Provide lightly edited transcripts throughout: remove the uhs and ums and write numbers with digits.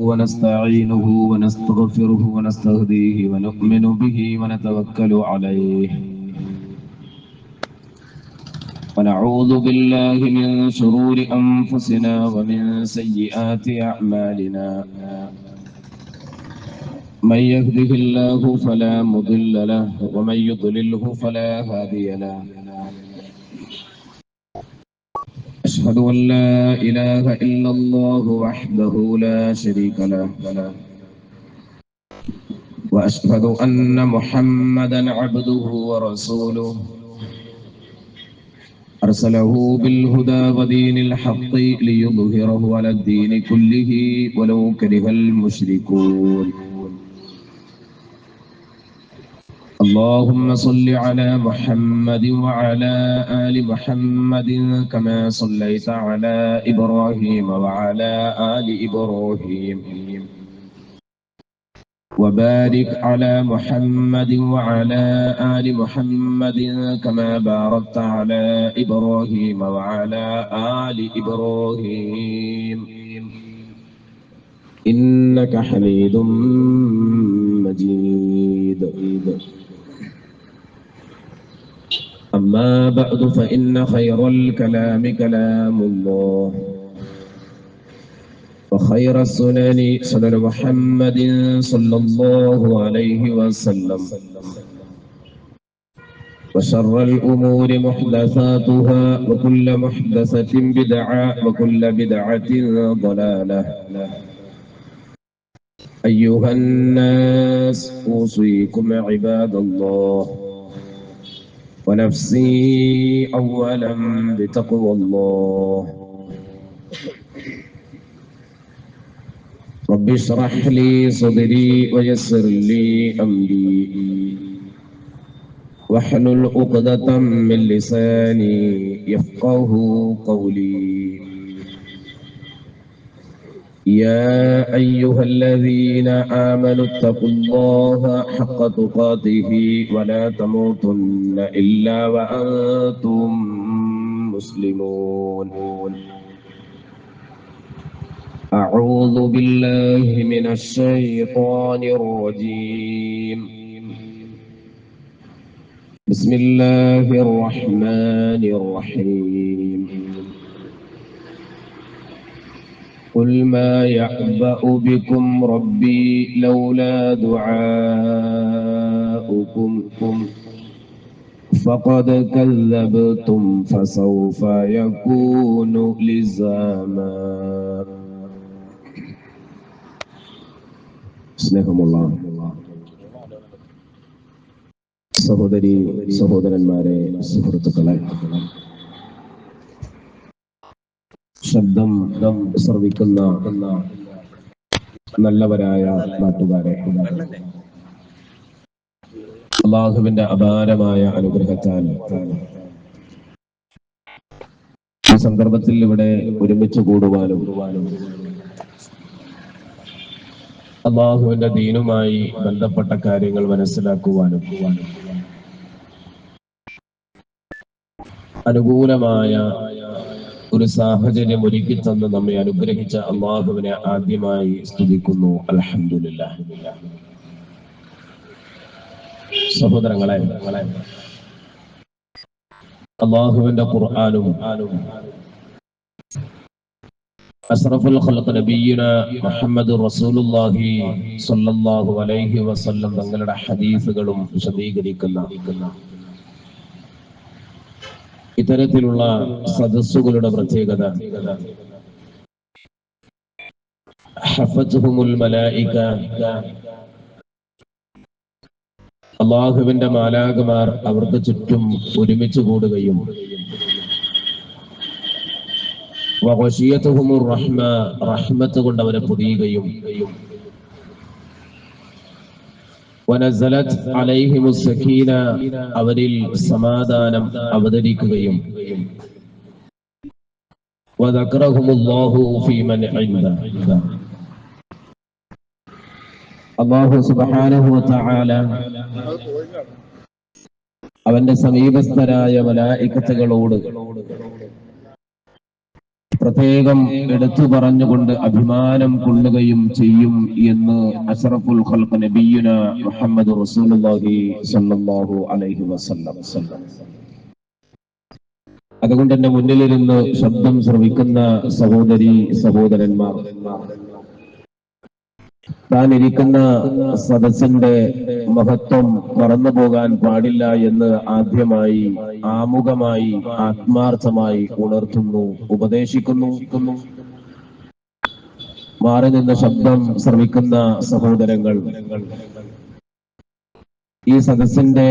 ونستعينه ونستغفره ونستهديه ونؤمن به ونتوكل عليه ونعوذ بالله من شرور أنفسنا ومن سيئات أعمالنا من يهده الله فلا مضل له ومن يضلله فلا هادي له أشهد أن لا إله إلا الله وحده لا شريك له وأشهد أن محمدا عبده ورسوله أرسله بالهدى ودين الحق ليظهره على الدين كله ولو كره المشركون اللهم صل على محمد وعلى آل محمد كما صليت على إبراهيم وعلى آل إبراهيم وبارك على محمد وعلى آل محمد كما باركت على إبراهيم وعلى آل إبراهيم إنك حميد مجيد أما بعد فإن خير الكلام كلام الله وخير السنن سنن محمد صلى الله عليه وسلم وشر الأمور محدثاتها وكل محدثة بدعة وكل بدعة ضلالة أيها الناس أوصيكم عباد الله ونفسي أولا بتقوى الله رب اشرح لي صدري ويسر لي أمري واحلل عقدة من لساني يفقه قولي يا أيها الذين آمنوا اتقوا الله حق تقاته ولا تموتن إلا وأنتم مسلمون أعوذ بالله من الشيطان الرجيم بسم الله الرحمن الرحيم قل ما يعبأ بكم ربي لولا دعاؤكم فقد كذبتم فسوف يكون لزاما സ്നേഹമുള്ള സഹോദരി സഹോദരന്മാരെ സുഹൃത്തുക്കളെ, ശബ്ദം ശ്രവിക്കുന്ന നല്ലവരായ നാട്ടുകാരെ, അല്ലാഹുവിന്റെ അപാരമായ അനുഗ്രഹത്താൽ ഈ സന്ദർഭത്തിൽ ഇവിടെ ഒരുമിച്ച് കൂടുവാനും അല്ലാഹുവിന്റെ ദീനുമായി ബന്ധപ്പെട്ട കാര്യങ്ങൾ മനസ്സിലാക്കുവാനും അനുകൂലമായ ഒരു സാഹചര്യം ഒരുക്കി തന്ന് നമ്മെ അനുഗ്രഹിച്ച അല്ലാഹുവിനെ ആദ്യമായി സ്തുതിക്കുന്നു. അൽഹംദുലില്ലാഹ്. സഹോദരങ്ങളെ, അല്ലാഹുവിന്റെ ഖുർആനും അഷ്റഫുൽ ഖൽഖ് നബിയുന മുഹമ്മദ് റസൂലുള്ളാഹി സ്വല്ലല്ലാഹു അലൈഹി വസല്ലം തങ്ങളുടെ ഹദീസുകളും വിശദീകരിക്കുന്ന ഇത്തരത്തിലുള്ള സദസ്സുകളുടെ പ്രത്യേകത ഹഫത്തുഹുമുൽ മലായിക, അല്ലാഹുവിന്റെ മാലാഖമാർ അവർക്ക് ചുറ്റും ഒരുമിച്ച് കൂടുകയും വഗശിയതുഹുമുർ റഹ്മ, റഹ്മത്ത് കൊണ്ട് അവരെ പൊതിയുകയും വനസലത് അലൈഹിമുസ് സകീന, അവരിൽ സമാധാനം അവതരിക്കുകയും വദക്കറഹുമുല്ലാഹു ഫീമൻ ഇൻദ, അല്ലാഹു സുബ്ഹാനഹു വ തആല അവന്റെ സമീപസ്ഥരായ മലായികത്തുകളോട് പ്രത്യേകം എടുത്തു പറഞ്ഞുകൊണ്ട് അഭിമാനം കൊള്ളുകയും ചെയ്യും എന്ന് അഷ്റഫുൽ ഖൽഖ് നബിയുന മുഹമ്മദ് റസൂലുള്ളാഹി സ്വല്ലല്ലാഹു അലൈഹി വസല്ലം. അതുകൊണ്ട് എന്റെ മുന്നിലിരുന്ന് ശബ്ദം ശ്രവിക്കുന്ന സഹോദരി സഹോദരന്മാർ, താൻ ഇരിക്കുന്ന സദസ്സിന്റെ മഹത്വം മറന്നു പോകാൻ പാടില്ല എന്ന് ആദ്യമായി ആമുഖമായി ആത്മാർത്ഥമായി ഉണർത്തുന്നു, ഉപദേശിക്കുന്നു. മാറി നിന്ന് ശബ്ദം ശ്രവിക്കുന്ന സഹോദരങ്ങൾ, ഈ സദസ്സിന്റെ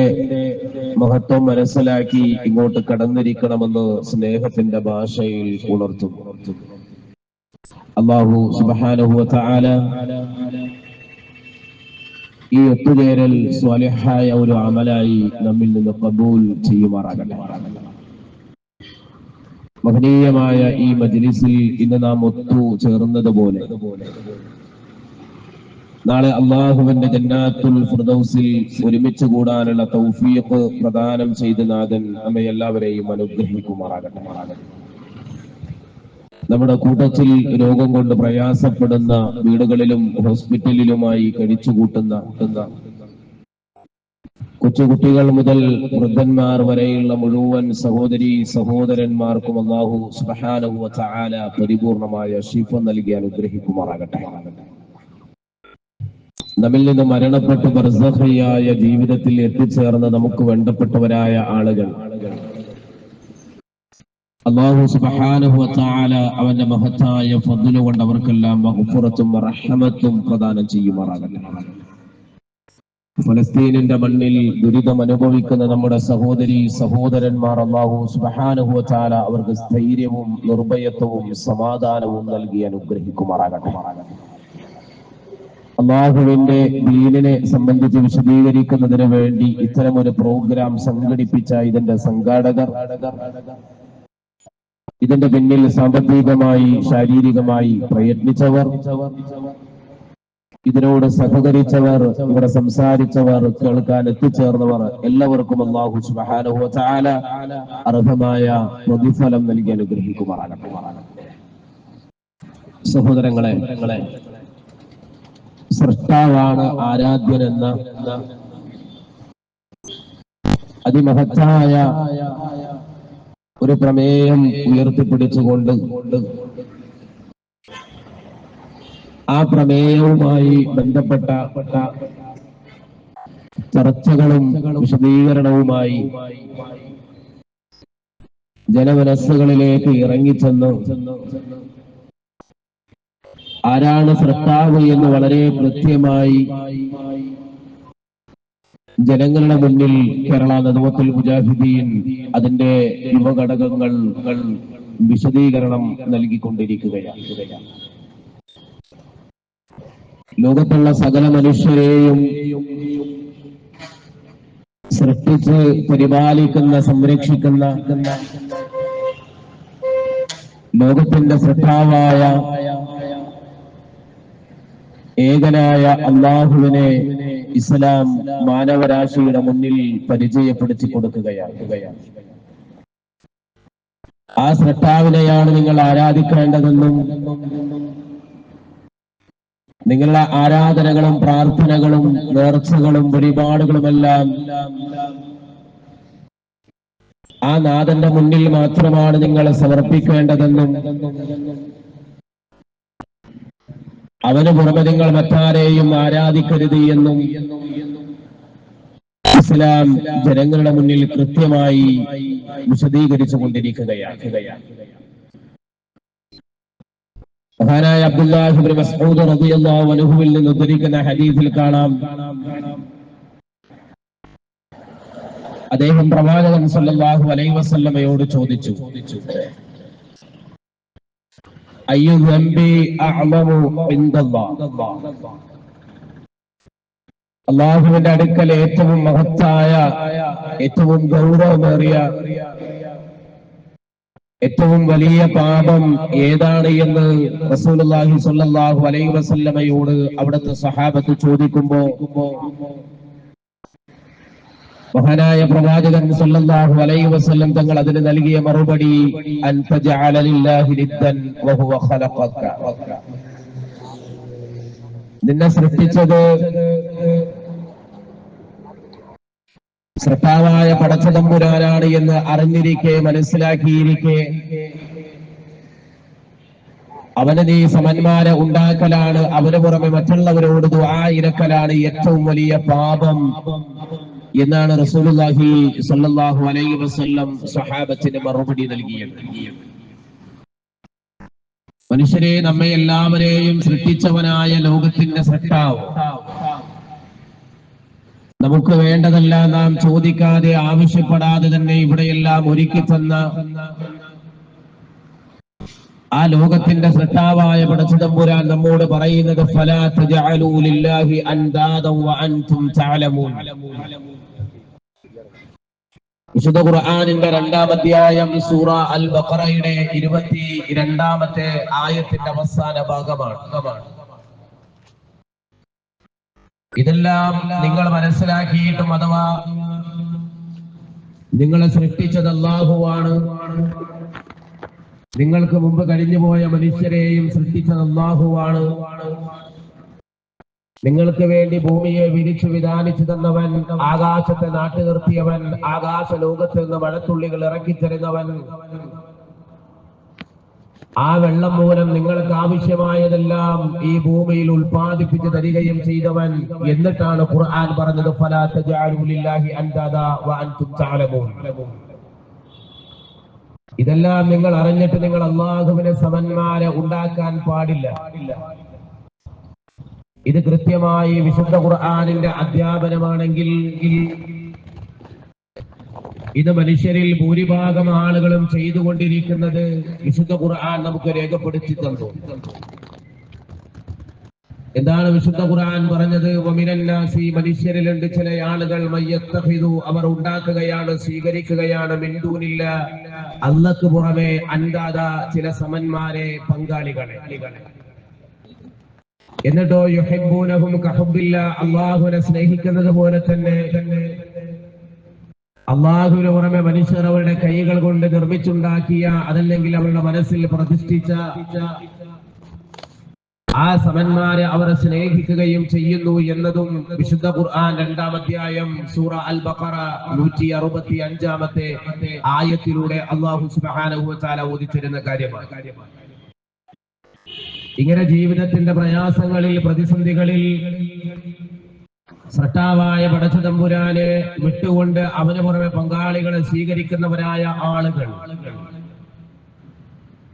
മഹത്വം മനസ്സിലാക്കി ഇങ്ങോട്ട് കടന്നിരിക്കണമെന്ന് സ്നേഹത്തിന്റെ ഭാഷയിൽ ഉണർത്തുന്നു. അല്ലാഹു സുബ്ഹാനഹു വ തആല ഈ ഒത്തുചേരൽ സ്വാലിഹായ ഒരു അമലായി നമ്മിൽ നിന്ന് ഖബൂൽ ചെയ്യുമാറാകട്ടെ. മഹനീയമായ ഈ മജ്ലിസിൽ ഇന്ന് നാം ഒത്തു ചേർന്നതുപോലെ നാളെ അല്ലാഹുവിന്റെ ജന്നാത്തുൽ ഫിർദൗസിൽ ഒരുമിച്ച് കൂടാനുള്ള തൗഫീഖ് പ്രദാനം ചെയ്ത് നാഥൻ നമ്മെ എല്ലാവരെയും അനുഗ്രഹിക്കുമാറാകട്ടെ. നമ്മുടെ കൂട്ടത്തിൽ രോഗം കൊണ്ട് പ്രയാസപ്പെടുന്ന, വീടുകളിലും ഹോസ്പിറ്റലിലുമായി കഴിച്ചുകൂട്ടുന്ന കൊച്ചുകുട്ടികൾ മുതൽ വൃദ്ധന്മാർ വരെയുള്ള മുഴുവൻ സഹോദരി സഹോദരന്മാർക്കും അല്ലാഹു സുബ്ഹാനഹു വ തആല പരിപൂർണമായ ശിഫ നൽകി അനുഗ്രഹിക്കുമാറാകട്ടെ. നമ്മിൽ നിന്ന് മരണപ്പെട്ട് ബർസഖിയായ ജീവിതത്തിൽ എത്തിച്ചേർന്ന നമുക്ക് വേണ്ടപ്പെട്ടവരായ ആളുകൾ അല്ലാഹു സുബ്ഹാനഹു വ തആല അവന്റെ മഹത്തായ ഫദ്ല് കൊണ്ട് അവർക്കെല്ലാം മഗ്ഫിറത്തും റഹ്മത്തും പ്രദാനം ചെയ്യുമാറാകട്ടെ. ഫലസ്തീനിന്റെ മണ്ണിൽ ദുരിതം അനുഭവിക്കുന്ന നമ്മുടെ സഹോദരി സഹോദരന്മാർ അല്ലാഹു സുബ്ഹാനഹു വ തആല അവർക്ക് സ്ഥൈര്യവും നിർഭയത്വവും സമാധാനവും നൽകി അനുഗ്രഹിക്കുമാറാകട്ടെ. അല്ലാഹുവിന്റെ ദീനിനെ സംബന്ധിച്ച് വിശദീകരിക്കുന്നതിന് വേണ്ടി ഇത്തരമൊരു പ്രോഗ്രാം സംഘടിപ്പിച്ച ഇതിന്റെ സംഘാടകർ, ഇതിന്റെ പിന്നിൽ സാമ്പത്തികമായി ശാരീരികമായി പ്രയത്നിച്ചവർ, ഇതിനോട് സഹകരിച്ചവർ, ഇവിടെ സംസാരിച്ചവർ, കേൾക്കാൻ എത്തിച്ചേർന്നവർ എല്ലാവർക്കും അല്ലാഹു സുബ്ഹാനഹു വ തആല അർഹമായ പ്രതിഫലം നൽകി അനുഗ്രഹിക്കുമാറാകട്ടെ. സഹോദരങ്ങളെ, സൃഷ്ടാവാണ് ആരാധ്യനെന്ന അതിമഹത്തായ ഒരു പ്രമേയം ഉയർത്തിപ്പിടിച്ചുകൊണ്ട് ആ പ്രമേയവുമായി ബന്ധപ്പെട്ട ചർച്ചകളും വിശദീകരണവുമായി ജനമനസ്സുകളിലേക്ക് ഇറങ്ങിച്ചെന്ന് ആരാണ് സൃഷ്ടാവ് എന്ന് വളരെ കൃത്യമായി ജനങ്ങളുടെ മുന്നിൽ കേരള നദവത്തുൽ മുജാഹിദീൻ അതിന്റെ യുവഘടകങ്ങൾ വിശദീകരണം നൽകിക്കൊണ്ടിരിക്കുകയാണ്. ലോകത്തുള്ള സകല മനുഷ്യരെയും സൃഷ്ടിച്ച് പരിപാലിക്കുന്ന, സംരക്ഷിക്കുന്ന ലോകത്തിന്റെ സൃഷ്ടാവായ ഏകനായ അല്ലാഹുവിനെ ഇസ്ലാം മാനവരാശിയുടെ മുന്നിൽ പരിചയപ്പെടുത്തി കൊടുക്കുകയാണ്. ആ സൃഷ്ടാവിനെയാണ് നിങ്ങൾ ആരാധിക്കേണ്ടതെന്നും നിങ്ങളുടെ ആരാധനകളും പ്രാർത്ഥനകളും നേർച്ചകളും വഴിപാടുകളുമെല്ലാം ആ നാഥന്റെ മുന്നിൽ മാത്രമാണ് നിങ്ങൾ സമർപ്പിക്കേണ്ടതെന്നും അവന് പുറമെ നിങ്ങൾ മറ്റാരെയും ആരാധിക്കരുത് എന്നും ഇസ്ലാം ജനങ്ങളുടെ മുന്നിൽ കൃത്യമായി വിശദീകരിച്ചു കൊണ്ടിരിക്കുകയാണ്. മഹാനായ അബ്ദുല്ലാഹി ഇബ്നു മസ്ഊദ് റളിയല്ലാഹു അൻഹുവിൽ നിന്ന് ഉദ്ധരിക്കുന്ന ഹദീസിൽ കാണാം, അദ്ദേഹം പ്രവാചകൻ സല്ലല്ലാഹു അലൈഹി വസല്ലമയോട് ചോദിച്ചു, അയ്യു ദംബി അഅ്ലമു ഇൻദല്ലാഹ്, അല്ലാഹുവിന്റെ അടുക്കൽ ഏറ്റവും മഹത്തായ, ഏറ്റവും ഗൗരവമേറിയ, ഏറ്റവും വലിയ പാപം ഏതാണ് എന്ന് റസൂലുള്ളാഹി സ്വല്ലല്ലാഹു അലൈഹി വസല്ലമയോട് അവിടുത്തെ സഹാബത്ത് ചോദിക്കുമ്പോ മഹാനായ പ്രവാചകൻ സല്ലല്ലാഹു അലൈഹി വസല്ലം തങ്ങൾ അതിന് നൽകിയ മറുപടി അൻ തജഅല ലില്ലാഹി നിദ്ദൻ വഹുവ ഖലഖക. നിന്നെ സൃഷ്ടിച്ചത് സൃഷ്ടാവായ പടച്ചതമ്പുരാനാണ് എന്ന് അറിഞ്ഞിരിക്കെ, മനസ്സിലാക്കിയിരിക്കെ അവന് നീ സമന്മാരെ ഉണ്ടാക്കലാണ്, അവന് പുറമെ മറ്റുള്ളവരോട് ദുആ ഇരക്കലാണ് ഏറ്റവും വലിയ പാപം എന്നാണ് റസൂലുള്ളാഹി സ്വല്ലല്ലാഹു അലൈഹി വസല്ലം സ്വഹാബത്തിന് മറുപടി നൽകിയത്. മനുഷ്യരെ, നമ്മെ എല്ലാവരെയും സൃഷ്ടിച്ചവനായ ലോകത്തിന്റെ സൃഷ്ടാവ് നമുക്ക് വേണ്ടതെല്ലാം നാം ചോദിക്കാതെ ആവശ്യപ്പെടാതെ തന്നെ ഇവിടെയെല്ലാം ഒരുക്കി തന്ന ആ ലോകത്തിന്റെ സൃഷ്ടാവായ പടച്ചതമ്പുരാൻ നമ്മോട് പറയുന്നത് ഫലാ തജഅലൂ ലില്ലാഹി അൻദാദൻ വഅൻതും തഅലമൂൻ. വിശുദ്ധ ഖുർആനിന്റെ 2-ാം അധ്യായം സൂറ അൽ ബഖറയുടെ 22-ാമത്തെ ആയത്തിന്റെ അവസാന ഭാഗമാണ്. ഇതെല്ലാം നിങ്ങൾ മനസ്സിലാക്കിയിട്ടും അഥവാ നിങ്ങളെ സൃഷ്ടിച്ചത് അല്ലാഹുവാണ്, നിങ്ങൾക്ക് മുമ്പ് കഴിഞ്ഞുപോയ മനുഷ്യരെയും സൃഷ്ടിച്ചത് അല്ലാഹുവാണ്, നിങ്ങൾക്ക് വേണ്ടി ഭൂമിയെ വിരിച്ചു വിധാനിച്ചു തന്നവൻ, ആകാശത്തെ നാട്ടി നിർത്തിയവൻ, ആകാശ ലോകത്ത് നിന്ന് മഴത്തുള്ളികൾ ഇറക്കിത്തരുന്നവൻ, ആ വെള്ളം മൂലം നിങ്ങൾക്ക് ആവശ്യമായതെല്ലാം ഈ ഭൂമിയിൽ ഉൽപ്പാദിപ്പിച്ചു തരികയും ചെയ്തവൻ. എന്നിട്ടാണ് ഖുർആൻ പറഞ്ഞത് ഫലാ തജഅലൂ ലില്ലാഹി അൻദാദാ വഅൻതും തഅലമൂൻ. ഇതെല്ലാം നിങ്ങൾ അറിഞ്ഞിട്ട് നിങ്ങൾ അല്ലാഹുവിനെ സമന്മാരെ ഉണ്ടാക്കാൻ പാടില്ല. ഇത് കൃത്യമായി വിശുദ്ധ ഖുർആനിന്റെ അധ്യാപനമാണെങ്കിൽ ഇത് മനുഷ്യരിൽ ഭൂരിഭാഗം ആളുകളും ചെയ്തുകൊണ്ടിരിക്കുന്നത് വിശുദ്ധ ഖുർആൻ നമുക്ക് രേഖപ്പെടുത്തി തന്നു. എന്താണ് വിശുദ്ധ ഖുർആൻ പറഞ്ഞത്? വമിനന്നാസി, മനുഷ്യരിലുണ്ട് ചില ആളുകൾ മയ്യത്തഖിദു, അവർ ഉണ്ടാക്കുകയാണ്, സ്വീകരിക്കുകയാണ്, മിൻ ദൂനില്ലാ, അല്ലാഹുവിന് പുറമെ, അൻദാദ, ചില സമന്മാരെ, പങ്കാളികളെ. എന്നിട്ടോ യുഹിബ്ബൂനഹും കഹുബ്ബില്ലാ, അല്ലാഹുവിനെ സ്നേഹിക്കുന്നത് പോലെ തന്നെ അല്ലാഹുവിന് പുറമെ മനുഷ്യർ അവരുടെ കൈകൾ കൊണ്ട് നിർമ്മിച്ചുണ്ടാക്കിയ, അതല്ലെങ്കിൽ അവരുടെ മനസ്സിൽ പ്രതിഷ്ഠിച്ച ആ സമന്മാരെ അവർ സ്നേഹിക്കുകയും ചെയ്യുന്നു എന്നതും വിശുദ്ധ ഖുർആൻ 2-ാം അധ്യായം സൂറ അൽ ബഖറ 165-ാമത്തെ ആയത്തിലൂടെ അല്ലാഹു സുബ്ഹാനഹു വ തആല ഓതിച്ചിരുന്ന കാര്യമാണ്. ഇങ്ങനെ ജീവിതത്തിന്റെ പ്രയാസങ്ങളിൽ, പ്രതിസന്ധികളിൽ സൃഷ്ടാവായ പടച്ചതമ്പുരാനെ വിട്ടുകൊണ്ട് അവന് പുറമെ പങ്കാളികളെ സ്വീകരിക്കുന്നവരായ ആളുകൾ,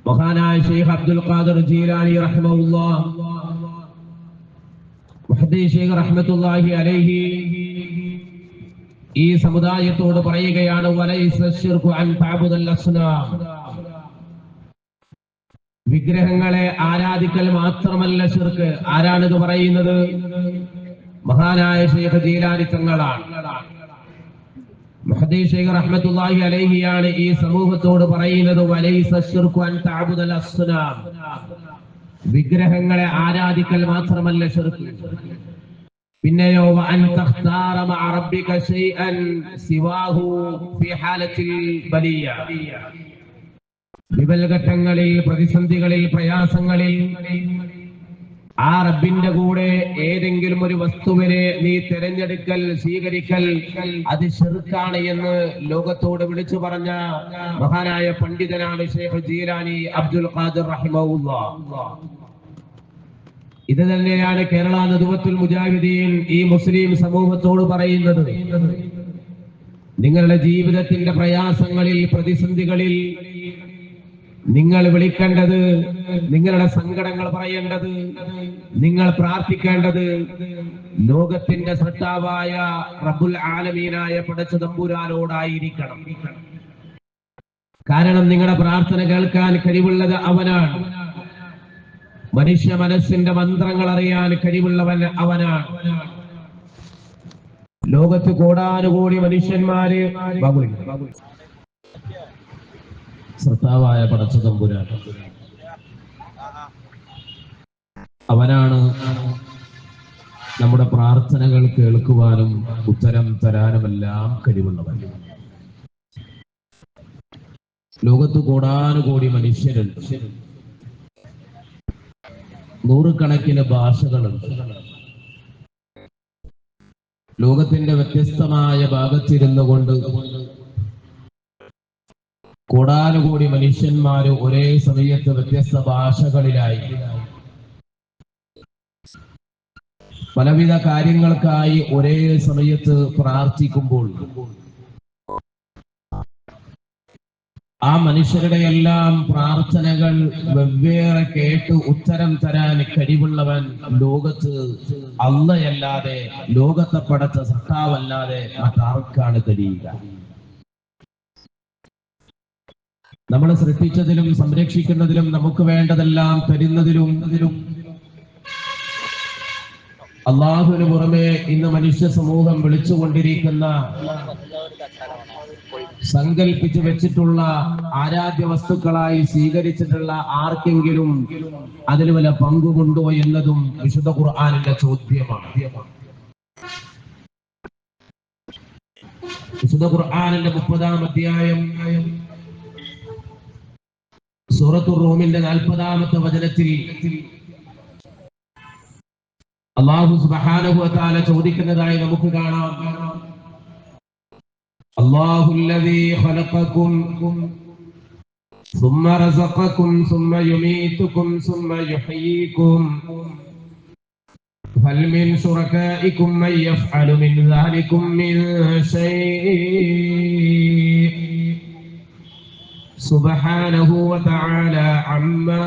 മഹാനായ ശൈഖ് അബ്ദുൽ ഖാദിർ ജീലാനി റഹിമഹുല്ലാഹ്, മുഹദ്ദിസ് ശൈഖ് റഹ്മത്തുള്ളാഹി അലൈഹി ഈ സമുദായത്തോട് പറയുകയാണ് വലൈസ ശിർകു അൻ തഅബുദൽ അസ്നാം. വിഗ്രഹങ്ങളെ ആരാധിക്കൽ മാത്രമല്ല ശിർക്ക്. ആരാണിത് പറയുന്നത്? മഹാനായ ശൈഖ് ജീലാനി തങ്ങളാണ്. മുഹദ്ദിസ് ശൈഖ് റഹ്മത്തുള്ളാഹി അലൈഹിയാണ് ഈ സമൂഹത്തോട് പറയുന്നത് വലൈസ ശിർകു അൻ തഅബുദൽ അസ്നാം. വിഗ്രഹങ്ങളെ ആരാധിക്കൽ മാത്രമല്ല ശിർക്ക്. പിന്നെയോ വഅൻ തഖ്താറ മഅ റബ്ബിക ശൈഅൻ സിവാഹു ഫി ഹാലത്തിൽ ബലിയ. വിപൽഘട്ടങ്ങളിൽ, പ്രതിസന്ധികളിൽ, പ്രയാസങ്ങളിൽ ആ റബ്ബിന്റെ കൂടെ ഏതെങ്കിലും ഒരു വസ്തുവിനെ നീ തിരഞ്ഞെടുക്കൽ, സ്വീകരിക്കൽ, അത് ശിർക്കാണ് എന്ന് ലോകത്തോട് വിളിച്ചു പറഞ്ഞ മഹാനായ പണ്ഡിതനാണ് ശൈഖ് ജീലാനി അബ്ദുൽ ഖാദിർ റഹിമഹുല്ലാഹ്. ഇത് തന്നെയാണ് കേരള നദുവത്തുൽ മുജാഹിദീൻ ഈ മുസ്ലിം സമൂഹത്തോട് പറയുന്നത്. നിങ്ങളുടെ ജീവിതത്തിന്റെ പ്രയാസങ്ങളിൽ, പ്രതിസന്ധികളിൽ നിങ്ങൾ വിളിക്കേണ്ടത്, നിങ്ങളുടെ സങ്കടങ്ങൾ പറയേണ്ടത്, നിങ്ങൾ പ്രാർത്ഥിക്കേണ്ടത് ലോകത്തിന്റെ സൃഷ്ടാവായ റബ്ബുൽ ആലമീനായ പടച്ചതമ്പുരാനോടായിരിക്കണം. കാരണം നിങ്ങളുടെ പ്രാർത്ഥന കേൾക്കാൻ കഴിവുള്ളത് അവനാണ്. മനുഷ്യ മനസ്സിന്റെ മന്ത്രങ്ങൾ അറിയാൻ കഴിവുള്ളവൻ അവനാണ്. ലോകത്ത് കോടാനുകോടി മനുഷ്യന്മാര് സൃഷ്ടാവായ പടച്ചതമ്പുരാൻ അവനാണ് നമ്മുടെ പ്രാർത്ഥനകൾ കേൾക്കുവാനും ഉത്തരം തരാനുമെല്ലാം കഴിവുള്ളവൻ. ലോകത്ത് കോടാനുകോടി മനുഷ്യരുണ്ട്, നൂറുകണക്കിന് ഭാഷകളുണ്ട്. ലോകത്തിന്റെ വ്യത്യസ്തമായ ഭാഗത്തിരുന്നു കൊണ്ട് കോടാനുകോടി മനുഷ്യന്മാര് ഒരേ സമയത്ത് വ്യത്യസ്ത ഭാഷകളിലായി പലവിധ കാര്യങ്ങൾക്കായി ഒരേ സമയത്ത് പ്രാർത്ഥിക്കുമ്പോൾ ആ മനുഷ്യരുടെ എല്ലാം പ്രാർത്ഥനകൾ വെവ്വേറെ കേട്ട് ഉത്തരം തരാൻ കഴിവുള്ളവൻ ലോകത്ത് അല്ലാഹയല്ലാതെ, ലോകത്തെ പടച്ച സത്താവല്ലാതെ മറ്റാർക്കാണ് കഴിയുക? നമ്മളെ സൃഷ്ടിച്ചതിലും സംരക്ഷിക്കുന്നതിലും നമുക്ക് വേണ്ടതെല്ലാം തരുന്നതിലും അള്ളാഹുവിന് പുറമെ ഇന്ന് മനുഷ്യ സമൂഹം വിളിച്ചുകൊണ്ടിരിക്കുന്ന, സങ്കൽപ്പിച്ചു വെച്ചിട്ടുള്ള, ആരാധ്യ വസ്തുക്കളായി സ്വീകരിച്ചിട്ടുള്ള ആർക്കെങ്കിലും അതിൽ വല്ല പങ്കുകൊണ്ടോ എന്നതും വിശുദ്ധ ഖുർആനിന്റെ ചോദ്യമാണ്. വിശുദ്ധ ഖുർആനിന്റെ 30-ാം അധ്യായം സൂറത്തുർ റൂമിന്റെ 40-ാമത്തെ വചനത്തിൽ അല്ലാഹു സുബ്ഹാനഹു വ തആല ചോദിക്കുന്നതായി നമുക്ക് കാണാം. അല്ലാഹുല്ലദീ ഖലഖകും സുമ്മ റസഖകും സുമ്മ യുമീതുകും സുമ്മ യുഹ്യീകും ഹൽ മിൻ ശുറകാഇകും മൻ യഫ്അലു മിൻ ദാലികും മിൻ ശൈഇൻ സുബ്ഹാനഹു വ തആല അമ്മാ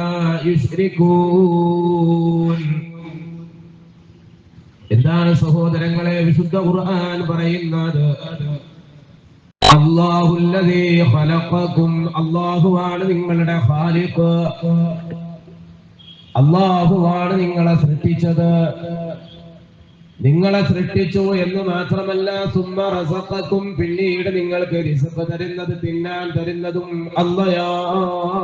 യുശ്രികൂൻ. എന്താണ് സഹോദരങ്ങളെ വിശുദ്ധ ഖുർആൻ പറയുന്നത്? അല്ലാഹുല്ലദീ ഖലഖകും, അല്ലാഹുവാണ് നിങ്ങളുടെ ഖാലിഖ്, അല്ലാഹുവാണ് നിങ്ങളെ സൃഷ്ടിച്ചത്. നിങ്ങളെ സൃഷ്ടിച്ചു എന്ന് മാത്രമല്ല, സുമ്മ റസഖകും, പിന്നീട് നിങ്ങൾക്ക് റിസ്ഖ് തരുന്നത്, തിന്നാൻ തരുന്നതും അല്ലാഹുവാണ്.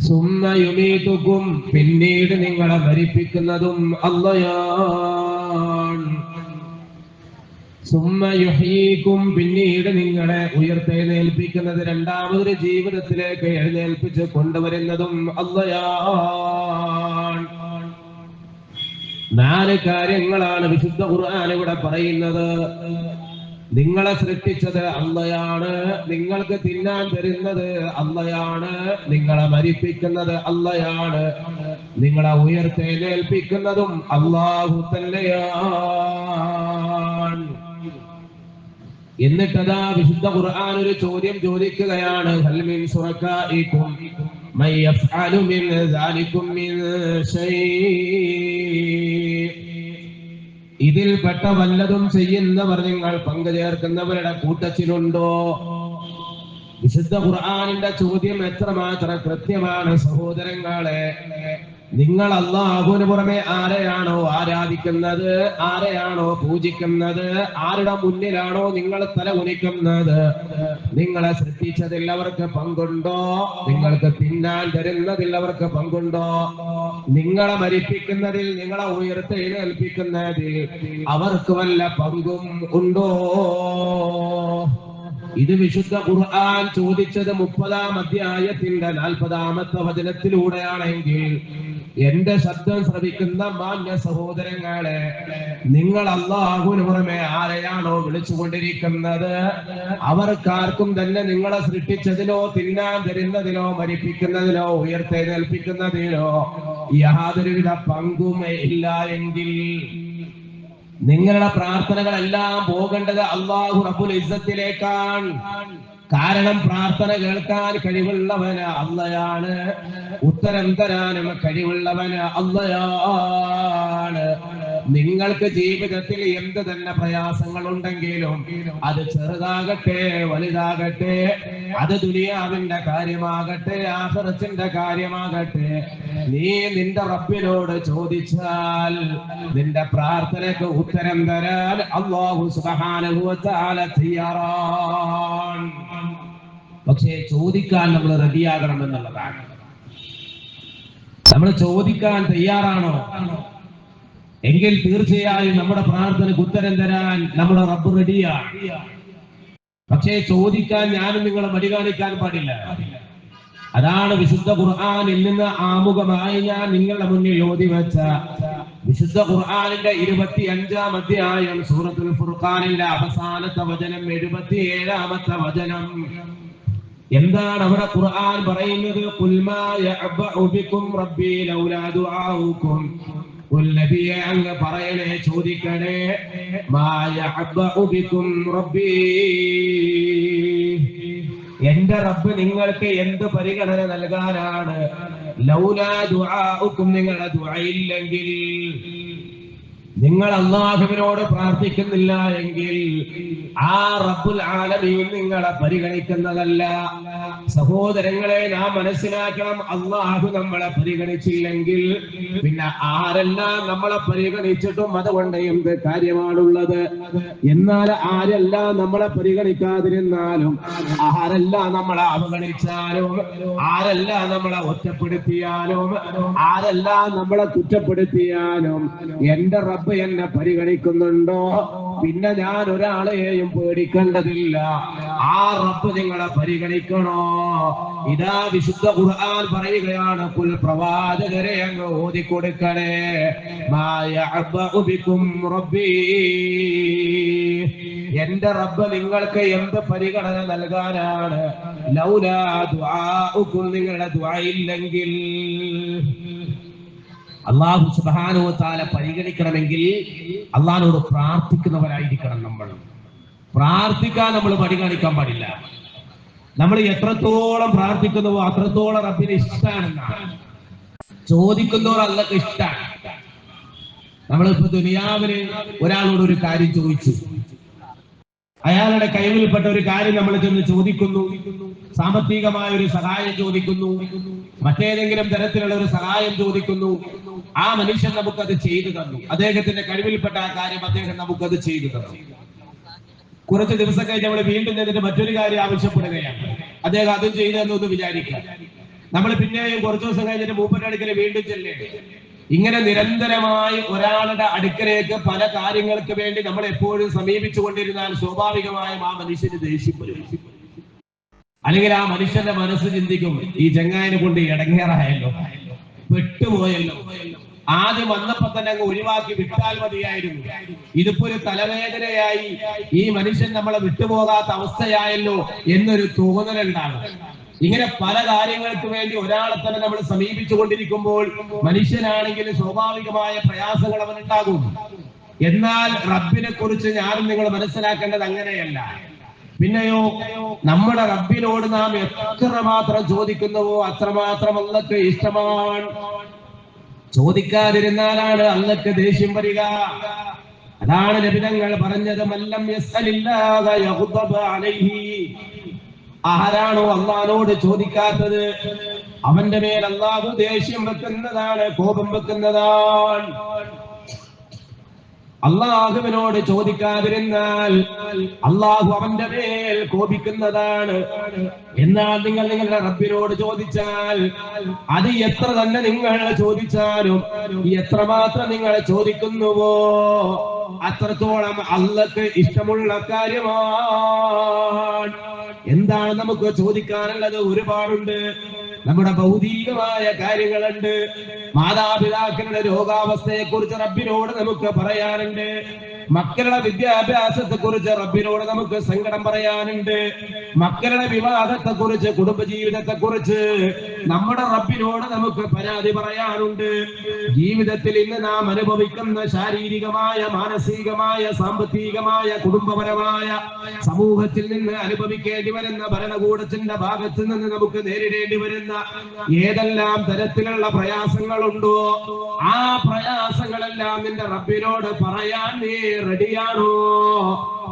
സുമ്മ യുമീതുകും, പിന്നീട് നിങ്ങളെ മരിപ്പിക്കുന്നതും അല്ലാഹുവാണ്. സുമ്മ യുഹ്യീകും, പിന്നീട് നിങ്ങളെ ഉയർത്തെഴുന്നേൽപ്പിക്കുന്നത്, രണ്ടാമതൊരു ജീവിതത്തിലേക്ക് എഴുന്നേൽപ്പിച്ച് കൊണ്ടുവരുന്നതും അല്ലാഹുവാണ്. 4 കാര്യങ്ങളാണ് വിശുദ്ധ ഖുർആൻ ഇവിടെ പറയുന്നത്. നിങ്ങളെ സൃഷ്ടിച്ചത് അല്ലാഹയാണ്, നിങ്ങൾക്ക് തിന്നാൻ തരുന്നത് അല്ലാഹയാണ്, നിങ്ങളെ മരിപ്പിക്കുന്നത് അല്ലാഹയാണ്, നിങ്ങളെ ഉയർത്തെഴുന്നേൽപ്പിക്കുന്നതും അല്ലാഹു തന്നെയാണ്. എന്നിട്ടതാ വിശുദ്ധ ഖുർആൻ ഒരു ചോദ്യം ചോദിക്കുകയാണ്. ഹൽ മിൻ ശുറകാഇകും മൻ യഫ്അലു മിൻ ദാലികും മിൻ ശൈഇൻ, ഇതിൽപ്പെട്ട വല്ലതും ചെയ്യുന്നവർ, നിങ്ങൾ പങ്കുചേർക്കുന്നവരുടെ കൂട്ടത്തിലുണ്ടോ? വിശുദ്ധ ഖുർആനിന്റെ ചോദ്യം എത്രമാത്രം കൃത്യമാണ് സഹോദരങ്ങളെ. നിങ്ങൾ അല്ലാഹുവിന് പുറമെ ആരെയാണോ ആരാധിക്കുന്നത്, ആരെയാണോ പൂജിക്കുന്നത്, ആരുടെ മുന്നിലാണോ നിങ്ങൾ തല കുനിക്കുന്നത്, നിങ്ങളെ സൃഷ്ടിച്ചതിൽ അവർക്ക് പങ്കുണ്ടോ? നിങ്ങൾക്ക് തിന്നാൻ തരുന്നതിൽ അവർക്ക് പങ്കുണ്ടോ? നിങ്ങളെ മരിപ്പിക്കുന്നതിൽ, നിങ്ങളെ ഉയർത്തെഴുന്നേൽപ്പിക്കുന്നതിൽ അവർക്ക് വല്ല പങ്കും ഉണ്ടോ? ഇത് വിശുദ്ധ ഖുർആൻ ചോദിച്ചത് 30-ാം അധ്യായത്തിന്റെ 40-ാമത്തെ വചനത്തിലൂടെയാണെങ്കിൽ, എന്റെ ശബ്ദം ശ്രവിക്കുന്ന മാന്യ സഹോദരങ്ങളെ, നിങ്ങൾ അല്ലാഹുവിന് പുറമെ ആരെയാണോ വിളിച്ചുകൊണ്ടിരിക്കുന്നത്, അവർക്കാർക്കും തന്നെ നിങ്ങളെ സൃഷ്ടിച്ചതിലോ, തിന്നാൻ തരുന്നതിലോ, മരിപ്പിക്കുന്നതിലോ, ഉയർത്തെഴുന്നേൽപ്പിക്കുന്നതിലോ യാതൊരുവിധ പങ്കുമേ ഇല്ല എങ്കിൽ നിങ്ങളുടെ പ്രാർത്ഥനകളെല്ലാം പോകേണ്ടത് അല്ലാഹു റബ്ബുൽ ഇസ്സത്തിലേക്കാണ്. കാരണം പ്രാർത്ഥന കേൾക്കാൻ കഴിവുള്ളവന് അല്ലാഹയാണ്, ഉത്തരം തരാനും കഴിവുള്ളവന് അല്ലാഹയാണ്. നിങ്ങൾക്ക് ജീവിതത്തിൽ എന്ത് തന്നെ പ്രയാസങ്ങൾ ഉണ്ടെങ്കിലും, അത് ചെറുതാകട്ടെ വലുതാകട്ടെ, അത് ദുനിയാവിന്റെ കാര്യമാകട്ടെ ആഖിറത്തിന്റെ കാര്യമാകട്ടെ, നീ നിന്റെ റബ്ബിനോട് ചോദിച്ചാൽ നിന്റെ പ്രാർത്ഥനയ്ക്ക് ഉത്തരം തരാൻ അല്ലാഹു സുബ്ഹാനഹു വ തആല തയ്യാറാണ്. പക്ഷേ ചോദിക്കാൻ നമ്മൾ റെഡിയാകണം എന്നുള്ളതാണ്. നമ്മൾ ചോദിക്കാൻ തയ്യാറാണോ എങ്കിൽ തീർച്ചയായും നമ്മുടെ പ്രാർത്ഥനയ്ക്ക് ഉത്തരം തരാൻ നമ്മുടെ റബ്ബ് റെഡിയാണ്. പക്ഷേ ചോദിക്കാൻ ഞാനും നിങ്ങളെ മടി കാണിക്കാൻ പാടില്ല. അതാണ് വിശുദ്ധ ഖുർആനിൽ നിന്ന് ആമുഖമായി ഞാൻ നിങ്ങളുടെ മുന്നിൽ ഓതി വെച്ച വിശുദ്ധ ഖുർആനിന്റെ 25-ാം അധ്യായം സൂറത്തുൽ ഫുർഖാനിന്റെ അവസാനത്തെ വചനം 77-ാമത്തെ വചനം. എന്താണ് അവിടെ ഖുർആൻ പറയുന്നത്? ഖുൽ മാ യഅബഉ ബികും റബ്ബി ലൗലാ ദുആഉകും. ഖുൽ നബിയേ അങ്ങ് പറയണേ, ചോദിക്കണേ, മാ യഅബഉ ബികും റബ്ബി, എന്റെ റബ്ബ് നിങ്ങൾക്ക് എന്ത് പരിഗണന നൽകാനാണ്? ലൗലാ ദുആഉകും, നിങ്ങളുടെ ദുആ ഇല്ലെങ്കിൽ, നിങ്ങൾ അല്ലാഹുവിനോട് പ്രാർത്ഥിക്കുന്നില്ല എങ്കിൽ ആ റബ്ബുൽ ആലമീൻ നിങ്ങളെ പരിഗണിക്കുന്നതല്ല. സഹോദരങ്ങളെ, നാം മനസ്സിലാക്കണം, അല്ലാഹു നമ്മളെ പരിഗണിച്ചില്ലെങ്കിൽ പിന്നെ ആരെല്ലാം നമ്മളെ പരിഗണിച്ചിട്ടും അതുകൊണ്ട് എന്ത് കാര്യമാണുള്ളത്? എന്നാൽ ആരെല്ലാം നമ്മളെ പരിഗണിക്കാതിരുന്നാലും, ആരെല്ലാം നമ്മളെ അവഗണിച്ചാലും, ആരെല്ലാം നമ്മളെ ഒറ്റപ്പെടുത്തിയാലും, ആരെല്ലാം നമ്മളെ കുറ്റപ്പെടുത്തിയാലും എന്റെ റബ്ബ് എന്നെ പരിഗണിക്കുന്നുണ്ടോ? പിന്നെ ഞാൻ ഒരാളെയും പേടിക്കേണ്ടതില്ല. ആ റബ്ബ് നിങ്ങളെ പരിഗണിക്കണോ? ഇതാ വിശുദ്ധ ഖുർആൻ പറയുകയാണ്, ഖുൽ പ്രവാചകരെ അങ്ങ് ഓതിക്കൊടുക്കണേ, മാ യഅബഉ ബികും റബ്ബി, എന്റെ റബ്ബ് നിങ്ങൾക്ക് എന്ത് പരിഗണന നൽകാനാണ്? ലൗലാ ദുആഉകും, നിങ്ങളുടെ ദുആ ഇല്ലെങ്കിൽ. അല്ലാഹു സുബ്ഹാനഹു വ തആല പരിഗണിക്കണമെങ്കിൽ അല്ലാഹുവോട് പ്രാർത്ഥിക്കുന്നവരായിരിക്കണം നമ്മൾ. പ്രാർത്ഥിക്കാൻ നമ്മൾ മടി കാണിക്കാൻ പാടില്ല. നമ്മൾ എത്രത്തോളം പ്രാർത്ഥിക്കുന്നുവോ അത്രത്തോളം റബ്ബിന് ഇഷ്ടമാണെന്നാണ്. ചോദിക്കുന്നവർ അല്ലാഹുക്ക് ഇഷ്ടമാണ്. നമ്മളിപ്പോ ദുനിയാവില് ഒരാളോട് ഒരു കാര്യം ചോദിച്ചു, അയാളുടെ കൈവിൽപ്പെട്ട ഒരു കാര്യം നമ്മൾ ചെന്ന് ചോദിക്കുന്നു, സാമ്പത്തികമായ ഒരു സഹായം ചോദിക്കുന്നു, മറ്റേതെങ്കിലും തരത്തിലുള്ള ഒരു സഹായം ചോദിക്കുന്നു. ആ മനുഷ്യൻ നമുക്കത് ചെയ്തു തന്നു. അദ്ദേഹത്തിന്റെ കഴിവിൽപ്പെട്ട ആ കാര്യം അദ്ദേഹം നമുക്കത് ചെയ്തു തന്നു. കുറച്ച് ദിവസം കഴിഞ്ഞ് നമ്മൾ വീണ്ടും ചെന്നിട്ട് മറ്റൊരു കാര്യം ആവശ്യപ്പെടുകയാണ്. അദ്ദേഹം അതും ചെയ്തു തന്നു വിചാരിക്കുക. നമ്മൾ പിന്നെയും കുറച്ചു ദിവസം കഴിഞ്ഞിട്ട് മൂപ്പരുടെ അടുക്കൽ വീണ്ടും ചെല്ലേണ്ടി. ഇങ്ങനെ നിരന്തരമായി ഒരാളുടെ അടുക്കലേക്ക് പല കാര്യങ്ങൾക്ക് വേണ്ടി നമ്മൾ എപ്പോഴും സമീപിച്ചു കൊണ്ടിരുന്നാൽ സ്വാഭാവികമായും ആ മനുഷ്യന് ദേഷ്യം വരും. അല്ലെങ്കിൽ ആ മനുഷ്യന്റെ മനസ്സ് ചിന്തിക്കും, ഈ ചങ്ങായിനെ കൊണ്ട് ഇടങ്ങേറായല്ലോ, പെട്ടുപോയല്ലോ, ആദ്യം വന്നപ്പോ തന്നെ അങ്ങ് ഒഴിവാക്കി വിട്ടാൽ മതിയായിരുന്നു. ഇതിപ്പോ ഒരു തലവേദനയായി, ഈ മനുഷ്യൻ നമ്മളെ വിട്ടുപോകാത്ത അവസ്ഥയായല്ലോ എന്നൊരു തോന്നലുണ്ടാകും. ഇങ്ങനെ പല കാര്യങ്ങൾക്ക് വേണ്ടി ഒരാളെ തന്നെ നമ്മൾ സമീപിച്ചു കൊണ്ടിരിക്കുമ്പോൾ മനുഷ്യനാണെങ്കിൽ സ്വാഭാവികമായ പ്രയാസങ്ങൾ അവനുണ്ടാകും. എന്നാൽ റബ്ബിനെ കുറിച്ച് ഞാനും നിങ്ങൾ മനസ്സിലാക്കേണ്ടത് അങ്ങനെയല്ല. പിന്നെയോ, നമ്മുടെ റബ്ബിനോട് നാം എത്രമാത്രം ചോദിക്കുന്നുവോ അത്രമാത്രം അല്ലാഹുക്ക് ഇഷ്ടമാണ്. ചോദിക്കാതിരുന്നാലാണ് അല്ലാഹുക്ക് ദേഷ്യം വരിക. അതാണ് നബി തങ്ങൾ പറഞ്ഞത്, മല്ലം യസ്അലില്ലാഹ യഗ്ദബ അലൈഹി, ആരാണോ അല്ലാഹുവോട് ചോദിക്കാത്തത് അവന്റെ മേൽ അല്ലാഹു ദേഷ്യം വെക്കുന്നതാണ്, കോപം വെക്കുന്നതാണ്. അല്ലാഹുവിനോട് ചോദിക്കാതിരുന്നാൽ അല്ലാഹു അവന്റെ മേൽ കോപിക്കുന്നതാണ്. എന്നാൽ നിങ്ങൾ നിങ്ങളുടെ റബ്ബിനോട് ചോദിച്ചാൽ അത് എത്ര തന്നെ നിങ്ങൾ ചോദിച്ചാലും, എത്രമാത്രം നിങ്ങൾ ചോദിക്കുന്നുവോ അത്രത്തോളം അല്ലാഹുക്ക് ഇഷ്ടമുള്ള കാര്യമാണ്. എന്താണ് നമുക്ക് ചോദിക്കാനുള്ളത്? ഒരുപാടുണ്ട്. നമ്മുടെ ഭൗതികമായ കാര്യങ്ങളുണ്ട്. മാതാപിതാക്കളുടെ രോഗാവസ്ഥയെ കുറിച്ച് റബ്ബിനോട് നമുക്ക് പറയാനുണ്ട്. മക്കളുടെ വിദ്യാഭ്യാസത്തെ കുറിച്ച് റബ്ബിനോട് നമുക്ക് സങ്കടം പറയാനുണ്ട്. മക്കളുടെ വിവാഹത്തെ കുറിച്ച്, കുടുംബജീവിതത്തെ കുറിച്ച് നമ്മുടെ റബ്ബിനോട് നമുക്ക് പരാതി പറയാനുണ്ട്. ജീവിതത്തിൽ ഇന്ന് നാം അനുഭവിക്കുന്ന ശാരീരികമായ, മാനസികമായ, സാമ്പത്തികമായ, കുടുംബപരമായ, സമൂഹത്തിൽ നിന്ന് അനുഭവിക്കേണ്ടി വരുന്ന, ഭരണകൂടത്തിന്റെ ഭാഗത്ത് നിന്ന് നമുക്ക് നേരിടേണ്ടി വരുന്ന ഏതെല്ലാം തരത്തിലുള്ള പ്രയാസങ്ങളുണ്ടോ ആ പ്രയാസങ്ങളെല്ലാം നിന്റെ റബ്ബിനോട് പറയാൻ നീ റെഡിയാണോ?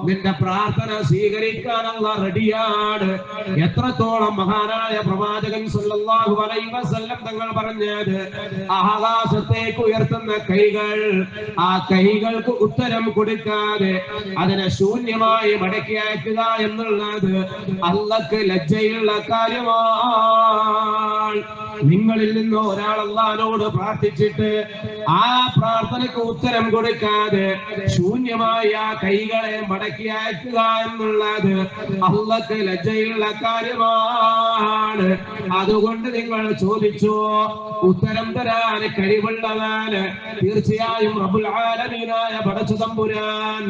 നിന്റെ പ്രാർത്ഥന സ്വീകരിക്കാൻ അല്ലാഹു റെഡിയാണ്. എത്രത്തോളം മഹാനായ പ്രവാചകൻ സല്ലല്ലാഹു അലൈഹി വസല്ലം തങ്ങൾ പറഞ്ഞത്, ആകാശത്തേക്ക് ഉയർത്തുന്ന കൈകൾ, ആ കൈകൾക്ക് ഉത്തരം കൊടുക്കാതെ അതിനെ ശൂന്യമായി മടക്കി അയക്കുക എന്നുള്ളത് അല്ലാഹുക്ക് ലജ്ജയുള്ള കാര്യമാണ്. നിങ്ങളിൽ നിന്ന് ഒരാൾ അല്ലാഹുവോട് പ്രാർത്ഥിച്ചിട്ട് ആ പ്രാർത്ഥനയ്ക്ക് ഉത്തരം കൊടുക്കാതെ ശൂന്യമായ കൈകളെ മടക്കി അയക്കുക എന്നുള്ളത് അല്ലാഹുവിന് ലജ്ജയുള്ള കാര്യമാണ്. അതുകൊണ്ട് നിങ്ങൾ ചോദിച്ചു, ഉത്തരം തരാൻ കഴിവുള്ളവൻ തീർച്ചയായും റബ്ബുൽ ആലമീനായ പടച്ച തമ്പുരാൻ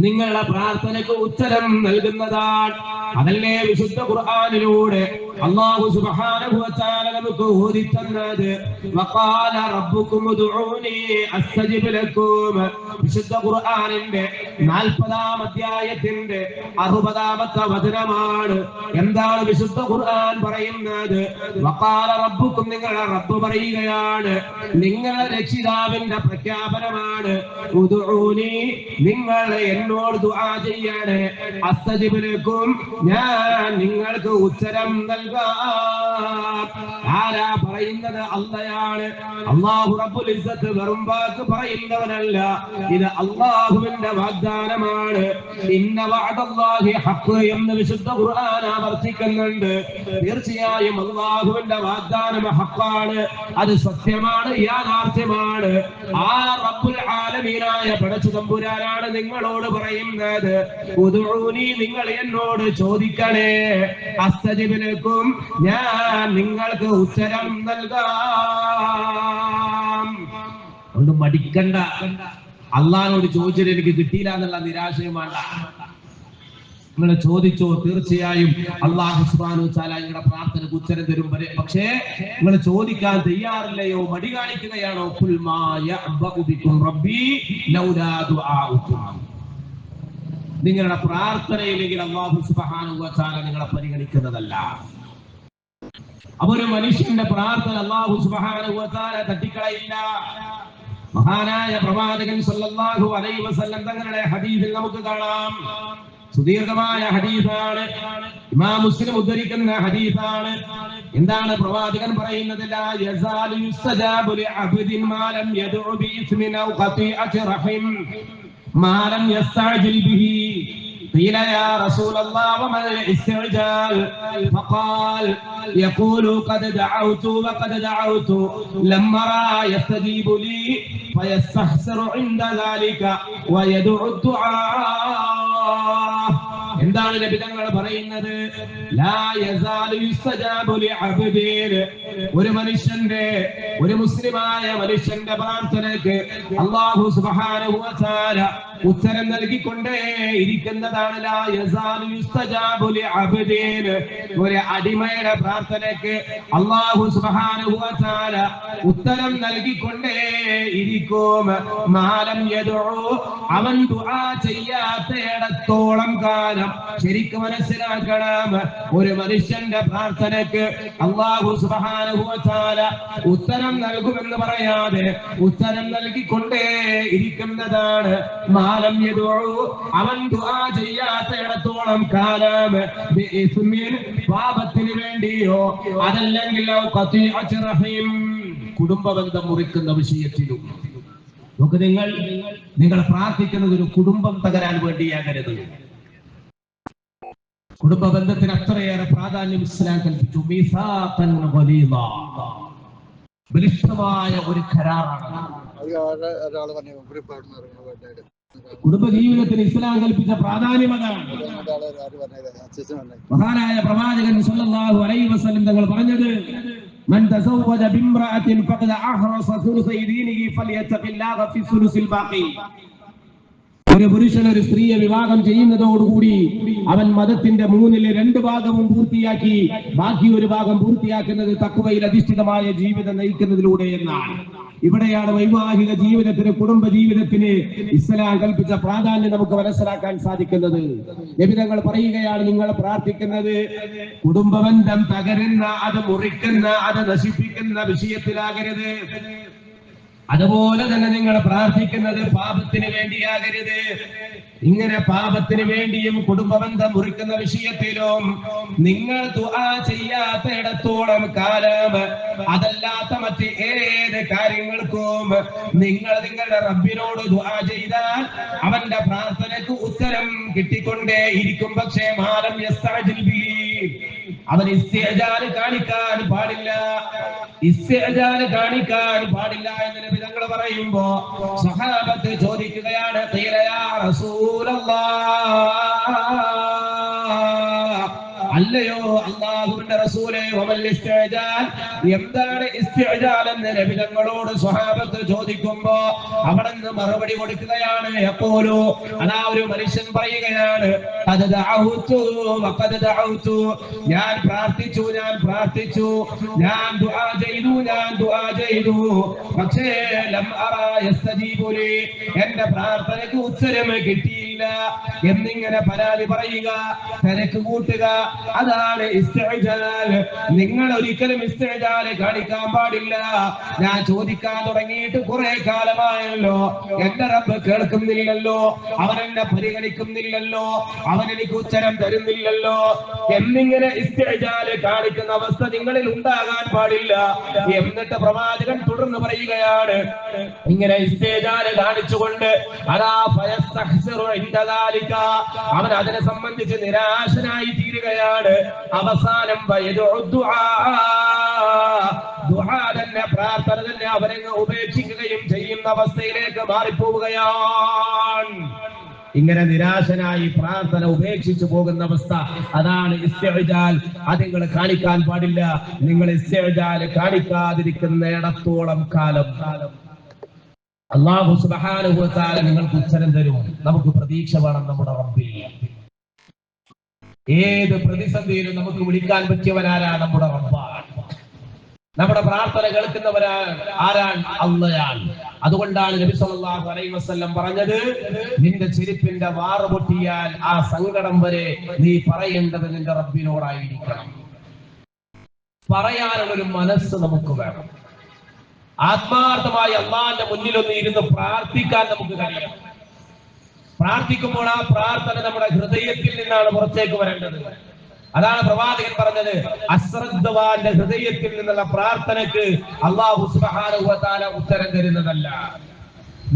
നിങ്ങളുടെ പ്രാർത്ഥനയ്ക്ക് ഉത്തരം നൽകുന്നതാണ്. അതല്ലേ വിശുദ്ധ ഖുർആനിലൂടെ അല്ലാഹു സുബ്ഹാനഹു വ തആല നമുക്ക് ഓതി തന്നത്, വഖാല റബ്ബുകും ഉദ്ഊനി അസ്തജിബ് ലക്കും. വിശുദ്ധ ഖുർആനിന്റെ 40-ാം അധ്യായത്തിന്റെ 60-ാമത്തെ വചനമാണ്. എന്താണ് വിശുദ്ധ ഖുർആൻ പറയുന്നത്? വഖാല റബ്ബുകും, നിങ്ങളുടെ റബ്ബ് പറയുകയാണ്, നിങ്ങളുടെ രക്ഷിതാവിന്റെ പ്രഖ്യാപനമാണ്. ഉദ്ഊനി, നിങ്ങൾ എന്നോട് ദുആ ചെയ്യാണ്, അസ്തജിബ് ലക്കും, ഞാൻ നിങ്ങൾക്ക് ഉത്തരം നൽകാം. ആരാ പറയുന്നത്? അല്ലാഹുവാണ്. അല്ലാഹു റബ്ബുൽ ഇസ്സത്ത് വെറും വാക്ക് പറയുന്നവനല്ല, ഇത് അല്ലാഹുവിന്റെ വാഗ്ദാനമാണ്. ഇന്ന വഅദല്ലാഹി ഹഖ് എന്ന് വിശുദ്ധ ഖുർആൻ ആവർത്തിക്കുന്നുണ്ട്. തീർച്ചയായും അല്ലാഹുവിന്റെ വാഗ്ദാനം ഹഖാണ്, അത് സത്യമാണ്, യാഥാർത്ഥ്യമാണ്. ആ റബ്ബുൽ ആലമീനായ പടച്ച തമ്പുരാനാണ് നിങ്ങളോട് പറയുന്നത്, ഉദ്ഊനി, നിങ്ങൾ എന്നോട് ചോദിക്കണേ, അസ്തജിബ് ലക്കും, ഞാൻ നിങ്ങൾക്ക് ഉത്തരം നൽകാം. ഒന്ന് മടിക്കണ്ട. അള്ളാഹുവോട് ചോദിച്ചിട്ട് എനിക്ക് കിട്ടിയില്ല എന്നുള്ള നിരാശയും വേണ്ട. നിങ്ങൾ ചോദിച്ചോ, തീർച്ചയായും അല്ലാഹു സുബ്ഹാനഹു വ തആല നിങ്ങളുടെ പ്രാർത്ഥനയ്ക്ക് ഉത്തരം തരും. പക്ഷേ നിങ്ങൾ ചോദിക്കാൻ തയ്യാറില്ലയോ, മടി കാണിക്കുകയാണോ? ഖുൽ മാ യഅബഉ ബികും റബ്ബി ലൗലാ ദുആഉകും. നിങ്ങളുടെ പ്രാർത്ഥനയില്ലെങ്കിൽ അല്ലാഹു സുബ്ഹാനഹു വ തആല നിങ്ങളെ പരിഗണിക്കുന്നതല്ല. അപ്പൊ ഒരു മനുഷ്യന്റെ പ്രാർത്ഥന അല്ലാഹു സുബ്ഹാനഹു വ തആല തട്ടിക്കളയില്ല. മഹാനായ പ്രവാചകൻ സല്ലല്ലാഹു അലൈഹി വസല്ലം തങ്ങളുടെ ഹദീസിൽ നമുക്ക് കാണാം. സുദീർഘമായ ഹദീസാണ്, ഇമാം മുസ്ലിം ഉദ്ധരിക്കുന്ന ഹദീസാണ്. എന്താണ് പ്രവാചകൻ പറയുന്നത്? ലാ യസാലു യുസ്തജാബു ലിഅബ്ദിൻ മാ ലം യദ്ഉ ബിഇസ്മിൻ ഔ ഖതീഅത്തി റഹിം മാ ലം യസ്തഅജിൽ ബിഹി. قيل يا رسول الله وما الاستعجال؟ فقال يقول قد دعوت وقد دعوت لما را يستجيب لي فيستحسر عند ذلك ويدعو الدعاء. എന്താണ് നബി തങ്ങൾ പറയുന്നത്? ലാ യസാലു യുസ്തജാബു ലിഅബ്ദിൻ, ഒരു മനുഷ്യന്റെ, ഒരു മുസ്ലിമായ മനുഷ്യന്റെ പ്രാർത്ഥനയ്ക്ക് അല്ലാഹു സുബ്ഹാനഹു വ തആല ഉത്തരം നൽകിക്കൊണ്ടേ ഇരിക്കുന്നതാണ്. ലാ യസാലു യുസ്തജാബു ലിഅബ്ദിൻ, ഒരു അടിമയുടെ പ്രാർത്ഥനയ്ക്ക് അല്ലാഹു സുബ്ഹാനഹു വ തആല ഉത്തരം നൽകിക്കൊണ്ടേ ഇരിക്കും. മാലം യദ്ഉ, അവൻ ദുആ ചെയ്യാത്തയിടത്തോളം കാലം. ശരിക്കും മനസ്സിലാക്കണം, ഒരു മനുഷ്യന്റെ പ്രാർത്ഥനയ്ക്ക് അല്ലാഹു സുബ്ഹാനഹു വ തആല ഉത്തരം നൽകുമെന്ന് പറയാതെ ഉത്തരം നൽകിക്കൊണ്ടേ ഇരിക്കുന്നതാണ്. മാലം യദ്ഉ, അവൻ ദുആ ചെയ്യാത്തയിടത്തോളം കാലം. ബിഇസ്മിൻ, പാപത്തിന് വേണ്ടിയോ, അതല്ലെങ്കിൽ ഖതീഅത്തി റഹീം, കുടുംബബന്ധം മുറിക്കുന്ന വിഷയത്തിലും. നോക്ക്, നിങ്ങൾ പ്രാർത്ഥിക്കുന്നത് ഒരു കുടുംബം തകരാൻ വേണ്ടിയാകരുത്. കുടുംബ ബന്ധത്തിന് അത്രയേറെ പ്രാധാന്യം ഇസ്ലാം കൽപ്പിച്ചു. മീസാഖൻ ഗലീദ, ബലിഷ്ഠമായ ഒരു കരാറാണ്. കുടുംബ ജീവിതത്തിന് ഇസ്ലാം കൽപ്പിച്ച പ്രാധാന്യം അതാണ്. മഹാനായ പ്രവാചകൻ സല്ലല്ലാഹു അലൈഹി വസല്ലം തങ്ങൾ പറഞ്ഞത്, മൻ തസവ്വജ ബിംറഅത്തിൻ ഫഖദ അഹ്റസ സുലുസൈ ദീനിഹി ഫലിയത്തഖില്ലാഹ ഫി സുലുസിൽ ബാഖി. ഒരു പുരുഷൻ ഒരു സ്ത്രീയെ വിവാഹം ചെയ്യുന്നതോടുകൂടി അവൻ മതത്തിന്റെ 2 ഭാഗവും പൂർത്തിയാക്കി. ബാക്കി ഒരു ഭാഗം പൂർത്തിയാക്കുന്നത് തഖ്വയിൽ അധിഷ്ഠിതമായ ജീവിതം നയിക്കുന്നതിലൂടെ എന്നാണ്. ഇവിടെയാണ് വൈവാഹിക ജീവിതത്തിന്, കുടുംബ ജീവിതത്തിന് ഇസ്ലാം കൽപ്പിച്ച പ്രാധാന്യം നമുക്ക് മനസ്സിലാക്കാൻ സാധിക്കുന്നത്. നബി തങ്ങൾ പറയുകയാണ്, നിങ്ങൾ പ്രാർത്ഥിക്കുന്നത് കുടുംബബന്ധം തകരുന്ന, അത് മുറിക്കുന്ന, അത് നശിപ്പിക്കുന്ന വിഷയത്തിലാകരുത്. അതുപോലെ തന്നെ നിങ്ങൾ പ്രാർത്ഥിക്കുന്നത് പാപത്തിന് വേണ്ടിയാകരുത്. ഇങ്ങനെ പാപത്തിന് വേണ്ടിയും കുടുംബബന്ധം മുറിക്കുന്ന വിഷയത്തിലും നിങ്ങൾ ദുആ ചെയ്യാത്തയിടത്തോളം കാലം, അതല്ലാത്ത മറ്റ് ഏത് കാര്യങ്ങൾക്കും നിങ്ങൾ നിങ്ങളുടെ റബ്ബിനോട് ദുആ ചെയ്താൽ അവന്റെ പ്രാർത്ഥനയ്ക്ക് ഉത്തരം കിട്ടിക്കൊണ്ടേ ഇരിക്കും. പക്ഷേ മാലം യസ്തഅജിൽ ബിഹി, അവൻ ഇസ്തിഅജാല് കാണിക്കാൻ പാടില്ല. ഇസ്തിഅജാല് കാണിക്കാൻ പാടില്ല എന്ന് നബി തങ്ങൾ പറയുമ്പോ സ്വഹാബത്ത് ചോദിക്കുകയാണ്, ഖീല യാ റസൂലല്ലാഹ്, അല്ലയോ അല്ലാഹുവിന്റെ റസൂലേ, വമൽ ഇസ്തിഅജാൽ, എന്താണ് ഇസ്തിഅജാൽ എന്ന് നബി തങ്ങളോട് സ്വഹാബത്ത് ചോദിക്കുമ്പോ അവിടുന്ന് മറുപടി കൊടുക്കുകയാണ്. യഖൂലു, അതാ ഒരു മനുഷ്യൻ പറയുകയാണ്, ഖദ് ദഅഉതു വഖദ് ദഅഉതു, ഞാൻ പ്രാർത്ഥിച്ചു, ഞാൻ പ്രാർത്ഥിച്ചു, ഞാൻ ദുആ ചെയ്തു, ഞാൻ ദുആ ചെയ്തു, പക്ഷേ ലം അറ യസ്തജീബു ലി, എന്റെ പ്രാർത്ഥനയ്ക്ക് ഉത്തരം കിട്ടിയില്ല എന്നിങ്ങനെ പരാതി പറയുക, തിരക്ക് കൂട്ടുക, അതാണ് ഇസ്തിഅജാൽ. നിങ്ങൾ ഒരിക്കലും ഇസ്തിഅജാൽ കാണിക്കാൻ പാടില്ല. ഞാൻ ചോദിക്കാൻ തുടങ്ങിയിട്ട് കുറെ കാലമായല്ലോ, എന്റെ റബ്ബ് കേൾക്കുന്നില്ലല്ലോ, അവൻ എന്നെ പരിഗണിക്കുന്നില്ലല്ലോ, അവൻ എനിക്ക് ഉത്തരം തരുന്നില്ലല്ലോ എന്നിങ്ങനെ ഇസ്തിഅജാൽ കാണിക്കുന്ന അവസ്ഥ നിങ്ങളിൽ ഉണ്ടാകാൻ പാടില്ല. എന്നിട്ട് പ്രവാചകൻ തുടർന്ന് പറയുകയാണ്, ഇങ്ങനെ ഇസ്തിഅജാൽ കാണിച്ചുകൊണ്ട് അതാ ഫയസ്തഹ്സിറു ഇൻദ ദാലിക, അവൻ അതിനെ സംബന്ധിച്ച് നിരാശനായി തീരുകയാണ്. അവസാനം ദുആ തന്നെ, പ്രാർത്ഥന തന്നെ അവരെ ഉപേക്ഷിക്കുകയും ചെയ്യുന്ന അവസ്ഥയിലേക്ക് മാറിപ്പോവുകയാണ്. ഇങ്ങനെ നിരാശനായി പ്രാർത്ഥന ഉപേക്ഷിച്ചു പോകുന്ന അവസ്ഥ, അതാണ് ഇസ്തിഅജാൽ. അത് നിങ്ങൾ കാണിക്കാൻ പാടില്ല. നിങ്ങൾ ഇസ്തിഅജാൽ കാണിക്കാതിരിക്കുന്നിടത്തോളം കാലം അല്ലാഹു സുബ്ഹാനഹു വ തആല നിങ്ങൾക്ക് ഉത്തരം തരും. നമുക്ക് പ്രതീക്ഷ വേണം നമ്മുടെ റബ്ബിൽ. ഏത് പ്രതിസന്ധിയിലും നമുക്ക് വിളിക്കാൻ പറ്റിയവനാരാ? നമ്മുടെ റബ്ബാണ്. നമ്മുടെ പ്രാർത്ഥന കേൾക്കുന്നവരാരാണ്? അല്ലാഹയാണ്. അതുകൊണ്ടാണ് നബി സല്ലല്ലാഹു അലൈഹി വസല്ലം പറഞ്ഞത്, നിന്റെ ചെരുപ്പിന്റെ വാറ് പൊട്ടിയാൽ ആ സങ്കടം വരെ നീ പറയേണ്ടത് നിന്റെ റബ്ബിനോടായിരിക്കണം. പറയാനുള്ള ഒരു മനസ്സ് നമുക്ക് വേണം. ആത്മാർത്ഥമായി അല്ലാഹുവിന്റെ മുന്നിലൊന്ന് ഇരുന്ന് പ്രാർത്ഥിക്കാൻ നമുക്ക് കഴിയണം. പ്രാർത്ഥിക്കുമ്പോൾ ആ പ്രാർത്ഥന നമ്മുടെ ഹൃദയത്തിൽ നിന്നാണ് പുറത്തേക്ക് വരേണ്ടത്. അതാണ് പ്രവാചകൻ പറഞ്ഞത്, അശ്രദ്ധവാന്റെ ഹൃദയത്തിൽ നിന്നുള്ള പ്രാർത്ഥനയ്ക്ക് അല്ലാഹു സുബ്ഹാനഹു വ തആല ഉത്തരം തരുന്നതല്ല.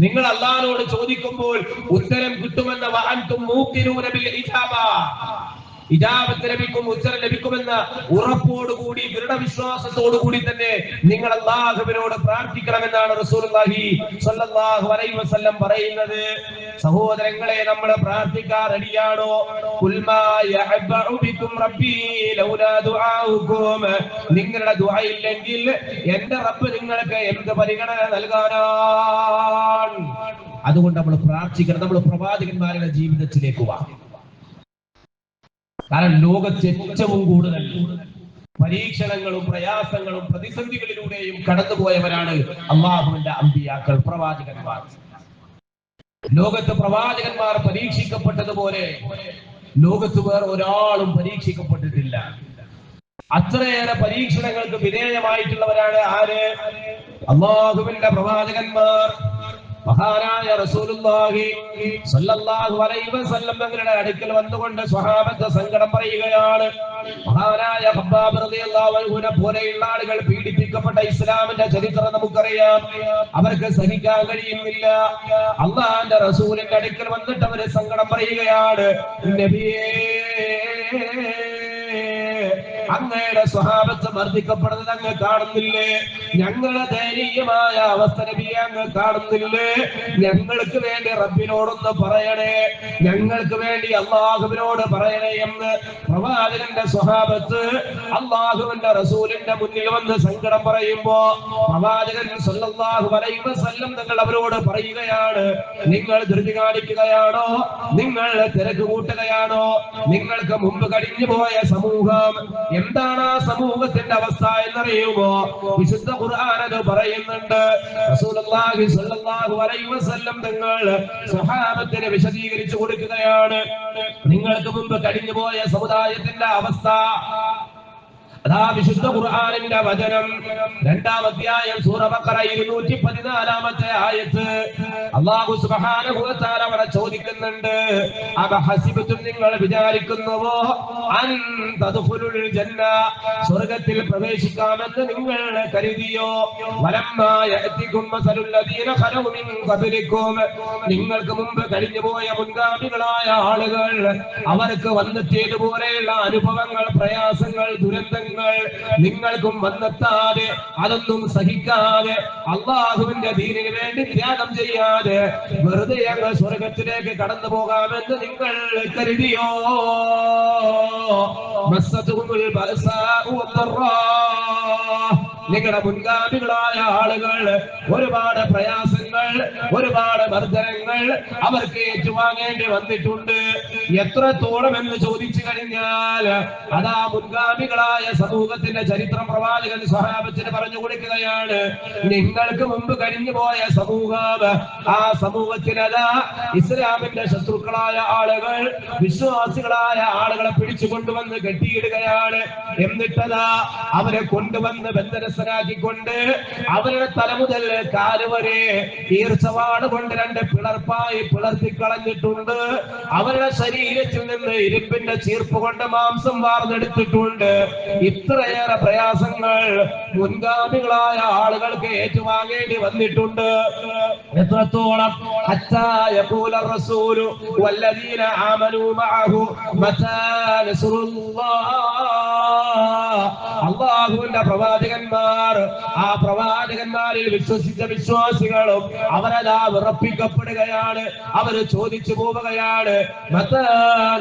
നിങ്ങൾ അല്ലാഹുവോട് ചോദിക്കുമ്പോൾ ഉത്തരം കിട്ടുമെന്ന വഅൻതും മൂഖിനൂന ബിൽ ഇജാബ, ഇജാബത്ത് ലഭിക്കും, ഉത്തരം ലഭിക്കുമെന്ന ഉറപ്പോടുകൂടി ദൃഢവിശ്വാസത്തോടുകൂടി തന്നെ നിങ്ങൾ അല്ലാഹുവിനോട് പ്രാർത്ഥിക്കണമെന്നാണ് റസൂലുള്ളാഹി സ്വല്ലല്ലാഹു അലൈഹി വസല്ലം പറയുന്നത്. സഹോദരങ്ങളെ, നമ്മൾ പ്രാർത്ഥിക്കാൻ റെഡിയാണോ? ഖുൽ മാ യഅബഉ ബികും റബ്ബി ലൗലാ ദുആഉകും, നിങ്ങളുടെ ദുആ ഇല്ലെങ്കിൽ എന്റെ റബ്ബ് നിങ്ങൾക്ക് എന്ത് പരിഗണന നൽകാനാണ്? അതുകൊണ്ട് നമ്മൾ പ്രാർത്ഥിക്കണം. നമ്മൾ പ്രവാചകന്മാരുടെ ജീവിതത്തിലേക്ക് വാ. കാരണം ലോകത്ത് ഏറ്റവും കൂടുതൽ പരീക്ഷണങ്ങളും പ്രയാസങ്ങളും പ്രതിസന്ധികളിലൂടെയും കടന്നുപോയവരാണ് അല്ലാഹുവിന്റെ അമ്പിയാക്കൾ, പ്രവാചകന്മാർ. ലോകത്ത് പ്രവാചകന്മാർ പരീക്ഷിക്കപ്പെട്ടതുപോലെ ലോകത്ത് വേറെ ഒരാളും പരീക്ഷിക്കപ്പെട്ടിട്ടില്ല. അത്രയേറെ പരീക്ഷണങ്ങൾക്ക് വിധേയമായിട്ടുള്ളവരാണ് ആര്? അല്ലാഹുവിന്റെ പ്രവാചകന്മാർ. മഹാനായ റസൂലുള്ളാഹി സ്വല്ലല്ലാഹു അലൈഹി വസല്ലം തങ്ങളുടെ അടുക്കൽ വന്നുകൊണ്ട് സ്വഹാബത്ത് സങ്കടം പറയുകയാണ്. മഹാനായ ഖബ്ബാബ് റളിയല്ലാഹു അൻഹുവിനെ പോലെയുള്ള ആളുകൾ പീഡിപ്പിക്കപ്പെട്ട ഇസ്ലാമിന്റെ ചരിത്രം നമുക്കറിയാം. അവർക്ക് സഹിക്കാൻ കഴിയുന്നില്ല. അല്ലാഹുവിന്റെ റസൂലിന്റെ അടുക്കൽ വന്നിട്ട് അവര് സങ്കടം പറയുകയാണ്, നബിയേ, അങ്ങയുടെ സ്വഹാബത്ത് മർദ്ദിക്കപ്പെടുന്നത് അങ്ങ് കാണുന്നില്ലേ? ഞങ്ങളുടെ ദയനീയമായ അവസ്ഥ നബിയെ അങ്ങ് കാണുന്നില്ലേ? ഞങ്ങൾക്ക് വേണ്ടി റബ്ബിനോടൊന്ന് പറയണേ, ഞങ്ങൾക്ക് വേണ്ടി അല്ലാഹുവിനോട് പറയണേ എന്ന് പ്രവാചകന്റെ സ്വഹാബത്ത് അല്ലാഹുവിന്റെ റസൂലിന്റെ മുന്നിൽ വന്ന് സങ്കടം പറയുമ്പോ പ്രവാചകൻ സ്വല്ലല്ലാഹു അലൈഹി വസല്ലം തങ്ങൾ അവരോട് പറയുകയാണ്, നിങ്ങൾ ധൃതി കാണിക്കുകയാണോ? നിങ്ങൾ തിരക്ക് കൂട്ടുകയാണോ? നിങ്ങൾക്ക് മുമ്പ് കഴിഞ്ഞു പോയ സമൂഹം, എന്താണ് ആ സമൂഹത്തിന്റെ അവസ്ഥ എന്നറിയുമോ? വിശുദ്ധ ഖുർആൻ അത് പറയുന്നുണ്ട്. റസൂലുള്ളാഹി സ്വല്ലല്ലാഹു അലൈഹി വസല്ലം തങ്ങൾ സ്വഹാബത്തിനെ വിശദീകരിച്ചു കൊടുക്കുകയാണ്. നിങ്ങൾക്ക് മുമ്പ് കഴിഞ്ഞു പോയ സമുദായത്തിന്റെ അവസ്ഥ, അതാ വിശുദ്ധ ഖുർആനിന്റെ വചനം 2-ാം അധ്യായം സൂറ ബഖറ 214-ാമത്തെ ആയത്ത് അല്ലാഹു സുബ്ഹാനഹു വ തആല അവിടെ ചോദിക്കുന്നുണ്ട്, അബഹസിബതും നിങ്ങൾ വിചാരിക്കുന്നുവോ അൻ തദ്ഖുലുൽ ജന്ന, സ്വർഗ്ഗത്തിൽ പ്രവേശിക്കാമെന്ന് നിങ്ങൾ കരുതിയോ? വലമ്മാ യഅതികും മസലുൽ ലദീന ഖലു മിൻ ഖബ്ലികും, നിങ്ങൾക്ക് മുമ്പ് കഴിഞ്ഞുപോയ മുൻഗാമികളായ ആളുകൾ അവർക്ക് വന്നെത്തിയതുപോലെയുള്ള അനുഭവങ്ങൾ, പ്രയാസങ്ങൾ, ദുരന്തങ്ങൾ നിങ്ങൾക്കും വന്നെത്താതെ അതൊന്നും സഹിക്കാതെ അല്ലാഹുവിന്റെ ദീനിന് വേണ്ടി ത്യാഗം ചെയ്യാതെ വെറുതെ അങ്ങ് സ്വർഗത്തിലേക്ക് കടന്നു പോകാമെന്ന് നിങ്ങൾ കരുതിയോ? മസ്സതുഹുൽ ബഅസാഉ വദ്ദറാ, നിങ്ങളുടെ മുൻഗാമികളായ ആളുകൾ ഒരുപാട് പ്രയാസങ്ങൾ, ഒരുപാട് മർദ്ദനങ്ങൾ അവർക്ക് ഏറ്റുവാങ്ങേണ്ടി വന്നിട്ടുണ്ട്. എത്രത്തോളം എന്ന് ചോദിച്ചു കഴിഞ്ഞാൽ അതാ മുൻഗാമികളായ സമൂഹത്തിന്റെ ചരിത്രം പ്രവാചകൻ സ്വഹാബത്തിന് പറഞ്ഞു കൊടുക്കുകയാണ്. നിങ്ങൾക്ക് മുമ്പ് കഴിഞ്ഞു പോയ സമൂഹം, ആ സമൂഹത്തിനതാ ഇസ്ലാമിന്റെ ശത്രുക്കളായ ആളുകൾ, വിശ്വാസികളായ ആളുകളെ പിടിച്ചു കൊണ്ടുവന്ന് കെട്ടിയിടുകയാണ്. എന്നിട്ടതാ അവരെ കൊണ്ടുവന്ന് ബന്ധനസ്ഥരാക്കിക്കൊണ്ട് അവരുടെ തല മുതൽ കാല് വരെ ഈർച്ചവാട് കൊണ്ട് 2 പിളർപ്പായി പിളർത്തി കളഞ്ഞിട്ടുണ്ട്. അവരുടെ ശരീരത്തിൽ നിന്ന് ഇരുമ്പിന്റെ ചീർപ്പ് കൊണ്ട് മാംസം വാർന്നെടുത്തിട്ടുണ്ട്. ഇത്രയേറെ പ്രയാസങ്ങൾ മുൻഗാമികളായ ആളുകൾക്ക് ഏറ്റുവാങ്ങേണ്ടി വന്നിട്ടുണ്ട്. എത്രത്തോളം? ഹത്താ യഖൂല റസൂലു വല്ലദീന ആമനൂ മഅഹു മതാ നസ്റുല്ലാഹ്, അല്ലാഹുവിന്റെ പ്രവാചകന്മാർ, ആ പ്രവാചകന്മാരിൽ വിശ്വസിച്ച വിശ്വാസികളും അവരതാ വിറപ്പിക്കപ്പെടുകയാണ്. അവര് ചോദിച്ചു പോവുകയാണ്, മതാ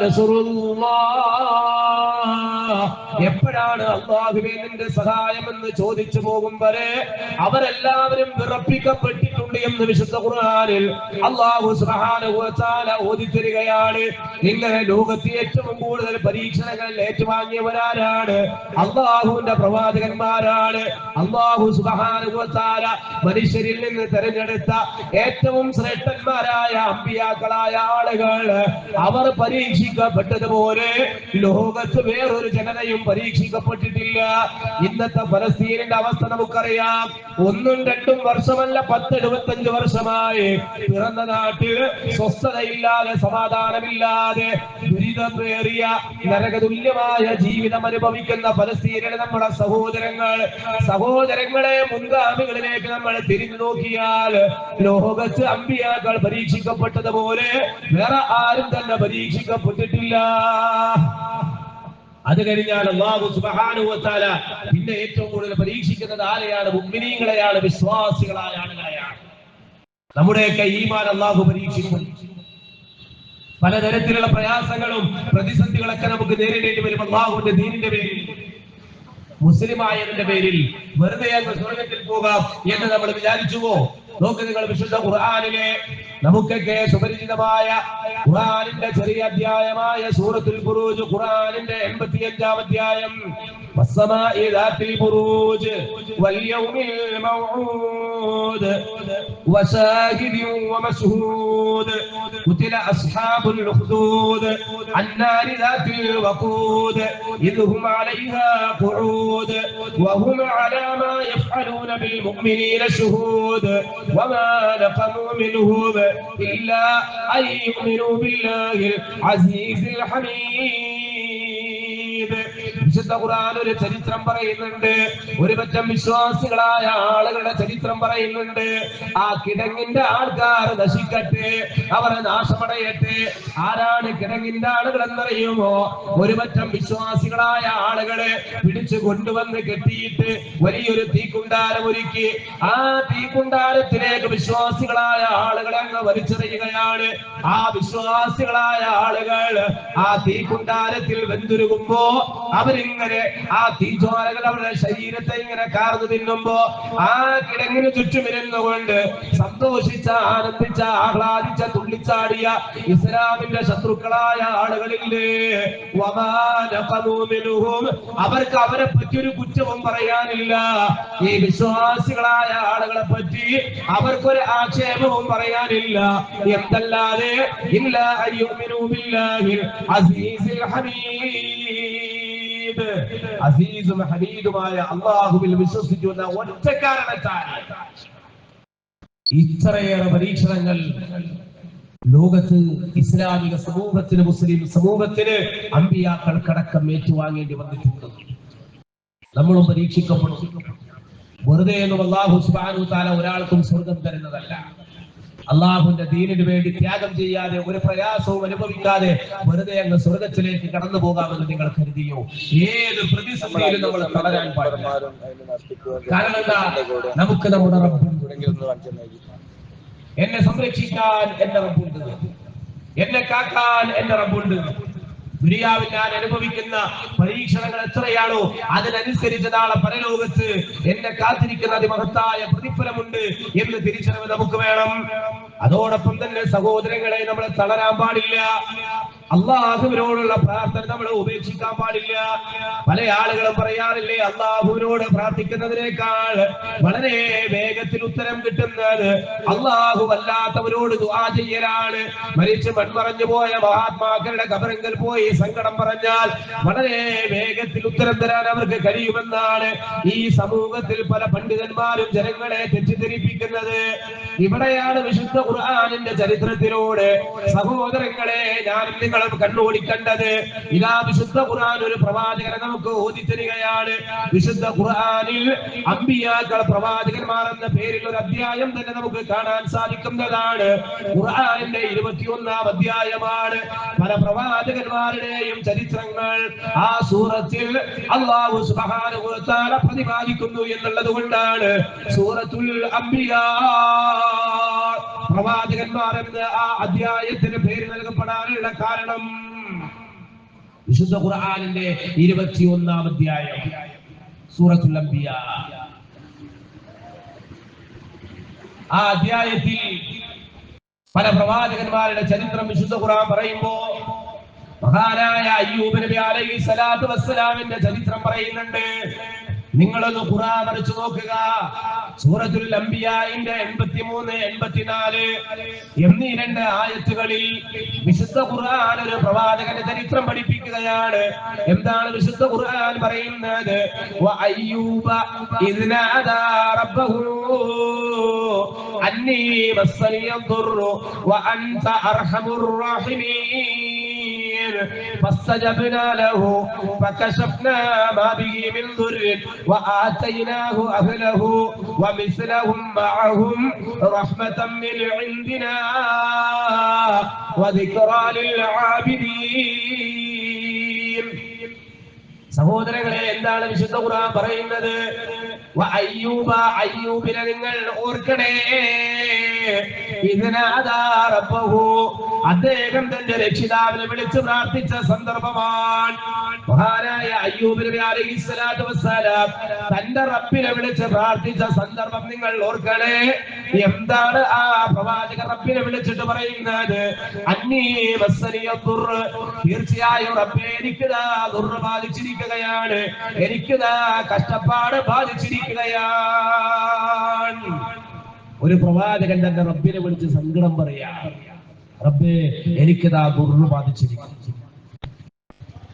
നസ്റുല്ലാഹ്, എപ്പോഴാണ് അല്ലാഹുവേ നിന്റെ സഹായം എന്ന് ചോദിച്ചു പോകും വരെ അവരെല്ലാവരും വിറപ്പിക്കപ്പെട്ടിട്ടുണ്ട് എന്ന് വിശുദ്ധ ഖുർആനിൽ അല്ലാഹു സുബ്ഹാനഹു വ തആല ഓതിത്തരികയാണ്. ഇങ്ങനെ ലോകത്തെ ഏറ്റവും കൂടുതൽ പരീക്ഷണങ്ങൾ ഏറ്റുവാങ്ങിയവരാരാണ്? അല്ലാഹുവിന്റെ പ്രവാചകന്മാരാണ്. അല്ലാഹു സുബ്ഹാനഹു വ തആല മനുഷ്യരിൽ നിന്ന് തെരഞ്ഞെടുത്ത ഏറ്റവും ശ്രേഷ്ഠന്മാരായ അമ്പിയാക്കളായ ആളുകൾ അവർ പരീക്ഷിക്കപ്പെട്ടതുപോലെ ലോകത്ത് വേറൊരു ജനതയും പരീക്ഷിക്കപ്പെട്ടിട്ടില്ല. ഇന്നത്തെ ഫലസ്തീനിന്റെ അവസ്ഥ നമുക്കറിയാം. 1-2 വർഷമല്ല, 10-25 വർഷമായി പിറന്ന നാട്ടിൽ സ്വസ്ഥതയില്ലാതെ, സമാധാനമില്ലാതെ, ദുരിതമേറിയ നരകതുല്യമായ ജീവിതം അനുഭവിക്കുന്ന ഫലസ്തീനിലെ നമ്മുടെ സഹോദരങ്ങളെ മുൻഗാമികളിലേക്ക് നമ്മൾ തിരിഞ്ഞു നോക്കിയാൽ ലോകത്ത് അമ്പിയാക്കൾ പരീക്ഷിക്കപ്പെട്ടതുപോലെ വേറെ ആരും തന്നെ പരീക്ഷിക്കപ്പെട്ടിട്ടില്ല. അത് കഴിഞ്ഞാൽ അല്ലാഹു സുബ്ഹാനഹു വ തആല പിന്നെ ഏറ്റവും കൂടുതൽ പരീക്ഷിക്കുന്നത് ആരെയാണ്? മുഅ്മിനീങ്ങളെയാണ്, വിശ്വാസികളായ ആളുകളെയാണ്. നമ്മുടെയൊക്കെ ഈമാൻ അല്ലാഹു പരീക്ഷിക്കും. പലതരത്തിലുള്ള പ്രയാസങ്ങളും പ്രതിസന്ധികളൊക്കെ നമുക്ക് നേരിടേണ്ടി വരും അല്ലാഹുവിന്റെ ദീനിന്റെ പേരിൽ. മുസ്ലിമായതിന്റെ പേരിൽ വെറുതെ അങ്ങ് സ്വർഗ്ഗത്തിൽ പോകാം എന്ന് നമ്മൾ വിചാരിച്ചുവോ? നോക്ക് നിങ്ങൾ, വിശുദ്ധ ഖുർആനിലെ നമുക്കൊക്കെ സുപരിചിതമായ ഖുർആനിന്റെ ചെറിയ അധ്യായമായ സൂറത്തുൽ ബുറൂജ്, ഖുർആനിന്റെ 85-ാം അധ്യായം, വസ്സമാഇ ദാത്തിൽ ബുറൂജ് വൽയൗമിൽ മൗഊദ് വശാഹിദിൻ വമശ്ഹൂദ് ഖുതില അസ്ഹാബുൽ ഉഖ്ദൂദ് അന്നാരി ദാത്തിൽ വഖൂദ് ഇദ്ഹും അലൈഹാ ഖുഊദ് വഹും അലാ മാ യഫ്അലൂന ബിൽ മുഅ്മിനീന ശുഹൂദ് വമാ നഖമൂ മിൻഹും ഇല്ലാ അൻ യുഅ്മിനൂ ബില്ലാഹിൽ അസീസിൽ ഹമീദ്. വിശുദ്ധ ഖുർആൻ ഒരു ചരിത്രം പറയുന്നുണ്ട്, ഒരു പറ്റം വിശ്വാസികളായ ആളുകളുടെ ചരിത്രം പറയുന്നുണ്ട്. ആ കിടങ്ങിന്റെ ആൾക്കാർ നശിക്കട്ടെ, അവർ നാശമടയട്ടെ. ആരാണ് കിടങ്ങിന്റെ ആളുകൾ എന്നറിയുമോ? ഒരു പറ്റം വിശ്വാസികളായ ആളുകളെ പിടിച്ചു കൊണ്ടുവന്ന് കെട്ടിയിട്ട് വലിയൊരു തീക്കുണ്ടാരം ഒരുക്കി ആ തീക്കുണ്ടാരത്തിലേക്ക് വിശ്വാസികളായ ആളുകളെ അങ്ങ് വലിച്ചെറിയുകയാണ്. ആ വിശ്വാസികളായ ആളുകൾ ആ തീക്കുണ്ടാരത്തിൽ വെന്തുരുകുമ്പോ അവരിങ്ങനെ ആ തീജ്വാലകൾ അവരുടെ ശരീരത്തെ ഇങ്ങനെ കാർന്നു തിന്നുമ്പോ ആ കിടങ്ങിന് ചുറ്റുമിരുന്നു കൊണ്ട് സന്തോഷിച്ച, ആനന്ദിച്ച, ആഹ്ലാദിച്ച, തുള്ളിച്ചാടിയ ഇസ്ലാമിന്റെ ശത്രുക്കളായ ആളുകളില്ലേ, അവർക്ക് അവരെ പറ്റിയൊരു കുറ്റവും പറയാനില്ല. ഈ വിശ്വാസികളായ ആളുകളെ പറ്റി അവർക്കൊരു ആക്ഷേപവും പറയാനില്ല. എന്തല്ലാതെ ഇല്ലാ അയ്യുമിനൂ ബില്ലാഹിൽ അസീസിൽ ഹമീദ്. ഹമീദ്, അസീസും ഹമീദുമായ അല്ലാഹുവിൽ വിശ്വസിച്ചു എന്ന ഒറ്റ കാരണത്താൽ ഇത്രയേറെ പരീക്ഷണങ്ങൾ ലോകത്ത് ഇസ്ലാമിക സമൂഹത്തിന്, മുസ്ലിം സമൂഹത്തിന് അമ്പിയാക്കൾക്കടക്കം ഏറ്റുവാങ്ങേണ്ടി വന്നിട്ടുണ്ട്. നമ്മളും പരീക്ഷിക്കപ്പെടും. വെറുതെ എന്നും അല്ലാഹു സുബ്ഹാനഹു വ തആല ഒരാൾക്കും സ്വർഗം തരുന്നതല്ല. അള്ളാഹുവിന്റെ ദീനിനു വേണ്ടി ത്യാഗം ചെയ്യാതെ ഒരു പ്രയാസവും അനുഭവിക്കാതെ വെറുതെ അങ്ങ് സ്വർഗത്തിലേക്ക് കടന്നു പോകാമെന്ന് നിങ്ങൾ കരുതിയോ? ഏത് പ്രതിസന്ധിയിലും നമ്മൾ തളരാൻ പാടില്ല. കാരണം എന്താ? നമുക്ക് നമ്മുടെ റബ്ബുണ്ട്. എന്നെ സംരക്ഷിക്കാൻ എന്റെ റബ്ബുണ്ട്, എന്നെ കാക്കാൻ എന്റെ റബ്ബുണ്ട്. ദുനിയാവിൽ ഞാൻ അനുഭവിക്കുന്ന പരീക്ഷണങ്ങൾ എത്രയാണോ അതിനനുസരിച്ച് നാളെ പരലോകത്ത് എന്നെ കാത്തിരിക്കുന്ന അതിമഹത്തായ പ്രതിഫലമുണ്ട് എന്ന് തിരിച്ചറിവ് നമുക്ക് വേണം. അതോടൊപ്പം തന്നെ സഹോദരങ്ങളെ, നമ്മൾ തളരാൻ പാടില്ല. അള്ളാഹുവിനോടുള്ള പ്രാർത്ഥന നമ്മൾ ഉപേക്ഷിക്കാൻ പാടില്ല. പല ആളുകളും പറയാറില്ലേ, അള്ളാഹുവിനോട് പ്രാർത്ഥിക്കുന്നതിനേക്കാൾ വളരെ വേഗത്തിൽ ഉത്തരം കിട്ടുന്നത് അള്ളാഹു അല്ലാത്തവരോട് ദുആ ചെയ്യലാണ്. മരിച്ച് മൺമറഞ്ഞു പോയ മഹാത്മാക്കളുടെ ഖബറിൽ പോയി സങ്കടം പറഞ്ഞാൽ വളരെ വേഗത്തിൽ ഉത്തരം തരാൻ അവർക്ക് കഴിയുമെന്നാണ് ഈ സമൂഹത്തിൽ പല പണ്ഡിതന്മാരും ജനങ്ങളെ തെറ്റിദ്ധരിപ്പിക്കുന്നത്. ഇവിടെയാണ് വിശുദ്ധ ഖുർആനിന്റെ ചരിത്രത്തിലൂടെ സഹോദരങ്ങളെ ഞാൻ നിങ്ങളും കണ്ണോടിക്കേണ്ടത്. ഇതാ വിശുദ്ധ ഖുർആൻ ഒരു പ്രവാചകനെ നമുക്ക് ഓതിത്തരികയാണ്. വിശുദ്ധ ഖുർആനിൽ അമ്പിയാക്കൾ, പ്രവാചകന്മാർ എന്ന പേരിൽ ഒരു അധ്യായം തന്നെ നമുക്ക് കാണാൻ സാധിക്കുന്നതാണ്. ഖുർആനിന്റെ 21-ാം അധ്യായമാണ്. പല പ്രവാചകന്മാരുടെയും ചരിത്രങ്ങൾ ആ സൂറത്തിൽ അല്ലാഹു സുബ്ഹാനഹു വ തആല പ്രതിപാദിക്കുന്നു എന്നുള്ളത് കൊണ്ടാണ് സൂറത്തുൽ അംബിയാ പ്രവാചകന്മാർ എന്ന ആ അധ്യായത്തിന് പേര് നൽകപ്പെടാനുള്ള കാരണം വിശുദ്ധ ഖുർആനിന്റെ 21-ാം അധ്യായം സൂറത്തുൽ അംബിയാ. ആ അധ്യായത്തിൽ പല പ്രവാചകന്മാരുടെ ചരിത്രം വിശുദ്ധ ഖുർആൻ പറയുമ്പോ മഹാനായ അയ്യൂബ് നബി അലൈഹി സ്വലാത്തു വസ്സലാമിന്റെ ചരിത്രം പറയുന്നുണ്ട്. നിങ്ങളൊന്ന് ഖുർആൻ മറിച്ചു നോക്കുക. സൂറത്തുൽ അംബിയാഇന്റെ 83, 84 എന്നീ 2 ആയത്തുകളിൽ വിശുദ്ധ ഖുർആൻ ഒരു പ്രവാചകന്റെ ചരിത്രം പഠിപ്പിക്കുകയാണ്. എന്താണ് വിശുദ്ധ ഖുർആൻ പറയുന്നത്? വ അയ്യൂബ ഇദ് നാദാ റബ്ബഹു അന്നീ മസ്സനിയ ദുർറു വ അൻത അർഹമുർ റഹീമീൻ فاستجبنا له فكشفنا ما به من ضر وآتيناه أهله ومثلهم معهم رحمة من عندنا وذكرى للعابدين. സഹോദരങ്ങളെ, എന്താണ് വിശുദ്ധ ഖുർആൻ പറയുന്നത്? വ അയ്യൂബ, അയ്യൂബിനെ നിങ്ങൾ ഓർക്കണേ. ഇദ്നാദാ റബ്ബഹു, അദ്ദേഹം തന്റെ രക്ഷിതാവിനെ വിളിച്ച് പ്രാർത്ഥിച്ച സന്ദർഭമാണ്. മഹാനായ അയ്യൂബ് നബി അലൈഹി സ്വലാത്തു വസ്സലാം തന്റെ റബ്ബിനെ വിളിച്ച് പ്രാർത്ഥിച്ച സന്ദർഭം നിങ്ങൾ ഓർക്കണേ. എന്താണ് ആ പ്രവാചക റബ്ബിനെ വിളിച്ചിട്ട് പറയുന്നത്? അന്നീ മസ്സനിയ ദുർർ, തീർച്ചയായും റബ്ബേ എനിക്കിതാ ദുർർ ബാധിച്ചിരിക്കുകയാണ്, എനിക്കിതാ കഷ്ടപ്പാട് ബാധിച്ചിരിക്കുകയാണ്. ഒരു പ്രവാചകൻ തന്റെ റബ്ബിനെ വിളിച്ച് സങ്കടം പറയാ, റബ്ബേ എനിക്കിതാ ദുർർ ബാധിച്ചിരിക്കുന്നു.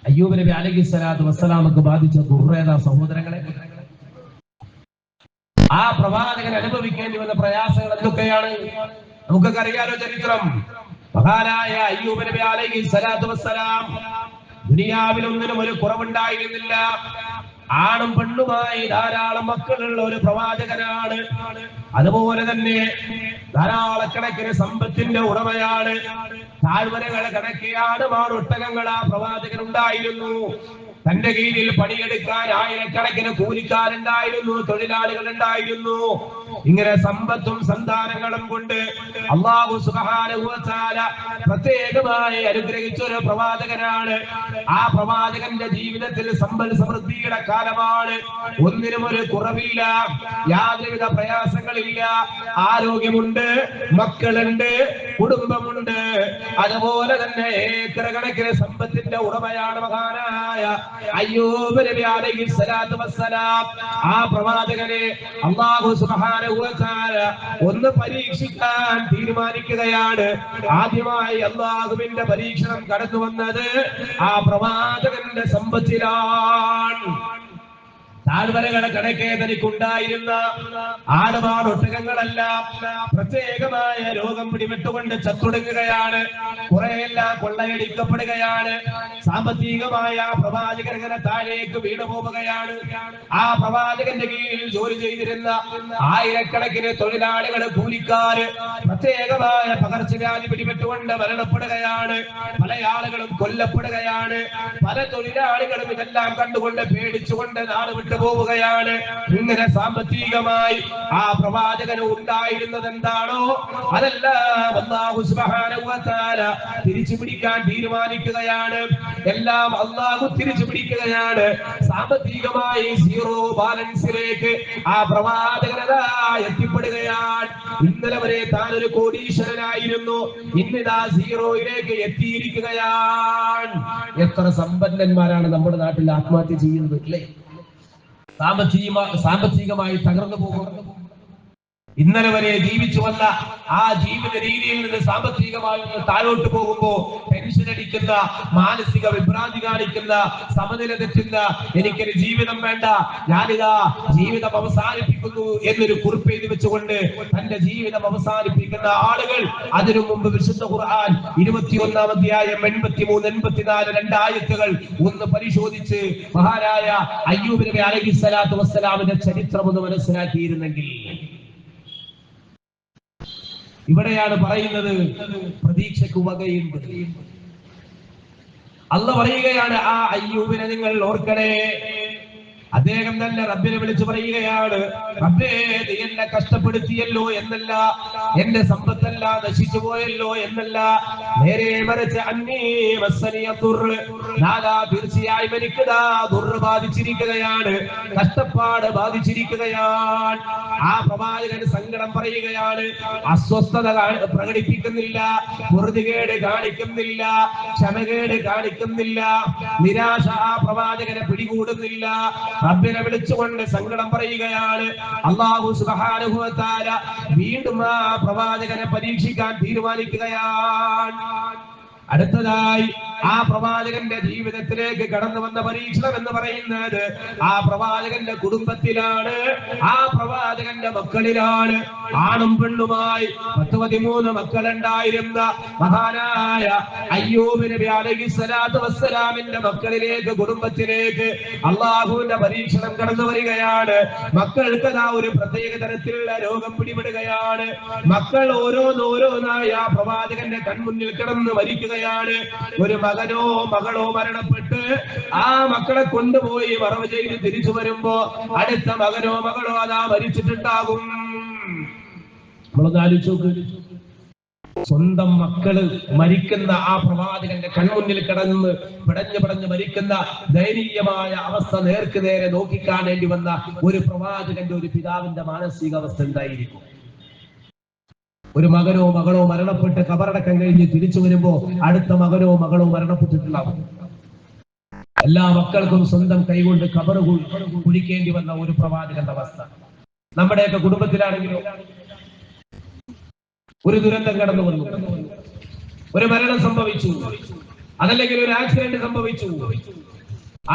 അയ്യൂബ് നബി അലൈഹി സ്വലാത്തു വസ്സലാമക്ക് ബാധിച്ച ദുർറേതാ സഹോദരങ്ങളെ? ആ പ്രവാചകൻ അനുഭവിക്കേണ്ടി വന്ന പ്രയാസങ്ങൾ എന്തൊക്കെയാണ്? നമുക്കൊക്കെ അറിയാലോ ചരിത്രം. മഹാനായ അയ്യൂബ് നബി അലൈഹി സ്വലാത്തു വസ്സലാം ദുനിയാവിൽ ഒന്നിനും ഒരു കുറവുണ്ടായിരുന്നില്ല. ആണും പെണ്ണുമായി ധാരാളം മക്കളുള്ള ഒരു പ്രവാചകനാണ്. അതുപോലെ തന്നെ ധാരാളക്കണക്കിന് സമ്പത്തിന്റെ ഉടമയാണ്. താഴ്വരകളെ കണക്കെയാണ് മാറൊട്ടകങ്ങൾ ആ പ്രവാചകൻ ഉണ്ടായിരുന്നു. തന്റെ കീഴിൽ പണിയെടുക്കാൻ ആയിരക്കണക്കിന് കൂലിക്കാരുണ്ടായിരുന്നു, തൊഴിലാളികൾ ഉണ്ടായിരുന്നു. ഇങ്ങനെ സമ്പത്തും സന്താനങ്ങളും കൊണ്ട് അല്ലാഹു സുബ്ഹാനഹു വ തആല പ്രത്യേകമായി അനുഗ്രഹിച്ച ഒരു പ്രവാചകനാണ്. ആ പ്രവാചകന്റെ ജീവിതത്തിൽ സമ്പൽ സമൃദ്ധിയുടെ കാലമാണ്. ഒന്നിനും ഒരു കുറവില്ല, യാതൊരുവിധ പ്രയാസങ്ങളില്ല. ആരോഗ്യമുണ്ട്, മക്കളുണ്ട്, കുടുംബമുണ്ട്. അതുപോലെ തന്നെ ഏക്കർ കണക്കിന് സമ്പത്തിന്റെ ഉടമയാണ് മഹാനായ അയ്യൂബ് നബി അലൈഹി സ്വലാത്തു വസ്സലാം. ആ പ്രവാചകനെ അല്ലാഹു സുബ്ഹാനഹു സുബ്ഹാനഹു വ തആല ഒന്ന് പരീക്ഷിക്കാൻ തീരുമാനിക്കുകയാണ്. ആദ്യമായി അല്ലാഹുവിന്റെ പരീക്ഷണം കടന്നു വന്നത് ആ പ്രവാചകന്റെ സമ്പത്തിലാണ്. താഴ്വരകളെ കണക്കെ തനിക്കുണ്ടായിരുന്ന ആടുമാടൊട്ടകങ്ങളെല്ലാം പ്രത്യേകമായ രോഗം പിടിപെട്ടുകൊണ്ട് ചത്തൊടുങ്ങുകയാണ്. കുറെയെല്ലാം കൊള്ളയടിക്കപ്പെടുകയാണ്. സാമ്പത്തികമായ പ്രവാചകൻ ഇങ്ങനെ താഴേക്ക് വീണു പോവുകയാണ്. ആ പ്രവാചകന്റെ കീഴിൽ ജോലി ചെയ്തിരുന്ന ആയിരക്കണക്കിന് തൊഴിലാളികൾ, കൂലിക്കാര് പ്രത്യേകമായ പകർച്ചവ്യാധി പിടിപെട്ടുകൊണ്ട് മരണപ്പെടുകയാണ്. പല ആളുകളും കൊല്ലപ്പെടുകയാണ്. പല തൊഴിലാളികളും ഇതെല്ലാം കണ്ടുകൊണ്ട് പേടിച്ചുകൊണ്ട് നാട് വിട്ടു പോവുകയാണ്. ഇങ്ങനെ സാമ്പത്തികമായി ആ പ്രവാചകന് ഉണ്ടായിരുന്നത് എന്താണോ അതെല്ലാം അല്ലാഹു സുബ്ഹാനഹു വ തആല തിരിച്ചു പിടിക്കാൻ തീരുമാനിക്കുകയാണ്. എല്ലാം അല്ലാഹു തിരിച്ചു പിടിക്കുകയാണ്. സാമ്പത്തികമായി സീറോ ബാലൻസിലേക്ക് ആ പ്രവാചകനതാ എത്തിപ്പെടുകയാണ്. ഇന്നലെ വരെ താൻ ഒരു കോടീശ്വരനായിരുന്നു, ഇന്നിതാ സീറോയിലേക്ക് എത്തിയിരിക്കുകയാണ്. എത്ര സമ്പന്നന്മാരാണ് നമ്മുടെ നാട്ടിൽ ആത്മഹത്യ ചെയ്യുന്നത് അല്ലേ? സാമ്പത്തികമായി തകർന്നു പോകും. ഇന്നലെ വരെ ജീവിച്ചു വന്ന ആ ജീവിത രീതിയിൽ നിന്ന് സാമ്പത്തികമായി ഒന്ന് താഴോട്ട് പോകുമ്പോ ടെൻഷൻ അടിക്കുന്ന, മാനസിക വിഭ്രാന്തി കാണിക്കുന്ന, സമനില തെറ്റുന്ന, എനിക്കൊരു ജീവിതം വേണ്ട, ഞാനിതാ ജീവിതം അവസാനിപ്പിക്കുന്നു എന്നൊരു കുറിപ്പ് എഴുതി വെച്ചുകൊണ്ട് തന്റെ ജീവിതം അവസാനിപ്പിക്കുന്ന ആളുകൾ, അതിനു മുമ്പ് വിശുദ്ധ ഖുർആൻ 21-ാം അധ്യായം 83, 84 രണ്ട് ആയത്തുകൾ ഒന്ന് പരിശോധിച്ച് മഹാനായ അയ്യൂബ് നബി അലൈഹിസ്സലാത്തു വസ്സലാമിന്റെ ചരിത്രം ഒന്ന് മനസ്സിലാക്കിയിരുന്നെങ്കിൽ ഇവിടെയാണ് പറയുന്നത് പ്രതീക്ഷയ്ക്ക് വകയുണ്ട്. അല്ലാഹു പറയുകയാണ്, ആ അയ്യൂബിനെ നിങ്ങൾ ഓർക്കണേ. അദ്ദേഹം തന്നെ റബ്ബിനെ വിളിച്ചു പറയുകയാണ്, റബ്ബേ നീ എന്നെ കഷ്ടപ്പെടുത്തിയല്ലോ എന്നല്ല, എന്റെ സമ്പത്തെല്ലാം നശിച്ചു പോയല്ലോ എന്നല്ല, നേരെ മറിച്ച് അന്നീ മസ്സനിയ ദുർർ, നാദാ തീർച്ചയായും എനിക്ക് ദുർർ ബാധിച്ചിരിക്കുകയാണ്, കഷ്ടപ്പാട് ബാധിച്ചിരിക്കുകയാണ്. ആ പ്രവാചകൻ സങ്കടം പറയുകയാണ്, അസ്വസ്ഥത പ്രകടിപ്പിക്കുന്നില്ല, പൊറുതികേട് കാണിക്കുന്നില്ല, ക്ഷമകേട് കാണിക്കുന്നില്ല, നിരാശ ആ പ്രവാചകനെ പിടികൂടുന്നില്ല. റബ്ബിനെ വിളിച്ചുകൊണ്ട് സങ്കടം പറയുകയാണ്. അല്ലാഹു സുബ്ഹാനഹു വ തആല വീണ്ടും ആ പ്രവാചകനെ പരീക്ഷിക്കാൻ തീരുമാനിക്കുകയാണ്. അടുത്തതായി ആ പ്രവാചകന്റെ ജീവിതത്തിലേക്ക് കടന്നു വന്ന പരീക്ഷണം എന്ന് പറയുന്നത് ആ പ്രവാചകന്റെ കുടുംബത്തിലാണ്, ആ പ്രവാചകന്റെ മക്കളിലാണ്. ആണും പെണ്ണുമായി 13 മക്കളുണ്ടായിരുന്ന മഹാനായ അയ്യൂബ് നബി അലൈഹിസ്സലാത്തു വസ്സലാമിന്റെ മക്കളിലേക്ക്, കുടുംബത്തിലേക്ക് അള്ളാഹുവിന്റെ പരീക്ഷണം കടന്നു വരികയാണ്. മക്കൾക്ക് ഒരു പ്രത്യേക തരത്തിലുള്ള രോഗം പിടിപെടുകയാണ്. മക്കൾ ഓരോന്നോരോന്നായി ആ പ്രവാചകന്റെ കൺമുന്നിൽ കിടന്ന് മരിക്കുകയാണ്. ഒരു മകനോ മകളോ മരണപ്പെട്ട് ആ മക്കളെ കൊണ്ടുപോയി മറവ് ചെയ്ത് തിരിച്ചു വരുമ്പോ അടുത്ത മകനോ മകളോ അതാ മരിച്ചിട്ടുണ്ടാകും. നമ്മളൊന്ന് ആലോചിച്ച് നോക്ക്. സ്വന്തം മക്കള് മരിക്കുന്ന ആ പ്രവാചകന്റെ കൺമുന്നിൽ കിടന്ന് പിടഞ്ഞു മരിക്കുന്ന ദയനീയമായ അവസ്ഥ നേർക്ക് നേരെ നോക്കിക്കാണേണ്ടി വന്ന ഒരു പ്രവാചകന്റെ, ഒരു പിതാവിന്റെ മാനസികാവസ്ഥ എന്തായിരിക്കും? ഒരു മകനോ മകളോ മരണപ്പെട്ട് കബറടക്കം കഴിഞ്ഞ് തിരിച്ചു വരുമ്പോ അടുത്ത മകനോ മകളോ മരണപ്പെട്ടിട്ടുണ്ടാവും. എല്ലാ മക്കൾക്കും സ്വന്തം കൈകൊണ്ട് കബറ് കുഴിക്കേണ്ടി വന്ന ഒരു പ്രവാചകന്റെ അവസ്ഥ. നമ്മുടെയൊക്കെ കുടുംബത്തിലാണെങ്കിലോ ഒരു ദുരന്തം കടന്നു വന്നു, ഒരു മരണം സംഭവിച്ചു, അതല്ലെങ്കിൽ ഒരു ആക്സിഡന്റ് സംഭവിച്ചു,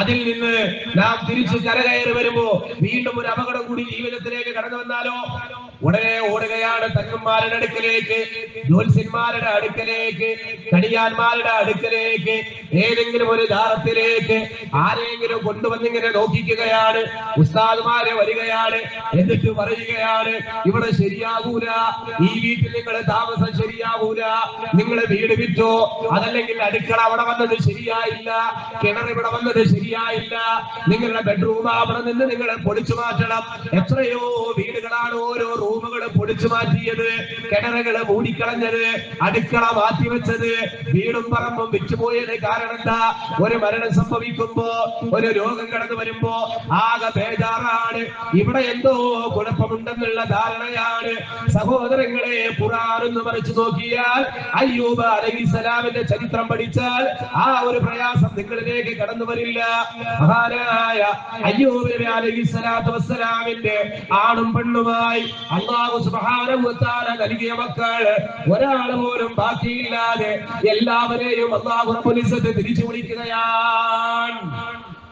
അതിൽ നിന്ന് നാം തിരിച്ച് കരകയറി വരുമ്പോ വീണ്ടും ഒരു അപകടം കൂടി ജീവിതത്തിലേക്ക് കടന്നു വന്നാലോ ഉടനെ ഓടുകയാണ് തങ്ങന്മാരുടെ അടുക്കലേക്ക്, ജ്യോത്സ്യന്മാരുടെ അടുക്കലേക്ക്, കണിയാന്മാരുടെ അടുക്കലേക്ക്, ഏതെങ്കിലും ഒരു ദാരത്തിലേക്ക് ആരെങ്കിലും കൊണ്ടുവന്നിങ്ങനെ നോക്കിക്കുകയാണ്. ഉസ്താദുമാരെ വരികയാണ്, എന്നിട്ട് പറയുകയാണ്, ഇവിടെ ശരിയാകൂല, ഈ വീട്ടിൽ നിങ്ങളെ താമസം ശരിയാകൂല, നിങ്ങളെ വീട് വിറ്റോ, അതല്ലെങ്കിൽ അടുക്കള അവിടെ വന്നത് ശരിയായില്ല, കിണർ ഇവിടെ വന്നത് ശരിയായില്ല, നിങ്ങളുടെ ബെഡ്റൂം അവിടെ നിന്ന് നിങ്ങളെ പൊളിച്ചു മാറ്റണം. എത്രയോ വീടുകളാണ് ഓരോ റൂമുകൾ പൊളിച്ചു മാറ്റിയത്, കിണറുകള് മൂടിക്കളഞ്ഞത്, അടുക്കള മാറ്റിവെച്ചത്, വീടും പറമ്പും വിറ്റുപോയത് കാരണം കാരണം എന്താ? ഒരു മരണം സംഭവിക്കുമ്പോ, ഒരു രോഗം കടന്നു വരുമ്പോ ആകെ ബേജാറാണ്. ഇവിടെ എന്തോ കുഴപ്പമുണ്ടെന്നുള്ള ധാരണയാണ്. സഹോദരങ്ങളെ, ഖുർആൻ ഒന്ന് മറിച്ചു നോക്കിയാൽ, അയ്യൂബ് അലൈഹിസ്സലാമിന്റെ ചരിത്രം പഠിച്ചാൽ ആ ഒരു പ്രയാസം നിങ്ങളിലേക്ക് കടന്നു വരില്ല. മഹാനായ അയ്യൂബ് നബി അലൈഹിസ്സലാത്തു വസ്സലാമിന്റെ ആണും പെണ്ണുമായി അല്ലാഹു സുബ്ഹാനഹു വ തആല നൽകിയ മക്കൾ ഒരാൾ പോലും ബാക്കിയില്ലാതെ എല്ലാവരെയും അല്ലാഹു റബ്ബുൽ ഇസ്സത്ത് തിരിച്ചു വിളിക്കുകയാണ്.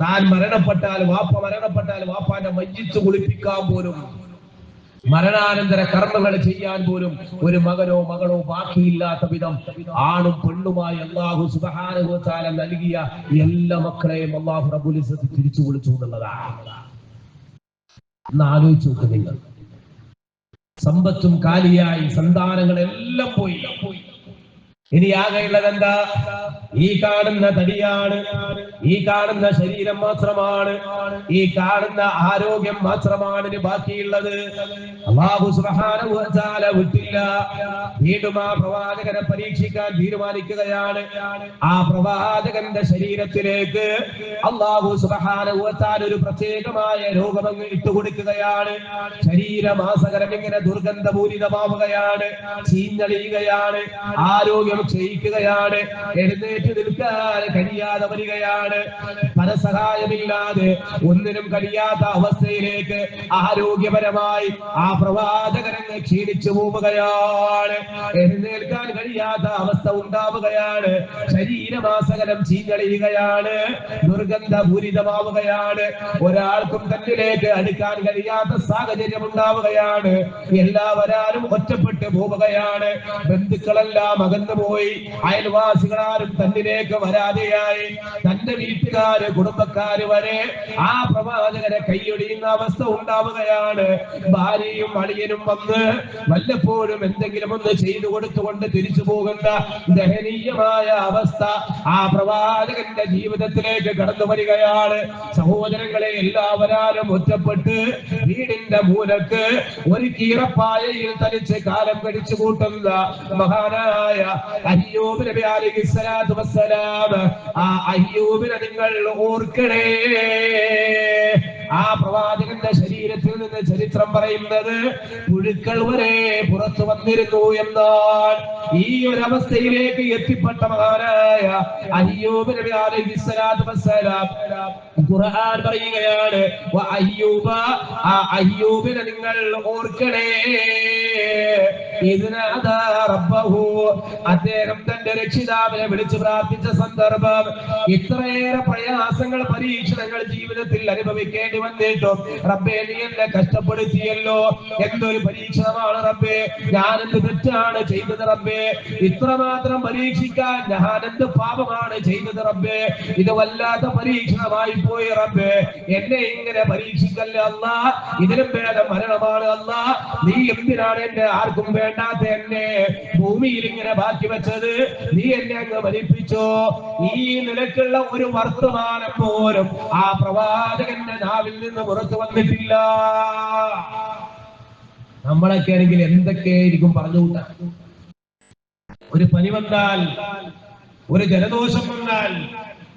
താൻ മരണപ്പെട്ടാൽ, വാപ്പ മരണപ്പെട്ടാൽ വാപ്പാന്റെ മയ്യിത്ത് കുളിപ്പിക്കാൻ പോലും, മരണാനന്തര കർമ്മങ്ങൾ ചെയ്യാൻ പോലും ഒരു മകനോ മകളോ ബാക്കിയില്ലാത്ത വിധം ആണും പെണ്ണുമായി അല്ലാഹു സുബ്ഹാനഹു വ തആല നൽകിയ എല്ലാ മക്കളെയും അല്ലാഹു റബ്ബുൽ ഇസ്സത്ത് തിരിച്ചു വിളിച്ചു എന്നുള്ളതാണ്. ഒന്ന് ആലോചിച്ച് നോക്ക് നിങ്ങൾ. സമ്പത്തും കാലിയായി, സന്താനങ്ങളെല്ലാം പോയി. ഇനി ആകെയുള്ളത് എന്താ? ഈ കാണുന്ന തടിയാണ്, ഈ കാണുന്ന ശരീരം മാത്രമാണ്, ഈ കാണുന്ന ആരോഗ്യം മാത്രമാണ് ഇനി ബാക്കിയുള്ളത്. അല്ലാഹു സുബ്ഹാനഹു വ തആല വിട്ടില്ല. വീണ്ടും ആ പ്രവാചകനെ പരീക്ഷിക്കാൻ തീരുമാനിക്കുകയാണ്. ആ പ്രവാചകന്റെ ശരീരത്തിലേക്ക് അല്ലാഹു സുബ്ഹാനഹു വ തആല ഒരു പ്രത്യേകമായ രോഗം ഇട്ടുകൊടുക്കുകയാണ്. ശരീരമാസകലം ഇങ്ങനെ ദുർഗന്ധപൂരിതമാവുകയാണ്, ചീഞ്ഞളിയുകയാണ്, ആരോഗ്യം ക്ഷയിക്കുകയാണ്, എഴുന്നേറ്റ് നിൽക്കാൻ കഴിയാതെ വരികയാണ്. പരസഹായമില്ലാതെ ഒന്നിനും കഴിയാത്ത അവസ്ഥയിലേക്ക് ആരോഗ്യപരമായി ആ പ്രവാചകനെ ക്ഷീണിച്ചു പോവുകയാണ്. എഴുന്നേൽക്കാൻ കഴിയാത്ത അവസ്ഥ ഉണ്ടാവുകയാണ്. ശരീരമാസകലം ചീഞ്ഞളിയുകയാണ്, ദുർഗന്ധപൂരിതമാവുകയാണ്. ഒരാൾക്കും തന്നിലേക്ക് അടുക്കാൻ കഴിയാത്ത സാഹചര്യം ഉണ്ടാവുകയാണ്. എല്ലാവരും ഒറ്റപ്പെട്ടു പോവുകയാണ്. ബന്ധുക്കളെല്ലാം അകന്നു പോയി. അയൽവാസികളാരും തന്നിലേക്ക് വരാതെയായി. തന്റെ വീട്ടുകാര്, കുടുംബക്കാര് വരെ ആ പ്രവാചകനെ കൈയൊടിയുന്ന അവസ്ഥ ഉണ്ടാവുകയാണ്. ഭാര്യയും അളിയനും വന്ന് വല്ലപ്പോഴും എന്തെങ്കിലും ഒന്ന് ചെയ്തു കൊടുത്തുകൊണ്ട് തിരിച്ചു പോകുന്ന ദയനീയമായ അവസ്ഥ ആ പ്രവാചകന്റെ ജീവിതത്തിലേക്ക് കടന്നു വരികയാണ്. സഹോദരങ്ങളെ, എല്ലാവരും ഒറ്റപ്പെട്ട് വീടിന്റെ മൂലക്ക് ഒരു കീറപ്പായയിൽ തനിച്ച് കാലം കഴിച്ചു കൂട്ടുന്ന മഹാനായ അയ്യൂബ് നബി അലൈഹിസ്സലാത്തു വസ്സലാം, ആ അയ്യൂബിനെ നിങ്ങൾ ഓർക്കണേ. ആ പ്രവാചകന്റെ ശരീരത്തിൽ നിന്ന് ചരിത്രം പറയുന്നത് പുഴുക്കൾ വരെ പുറത്തു വന്നിരുന്നു എന്നാണ്. ഈ ഒരു അവസ്ഥയിലേക്ക് എത്തിപ്പെട്ട മഹാനായ അയ്യൂബ് നബി അലൈഹിസ്സലാത്തു വസ്സലാം ഖുർആൻ പറയുകയാണ്, അയ്യൂബ, ആ അയ്യൂബിനെ നിങ്ങൾ ഓർക്കണേ. അദ്ദേഹം തന്റെ രക്ഷിതാവിനെ വിളിച്ചു പ്രാർത്ഥിച്ച സന്ദർഭം. ഇത്രയേറെ പ്രയാസങ്ങൾ, പരീക്ഷണങ്ങൾ ജീവിതത്തിൽ അനുഭവിക്കേണ്ടി വന്നിട്ടും റബ്ബേ, നീ എന്നെ കഷ്ടപ്പെടുത്തിയല്ലോ. എന്തൊരു പരീക്ഷണമാണ് റബ്ബേ, ഞാൻ എന്ത് തെറ്റാണ് ചെയ്തത് റബ്ബേ, ഇത്രമാത്രം പരീക്ഷിക്കാൻ ഞാൻ എന്ത് പാപമാണ് ചെയ്തത് റബ്ബേ, ഇത് വല്ലാത്ത പരീക്ഷണമായി പോയി റബ്ബേ, എന്നെ ഇങ്ങനെ പരീക്ഷിക്കല്ലേ അല്ലാ, ഇതിലും ഭേദം മരണമാണ് അല്ലാ. നീ എന്തിനാണ് എന്നെ, ആർക്കും വേണ്ടാത്ത എന്നെ ഭൂമിയിൽ ഇങ്ങനെ ബാക്കി വെച്ചത്, നീ എന്നെ അങ്ങ് മരിപ്പിച്ചോ. ഈ നിലക്കുള്ള ഒരു വർത്തമാനം പോലും ആ പ്രവാചകന്റെ നാവിൽ നിന്ന് പുറത്തു വന്നിട്ടില്ല. നമ്മളൊക്കെ ആണെങ്കിൽ എന്തൊക്കെയായിരിക്കും പറഞ്ഞുകൂട്ടാ. ഒരു പനി വന്നാൽ, ഒരു ജലദോഷം വന്നാൽ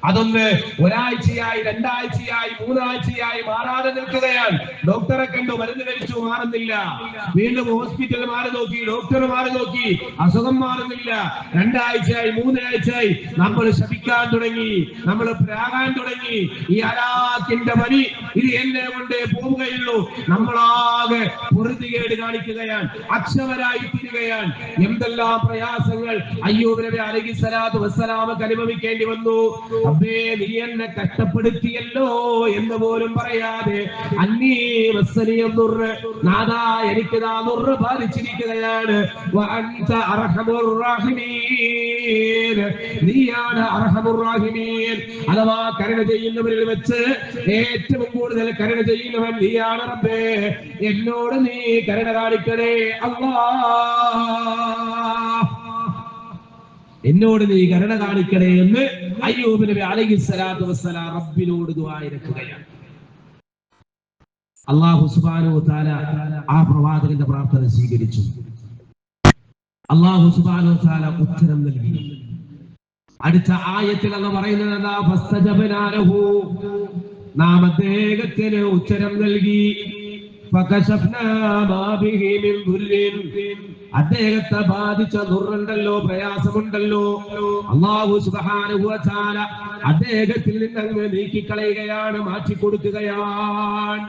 അതൊന്ന് ഒരാഴ്ചയായി, രണ്ടാഴ്ചയായി, മൂന്നാഴ്ചയായി മാറാതെ നിൽക്കുകയാണ്. ഡോക്ടറെ കണ്ടു, മരുന്ന് കഴിച്ചു, മാറുന്നില്ല. വീണ്ടും ഹോസ്പിറ്റലിൽ മാറി നോക്കി, ഡോക്ടർ മാറി നോക്കി, അസുഖം മാറുന്നില്ല. രണ്ടാഴ്ചയായി, മൂന്നാഴ്ചയായി നമ്മൾ ശപിക്കാൻ തുടങ്ങി, നമ്മൾ പ്രാകാൻ തുടങ്ങി. ഈ അലാക്കിന്റെ പനി ഇത് എന്നെ കൊണ്ടേ പോവുകയുള്ളൂ. നമ്മളാകെ പൊറുതികേട് കാണിക്കുകയാണ്, അക്ഷമരായി തീരുകയാണ്. എന്തെല്ലാം പ്രയാസങ്ങൾ അയ്യൂബ് നബി അലൈഹിസ്സലാത്തു വസ്സലാമക്ക് അനുഭവിക്കേണ്ടി വന്നു. റബ്ബേ, നീ എന്നെ കഷ്ടപ്പെടുത്തിയല്ലോ എന്ന് പോലും പറയാതെ, അന്നീ വസ്സനിയം ദുർറ്, നാദാ എനിക്ക് ദാ ദുർറ് ബാധിച്ചിരിക്കുകയാണ്. വഅൻത അർഹമുർ റഹീമീൻ, നീയാണ് അർഹമുർ റഹീമീൻ. അഥവാ കരുണ ചെയ്യുന്നവരിൽ വെച്ച് ഏറ്റവും കൂടുതൽ കരുണ ചെയ്യുന്നവൻ നീയാണ് റബ്ബേ. എന്നോട് നീ കരുണ കാണിക്കണേ അല്ലാഹ്, എന്നോട് നീ കരുണ കാണിക്കണേ എന്ന് അയ്യൂബ് നബി അലൈഹിസ്സലാത്തു വസ്സലാം റബ്ബിനോട് ദുആ ഇരക്കുകയാണ്. അല്ലാഹു സുബ്ഹാനഹു വ തആല ആ പ്രവാചകന്റെ പ്രാർത്ഥന സ്വീകരിച്ചു. അല്ലാഹു സുബ്ഹാനഹു വ തആല ഉത്തരം നൽകി. അടുത്ത ആയത്തിൽ അല്ലാഹു പറയുന്നത് എന്താ? ഫസ്തജബ്നാ ലഹു, നാം അദ്ദേഹത്തിന് ഉത്തരം നൽകി. ഫകശഫ്നാ മാ ബിഹി മിൻ ദുർരിൻ, അദ്ദേഹത്തെ ബാധിച്ച ദുർറുണ്ടല്ലോ, പ്രയാസമുണ്ടല്ലോ, അല്ലാഹു സുബ്ഹാനഹു വ തആല അദ്ദേഹത്തിൽ നിന്ന് നീക്കിക്കളയുകയാണ്, മാറ്റിക്കൊടുക്കുകയാണ്.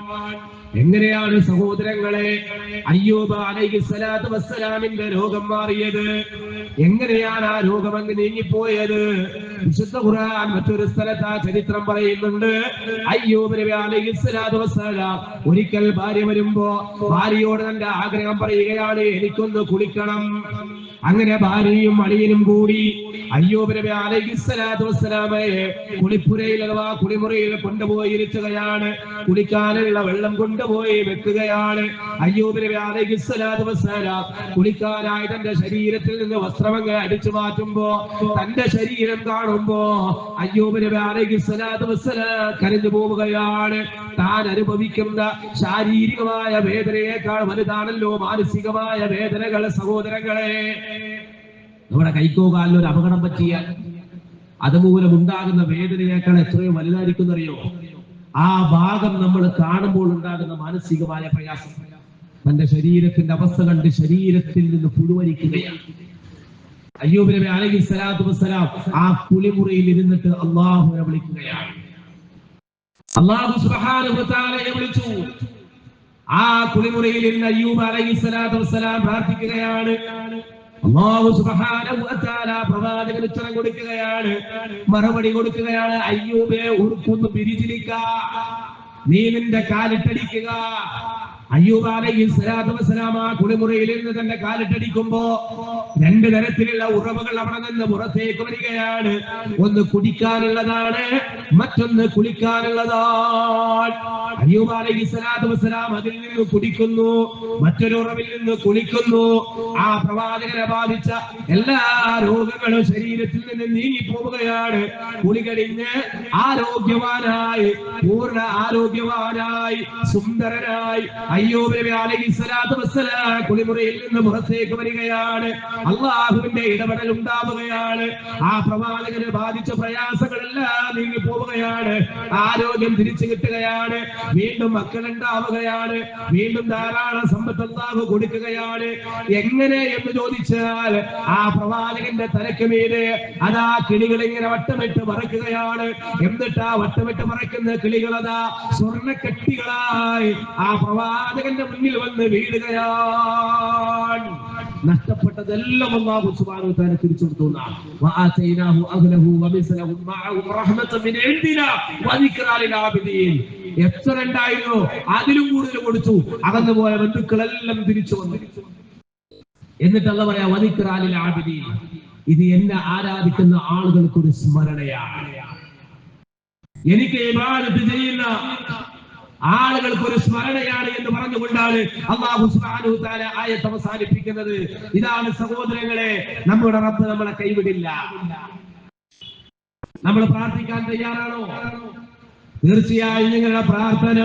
എങ്ങനെയാണ് സഹോദരങ്ങളെ അയ്യൂബ് അലൈഹിസ്സലാത്തു വസ്സലാമിന്റെ രോഗം മാറിയത്? എങ്ങനെയാണ് ആ രോഗം അങ്ങ് നീങ്ങിപ്പോയത്? വിശുദ്ധ ഖുർആൻ മറ്റൊരു സ്ഥലത്ത് ആ ചരിത്രം പറയുന്നുണ്ട്. അയ്യൂബ് നബി അലൈഹിസ്സലാത്തു വസ്സലാം ഒരിക്കൽ ഭാര്യ വരുമ്പോ ഭാര്യയോട് തന്റെ ആഗ്രഹം പറയുകയാണ്, എനിക്കൊന്ന് കുളിക്കണം. അങ്ങനെ ഭാര്യയും അളിയനും കൂടി അയ്യൂബ് നബി അലൈഹിസ്സലാത്തു വസ്സലാമയെ കുളിപ്പുരയിൽ അഥവാ കുളിമുറിയിൽ കൊണ്ടുപോയി ഇരുത്തുകയാണ്. കുളിക്കാനുള്ള വെള്ളം കൊണ്ടുപോയി വെക്കുകയാണ്. അയ്യൂബ് നബി അലൈഹിസ്സലാത്തു വസ്സലാം കുളിക്കാനായി തന്റെ ശരീരത്തിൽ നിന്ന് വസ്ത്രമങ്ങ് അടിച്ചു മാറ്റുമ്പോ തന്റെ ശരീരം കാണുമ്പോ അയ്യൂബ് നബി അലൈഹിസ്സലാത്തു വസ്സലാം കരഞ്ഞു പോവുകയാണ്. താൻ അനുഭവിക്കുന്ന ശാരീരികമായ വേദനയേക്കാൾ വലുതാണല്ലോ മാനസികമായ വേദനകൾ. സഹോദരങ്ങളെ, നമ്മുടെ കൈക്കോ കാലിലോ ഒരു അപകടം പറ്റിയാൽ അതുമൂലം ഉണ്ടാകുന്ന വേദനയേക്കാൾ എത്രയോ വലുതായിരിക്കുന്നറിയോ ആ ഭാഗം നമ്മൾ കാണുമ്പോൾ ഉണ്ടാകുന്ന മാനസികമായ പ്രയാസം. തന്റെ ശരീരത്തിന്റെ അവസ്ഥ കണ്ട് ശരീരത്തിൽ നിന്ന് പുഴുവരിക്കുകയാണ്. അയ്യൂബ് നബി അലൈഹിസ്സലാത്തു വസ്സലാം ആ കുളിമുറിയിൽ ഇരുന്നിട്ട് അല്ലാഹുവിനെ വിളിക്കുകയാണ്. അല്ലാഹു സുബ്ഹാനഹു വ തആലയെ വിളിച്ചു. ആ കുളിമുറിയിൽ ഇരുന്ന് അയ്യൂബ് അലൈഹിസ്സലാത്തു വസ്സലാം പ്രാർത്ഥിക്കുകയാണ്. അല്ലാഹു സുബ്ഹാനഹു വ തആല പ്രവാചകന് ഉത്തരം കൊടുക്കുകയാണ്, മറുപടി കൊടുക്കുകയാണ്. അയ്യൂബേ, ഉറുക്കൊന്ന് പിരിച്ചിരിക്ക, നീ നിന്റെ കാലിട്ടടിക്കുക. അയ്യൂബ് അലൈഹിസ്സലാത്തു വസ്സലാം ആ കുളിമുറിയിൽ നിന്ന് തന്റെ കാലിട്ടടിക്കുമ്പോ രണ്ട് തരത്തിലുള്ള ഉറവുകൾ അവിടെ നിന്ന് പുറത്തേക്ക് വരികയാണ്. ഒന്ന് കുടിക്കാനുള്ളതാണ്, മറ്റൊന്ന് കുളിക്കാനുള്ളതാണ്. അയ്യൂബ് അലൈഹിസ്സലാത്തു വസ്സലാം അതിൽ നിന്ന് കുടിക്കുന്നു, മറ്റൊരു ഉറവിൽ നിന്ന് കുളിക്കുന്നു. ആ പ്രവാചകനെ ബാധിച്ച എല്ലാ രോഗങ്ങളും ശരീരത്തിൽ നിന്ന് നീങ്ങി പോവുകയാണ്. കുളി കഴിഞ്ഞ് ആരോഗ്യവാനായി, പൂർണ്ണ ആരോഗ്യവാനായി, സുന്ദരനായി അയ്യൂബ് നബി അലൈഹിസ്സലാത്തു വസ്സലാം കുളിമുറിയിൽ നിന്ന് പുറത്തേക്ക് വരികയാണ്. അല്ലാഹുവിന്റെ ഇടപെടൽ ഉണ്ടാവുകയാണ്. ആ പ്രവാചകനെ ബാധിച്ച പ്രയാസങ്ങളെല്ലാം നീങ്ങി പോവുകയാണ്. ആരോഗ്യം തിരിച്ചു കിട്ടുകയാണ്. വീണ്ടും മക്കൾ ഉണ്ടാവുകയാണ്. വീണ്ടും ധാരാളം സമ്പത്ത് അല്ലാഹു കൊടുക്കുകയാണ്. എങ്ങനെ എന്ന് ചോദിച്ചാൽ ആ പ്രവാചകന്റെ തലയ്ക്ക് മീതെ അതാ കിളികൾ ഇങ്ങനെ വട്ടമിട്ട് മറക്കുകയാണ്. എന്നിട്ട് ആ വട്ടമിട്ട് മറക്കുന്ന കിളികൾ അതാ സ്വർണ്ണക്കെട്ടികളായി ആ പ്രവാചകന്റെ മുന്നിൽ വന്ന് വീഴുകയാണ്. നഷ്ടപ്പെട്ടതെല്ലാം അല്ലാഹു സുബ്ഹാനഹു വ തആല തിരിച്ചു കൊടുത്തുന്നാണ്. വആതൈനാഹു അഹ്ലഹു വമിസ്ലഹും മഅഹും റഹ്മതൻ മിൻ ഇൻദിനാ വദിക്റാ ലിൽ ആബിദീൻ. എത്ര ഉണ്ടായിരുന്നോ അതിലും കൂടുതൽ കൊടുത്തു. അകന്നു പോയ ബന്ധുക്കളെല്ലാം തിരിച്ചു വന്നു. എന്നിട്ട് അല്ലാഹു പറയാ വദിക്റാ ലിൽ ആബിദീൻ, ഇത് എന്നെ ആരാധിക്കുന്ന ആളുകൾക്ക് ഒരു സ്മരണയാണ്. എനിക്ക് ഇബാദത്ത് ചെയ്യുന്ന ആളുകൾക്ക് ഒരു സ്മരണയാണ് എന്ന് പറഞ്ഞുകൊണ്ടാണ് അല്ലാഹു സുബ്ഹാനഹു വ തആല ആയത്ത് അവസാനിപ്പിക്കുന്നത്. ഇതാണ് സഹോദരങ്ങളെ, നമ്മുടെ റബ്ബ് നമ്മളെ കൈവിടില്ല. നമ്മൾ പ്രാർത്ഥിക്കാൻ തയ്യാറാണോ? തീർച്ചയായും നിങ്ങളുടെ പ്രാർത്ഥന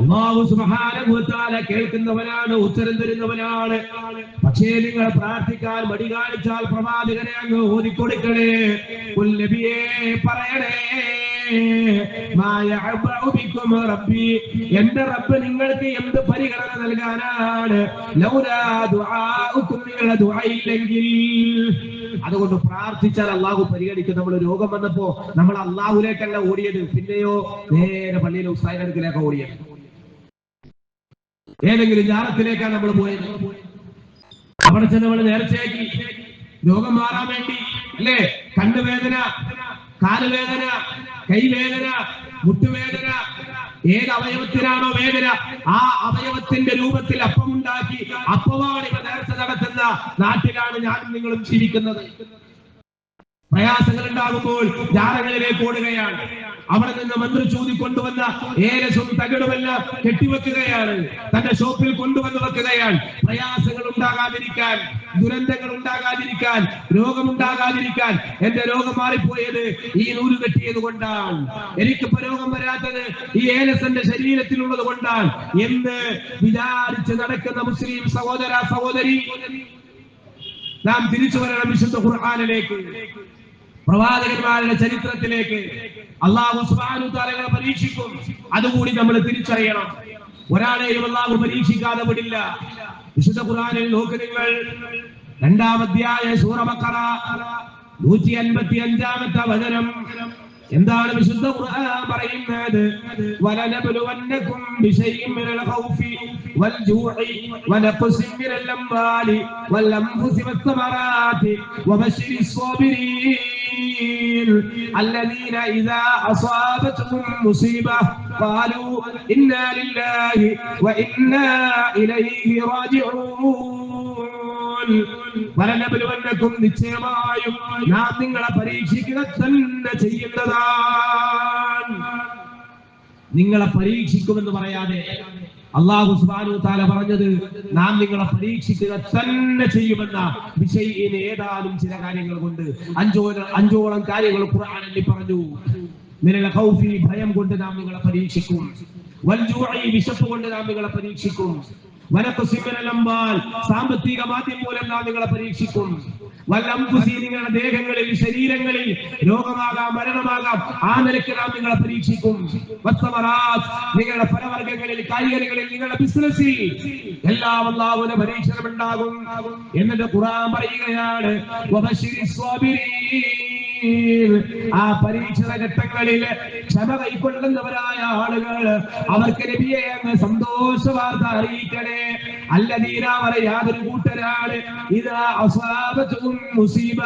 അല്ലാഹു സുബ്ഹാനഹു വ തആല കേൾക്കുന്നവനാണ്, ഉത്തരം തരുന്നവനാണ്. പക്ഷേ നിങ്ങൾ പ്രാർത്ഥിക്കാൻ മടി കാണിച്ചാൽ പ്രവാചകനെ അങ്ങ് ഓതിക്കൊടുക്കണേ. നബിയേ പറയണേ, എന്റെ റബ്ബ് നിങ്ങൾക്ക് എന്ത് പരിഗണന നൽകാനാണ്? നിങ്ങളുടെ ദുആ ഇല്ലെങ്കിൽ. അതുകൊണ്ട് പ്രാർത്ഥിച്ചാൽ അള്ളാഹു പരിഗണിക്കും. നമ്മൾ രോഗം വന്നപ്പോ നമ്മൾ അള്ളാഹുലേക്കല്ല ഓടിയത്, പിന്നെയോ നേരെ പള്ളിയിലെ ഉസ്താദിന്റെ അടുക്കലേക്ക് ഓടിയത്. ഏതെങ്കിലും ജാറത്തിലേക്കാണ് നമ്മൾ പോയത്. അവിടെ ചെന്ന് നമ്മൾ നേർച്ചയാക്കി രോഗം മാറാൻ വേണ്ടി അല്ലേ? കണ്ണുവേദന, കാലുവേദന, കൈവേദന, മുട്ടുവേദന, ഏത് അവയവത്തിനാണോ വേദന ആ അവയവത്തിന്റെ രൂപത്തിൽ അപ്പമുണ്ടാക്കി അപ്പമാണ് ഇവ നേർച്ച നടത്തുന്ന നാട്ടിലാണ് ഞാനും നിങ്ങളും ജീവിക്കുന്നത്. പ്രയാസങ്ങൾ ഉണ്ടാകുമ്പോൾ ജാറകളിലേക്ക് ഓടുകയാണ്. അവിടെ നിന്ന് മന്ത്രി ചൂതിക്കൊണ്ടുവന്ന ഏലസും തകിടുമെല്ലാം കെട്ടിവെക്കുകയാണ്. തന്റെ ഷോപ്പിൽ കൊണ്ടുവന്ന് വെക്കുകയാണ്. പ്രയാസങ്ങൾ ഉണ്ടാകാതിരിക്കാൻ, ദുരന്തങ്ങൾ ഉണ്ടാകാതിരിക്കാൻ, രോഗമുണ്ടാകാതിരിക്കാൻ. എന്റെ രോഗം മാറിപ്പോയത് ഈ നൂല് കെട്ടിയത് കൊണ്ടാണ്, എനിക്കിപ്പോ രോഗം വരാത്തത് ഈ ഏലസന്റെ ശരീരത്തിലുള്ളത് കൊണ്ടാണ് എന്ന് വിചാരിച്ച് നടക്കുന്ന മുസ്ലിം സഹോദര സഹോദരി, നാം തിരിച്ചു വരണം വിശുദ്ധ ഖുർആനിലേക്ക്. പ്രവാചകന്മാരുടെ ചരിത്രത്തിലേക്ക് അല്ലാഹു സുബ്ഹാനഹു തആല പരീക്ഷിക്കും. അതുകൂടി നമ്മൾ തിരിച്ചറിയണം. ഒരാളെയും അല്ലാഹു പരീക്ഷിക്കാതെ വിടില്ല. വിശുദ്ധ ഖുർആനിൽ നോക്ക് നിങ്ങൾ, 2-ാം അധ്യായ സൂറ ബഖറ 155-ാമത്തെ വചനം. എന്താണ് വിശുദ്ധ ഖുർആൻ പറയുന്നത്? വലനബ്ലുവന്നകും ബിശൈഇൻ മിനൽ ഖൗഫി വൽ ജൂഇ വനഖ്സിൻ മിനൽ അംവാലി വൽ അൻഫുസി വസ്സമറാത്തി വബശ്ശിരിസ് സ്വാബിരീൻ الذين إذا أصابتهم مصيبة قالوا إنا لله وإنا إليه راجعون വലനബ്ലുവന്നകും നിശ്ചയമായും നാം നിങ്ങളെ പരീക്ഷിക്കുക തന്നെ ചെയ്യുന്നതാണ്. നിങ്ങളെ പരീക്ഷിക്കുമെന്ന് പറയാതെ അല്ലാഹു സുബ്ഹാനഹു തആല പറഞ്ഞത് നാം നിങ്ങളെ പരീക്ഷിക്കുക തന്നെ ചെയ്യുമെന്ന വിഷയിൻ ഏതാനും ചില കാര്യങ്ങൾ കൊണ്ട് അഞ്ചോളം കാര്യങ്ങൾ ഖുർആനിൽ പറഞ്ഞു. മിനൽ ഖൗഫി ഭയം കൊണ്ട് നാം നിങ്ങളെ പരീക്ഷിക്കും, വൽ ജൂഇ വിശപ്പ് കൊണ്ട് നാം നിങ്ങളെ പരീക്ഷിക്കും, വനഖ്സിൻ മിനൽ അംവാൽ സാമ്പത്തിക മാന്ദ്യം മൂലം നാം നിങ്ങളെ പരീക്ഷിക്കും, വൽ അൻഫുസി നിങ്ങളുടെ ദേഹങ്ങളിൽ ശരീരങ്ങളിൽ രോഗമാകാം മരണമാകാം ആ നിലയ്ക്ക് നാം നിങ്ങളെ പരീക്ഷിക്കും, വസ്സമറാത്ത് നിങ്ങളുടെ ഫലവർഗ്ഗങ്ങളിൽ കായികങ്ങളിൽ നിങ്ങളുടെ ബിസിനസ്സിൽ എല്ലാം അല്ലാഹുവിന്റെ പരീക്ഷണം ഉണ്ടാകും. എന്നിട്ട് ഖുർആൻ പറയുകയാണ് വബശ്ശിരിസ് സ്വാബിരീൻ ആ പരീക്ഷണ ഘട്ടങ്ങളിൽ ക്ഷമ കൈക്കൊള്ളുന്നവരായ ആളുകൾ അവർക്ക് നബിയെ അങ്ങ് സന്തോഷ വാർത്ത അറിയിക്കണേ. അല്ലദീന യാതൊരു കൂട്ടരാണ് ഇദാ അസാബത്തുഹും മുസീബ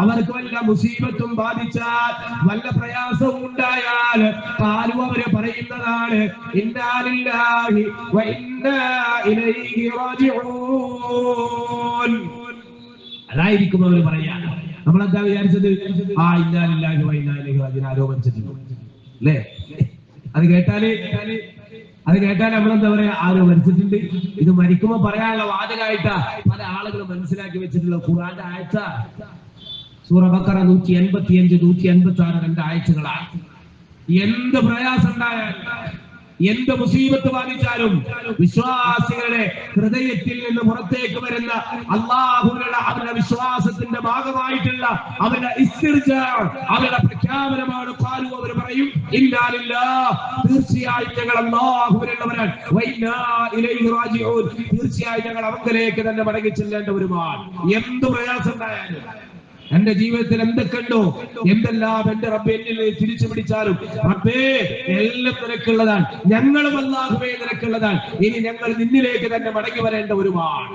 അവർക്ക് വല്ല മുസീബത്തും ബാധിച്ചാൽ വല്ല പ്രയാസവും ഉണ്ടായാൽ ഖാലു അവര് പറയുന്നതാണ് ഇന്നാ ലില്ലാഹി വ ഇന്നാ ഇലൈഹി റാജിഊൻ. അതായിരിക്കും അവർ പറയാ. നമ്മളെന്താ വിചാരിച്ചത്? ഇന്നാ ലില്ലാഹി വ ഇന്നാ ഇലൈഹി റാജിഊൻ ആരോപിച്ചിട്ടുണ്ട് അല്ലേ? അത് കേട്ടാല് നമ്മളെന്താ പറയാ? ആരോ മരിച്ചിട്ടുണ്ട്. ഇത് മരിക്കുമ്പോ പറയാനുള്ള വാചകമായിട്ടാ പല ആളുകളും മനസ്സിലാക്കി വെച്ചിട്ടുള്ള ഖുർആന്റെ ആയത്ത സൂറ ബഖറ 185, 156 രണ്ട് ആയത്തുകളാണ്. എന്ത് പ്രയാസം ഉണ്ടായാലും എന്ത് മുസീബത്ത് ബാധിച്ചാലും വിശ്വാസികളുടെ ഹൃദയത്തിൽ നിന്ന് പുറത്തേക്ക് വരുന്ന അല്ലാഹുവിനുള്ള അവരുടെ വിശ്വാസത്തിന്റെ ഭാഗമായിട്ടുള്ള അവരുടെ അവരുടെ പ്രഖ്യാപനമാണ്. ഖാലു അവർ പറയും ഇന്നാ ലില്ലാഹ് തീർച്ചയായും ഞങ്ങൾ അല്ലാഹുവിനുള്ളവരാണ്, വ ഇന്നാ ഇലൈഹി റാജിഊൻ തീർച്ചയായും ഞങ്ങൾ അവങ്കലേക്ക് തന്നെ മടങ്ങി ചെല്ലേണ്ടവരുമാണ്. എന്ത് പ്രയാസം ഉണ്ടായാലും എന്റെ ജീവിതത്തിൽ എന്തൊക്കെ ഉണ്ടോ എന്തെല്ലാം എന്റെ റബ്ബ് എന്നിൽ തിരിച്ചു പിടിച്ചാലും റബ്ബേ എല്ലാം നിനക്കുള്ളതാണ്, ഞങ്ങളും അല്ലാഹുവേ നിനക്കുള്ളതാണ്, ഇനി ഞങ്ങൾ നിന്നിലേക്ക് തന്നെ മടങ്ങി വരേണ്ടവരുമാണ്.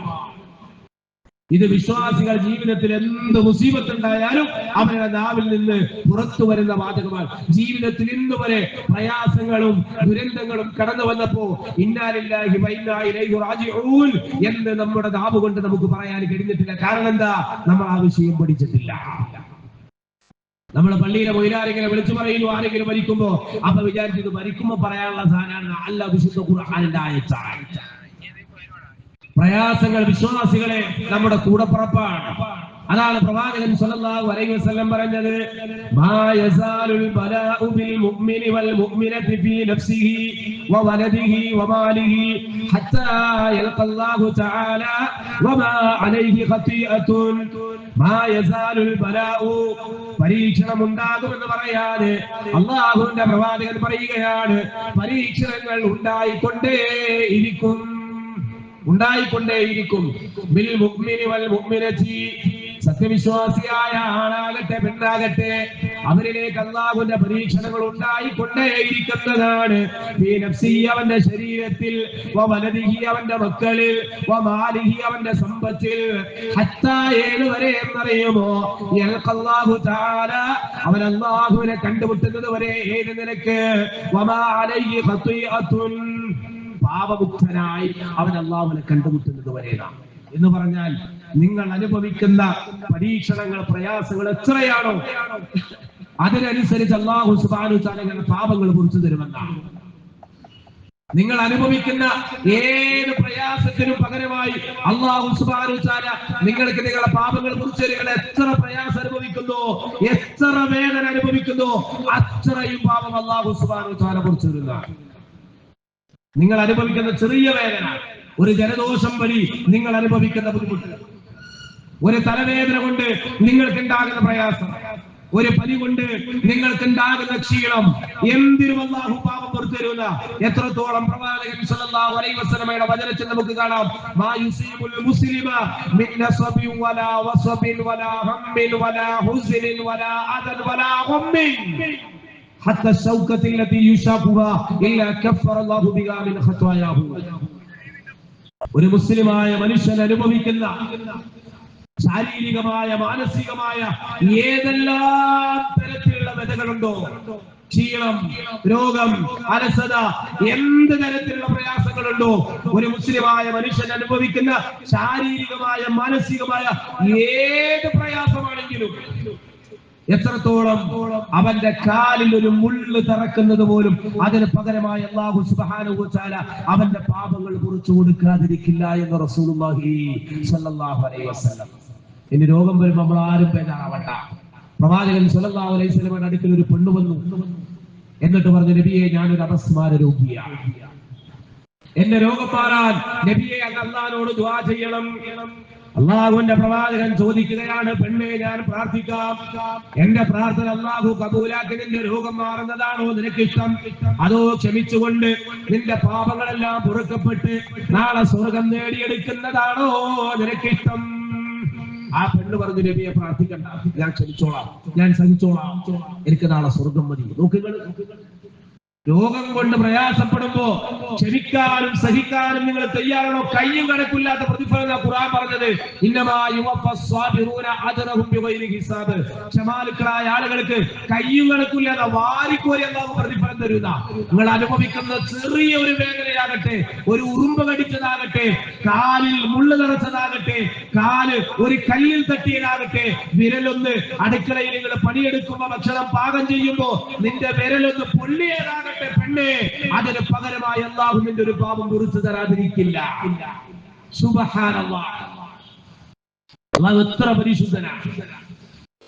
ഇത് വിശ്വാസികൾ ജീവിതത്തിൽ എന്ത് മുസീബത്ത് ഉണ്ടായാലും അവരുടെ നാവിൽ നിന്ന് പുറത്തു വരുന്ന വാചകമാണ്. ജീവിതത്തിൽ ഇന്ന് വരെ പ്രയാസങ്ങളും ദുരന്തങ്ങളും കടന്നു വന്നപ്പോ ഇന്നാ ലില്ലാഹി വ ഇന്നാ ഇലൈഹി റാജിഊൻ എന്ന് നമ്മുടെ നാവ് കൊണ്ട് നമുക്ക് പറയാൻ കഴിഞ്ഞിട്ടില്ല. കാരണം എന്താ? നമ്മൾ ആ വിഷയം പഠിച്ചിട്ടില്ല. നമ്മളെ പള്ളിയിലെ മൊയിലാരെങ്കിലും വിളിച്ചു പറയുന്നു ആരെങ്കിലും മരിക്കുമ്പോ അപ്പൊ വിചാരിച്ചത് മരിക്കുമ്പോ പറയാനുള്ള സാധനമാണ് അല്ല വിശുദ്ധ ഖുർആനിന്റെ ആയത്താണ്. പ്രയാസങ്ങൾ വിശ്വാസികളെ നമ്മുടെ കൂടപ്പുറപ്പാണ്. അതാണ് പ്രവാചകൻ സ്വല്ലല്ലാഹു അലൈഹി വസല്ലം പറഞ്ഞത് മാ യസാലുൽ ബലാഉ ബിൽ മുഅ്മിനി വൽ മുഅ്മിനതി ഫീ നഫ്സിഹി വ വലദിഹി വ മാലിഹി ഹത്താ യൽഖല്ലാഹു തആല വമാ അലൈഹി ഖതീഅത്തുൻ. മാ യസാലുൽ ബലാഉ പരീക്ഷണം ഉണ്ടാകുമെന്ന് പറയാതെ അല്ലാഹുവിന്റെ പ്രവാചകൻ പറയുകയാണ് പരീക്ഷണങ്ങൾ ഉണ്ടായിക്കൊണ്ടേയിരിക്കും. ബിൽ മുഅ്മിനി വൽ മുഅ്മിനതി സത്യവിശ്വാസിയായ ആളാകട്ടെ പെണ്ണാകട്ടെ അവരിലേക്ക് അല്ലാഹുവിന്റെ പരീക്ഷണങ്ങൾ ഉണ്ടായിക്കൊണ്ടേയിരിക്കുന്നതാണ്. അവന്റെ ശരീരത്തിൽ, വലദിഹി അവന്റെ മക്കളിൽ, വമാലിഹി അവന്റെ സമ്പത്തിൽ, ഹത്താ ഏത് വരെ എന്നറിയുമോ യൽഖല്ലാഹു തആല അവൻ അല്ലാഹുവിനെ കണ്ടുമുട്ടുന്നത് വരെ. ഏത് നിലക്ക്? വമാ അലൈഹി ഖതീഅത്തുൻ പാപമുക്തനായി അവൻ അല്ലാഹുവിനെ കണ്ടുമുട്ടുന്നത് വരെയാണ് എന്ന് പറഞ്ഞാൽ നിങ്ങൾ അനുഭവിക്കുന്ന പരീക്ഷണങ്ങൾ പ്രയാസങ്ങൾ എത്രയാണോ അതിനനുസരിച്ച് അല്ലാഹു സുബ്ഹാനഹു വ തആല നിങ്ങളുടെ പാപങ്ങൾ പുറത്തു തരുമെന്നാണ്. നിങ്ങൾ അനുഭവിക്കുന്ന ഏത് പ്രയാസത്തിനും പകരമായി അല്ലാഹു സുബ്ഹാനഹു വ തആല നിങ്ങൾക്ക് നിങ്ങളുടെ പാപങ്ങൾ പുറത്തു തരും. എത്ര പ്രയാസം അനുഭവിക്കുന്നോ എത്ര വേദന അനുഭവിക്കുന്നോ അത്രയും പാപം അല്ലാഹു സുബ്ഹാനഹു വ തആല പുറത്തു തരുന്നതാണ്. നിങ്ങൾ അനുഭവിക്കുന്ന ചെറിയ വേദന, ഒരു ജലദോഷം വഴി നിങ്ങൾ അനുഭവിക്കുന്ന ബുദ്ധിമുട്ട്, ഒരു തലവേദന കൊണ്ട് നിങ്ങൾക്ക് ഉണ്ടാകുന്ന പ്രയാസം, ഒരു പനി കൊണ്ട് നിങ്ങൾക്ക് ഉണ്ടാകുന്ന ക്ഷീണം എന്തിനും അല്ലാഹു പാപം പുറത്തു തരുന്ന എത്രത്തോളം പ്രവാചകൻ സല്ലല്ലാഹു അലൈഹി വസല്ലമയുടെ വചനത്തിൽ നമുക്ക് കാണാം. മാ യുസീബുൽ മുസ്ലിമ മിൻ നസബിൻ വലാ വസബിൻ വലാ ഹമ്മിൻ വലാ ഹുസ്നിൻ വലാ അദൻ വലാ ഗമ്മിൻ ഹത്ത ശൗകത്തിൽ ലതി യുശാഖുഹാ ഇല്ലാ കഫറ അല്ലാഹു ബിഹാ മിൻ ഖത്വായാഹു. ഒരു മുസ്ലിമായ മനുഷ്യൻ അനുഭവിക്കുന്ന ശാരീരികമായ മാനസികമായ ഏതെല്ലാം തരത്തിലുള്ള വ്യതകളുണ്ടോ, ക്ഷീണം, രോഗം, അലസത, എന്ത് തരത്തിലുള്ള പ്രയാസങ്ങളുണ്ടോ, ഒരു മുസ്ലിമായ മനുഷ്യൻ അനുഭവിക്കുന്ന ശാരീരികമായ മാനസികമായ ഏത് പ്രയാസമാണെങ്കിലും എത്രത്തോളം അവന്റെ കാലിൽ ഒരു മുള്ള് തറക്കുന്നത് പോലും അതിന് പകരമായി അല്ലാഹു സുബ്ഹാനഹു വ തആല അവന്റെ പാപങ്ങൾ കുറിച്ചു കൊടുക്കാതിരിക്കില്ല എന്ന് റസൂലുള്ളാഹി സ്വല്ലല്ലാഹു അലൈഹി വസല്ലം. ഇനി രോഗം വരുമ്പോൾ നമ്മൾ ആരും ബേജാറാവണ്ട. പ്രവാചകൻ സ്വല്ലല്ലാഹു അലൈഹി വസല്ലമയുടെ അടുക്കൽ ഒരു പെണ്ണ് വന്നു. എന്നിട്ട് പറഞ്ഞു, നബിയെ, ഞാനൊരു അപസ്മാര രോഗിയാണ്, എന്റെ രോഗം മാറാൻ നബിയെ അല്ലാഹുവോട് ദുആ ചെയ്യണം. അള്ളാഹുവിന്റെ പ്രവാചകൻ ചോദിക്കുകയാണ്, പെണ്ണെ, ഞാൻ പ്രാർത്ഥിക്കാം, എന്റെ പ്രാർത്ഥന അള്ളാഹു കബൂലാക്കി നിന്റെ രോഗം മാറുന്നതാണോ നിനക്കിഷ്ടം, അതോ ക്ഷമിച്ചുകൊണ്ട് നിന്റെ പാപങ്ങളെല്ലാം പൊറുക്കപ്പെട്ട് നാളെ സ്വർഗം നേടിയെടുക്കുന്നതാണോ നിനക്കിഷ്ടം? ആ പെണ്ണ് പറഞ്ഞു, നബിയെ പ്രാർത്ഥിക്കണ്ട, ഞാൻ ക്ഷമിച്ചോളാം, ഞാൻ സഹിച്ചോളാം, എനിക്ക് നാളെ സ്വർഗം മതി. നോക്കുക, രോഗം കൊണ്ട് പ്രയാസപ്പെടുമ്പോ ക്ഷമിക്കാനും സഹിക്കാനും നിങ്ങൾ തയ്യാറാണോ? കയ്യും കണക്കില്ലാത്ത പ്രതിഫലം ഖുർആൻ പറഞ്ഞത്. ക്ഷമാലുക്കളായ ആളുകൾക്ക് കയ്യും കണക്കില്ലാതെ വാരിക്കോരി അല്ലാഹു പ്രതിഫലം തരുന്ന. നിങ്ങൾ അനുഭവിക്കുന്ന ചെറിയ ഒരു വേദനയാകട്ടെ, ഒരു ഉറുമ്പ് കടിച്ചതാകട്ടെ, കാലിൽ മുള്ളു നിറച്ചതാകട്ടെ, കാല് ഒരു കല്ലിൽ തട്ടിയതാകട്ടെ, വിരലൊന്ന് അടുക്കളയിൽ നിങ്ങൾ പണിയെടുക്കുമ്പോ ഭക്ഷണം പാകം ചെയ്യുമ്പോ നിന്റെ വിരലൊന്ന് പൊള്ളിയതാകട്ടെ, പെണ്ണെ, അതിന് പകരമായി അല്ലാഹു നിന്റെ ഒരു പാപം പൊറുത്തു തരാതിരിക്കില്ല. സുബ്ഹാനല്ലാഹ്, അല്ലാഹു എത്ര പരിശുദ്ധനാണ്.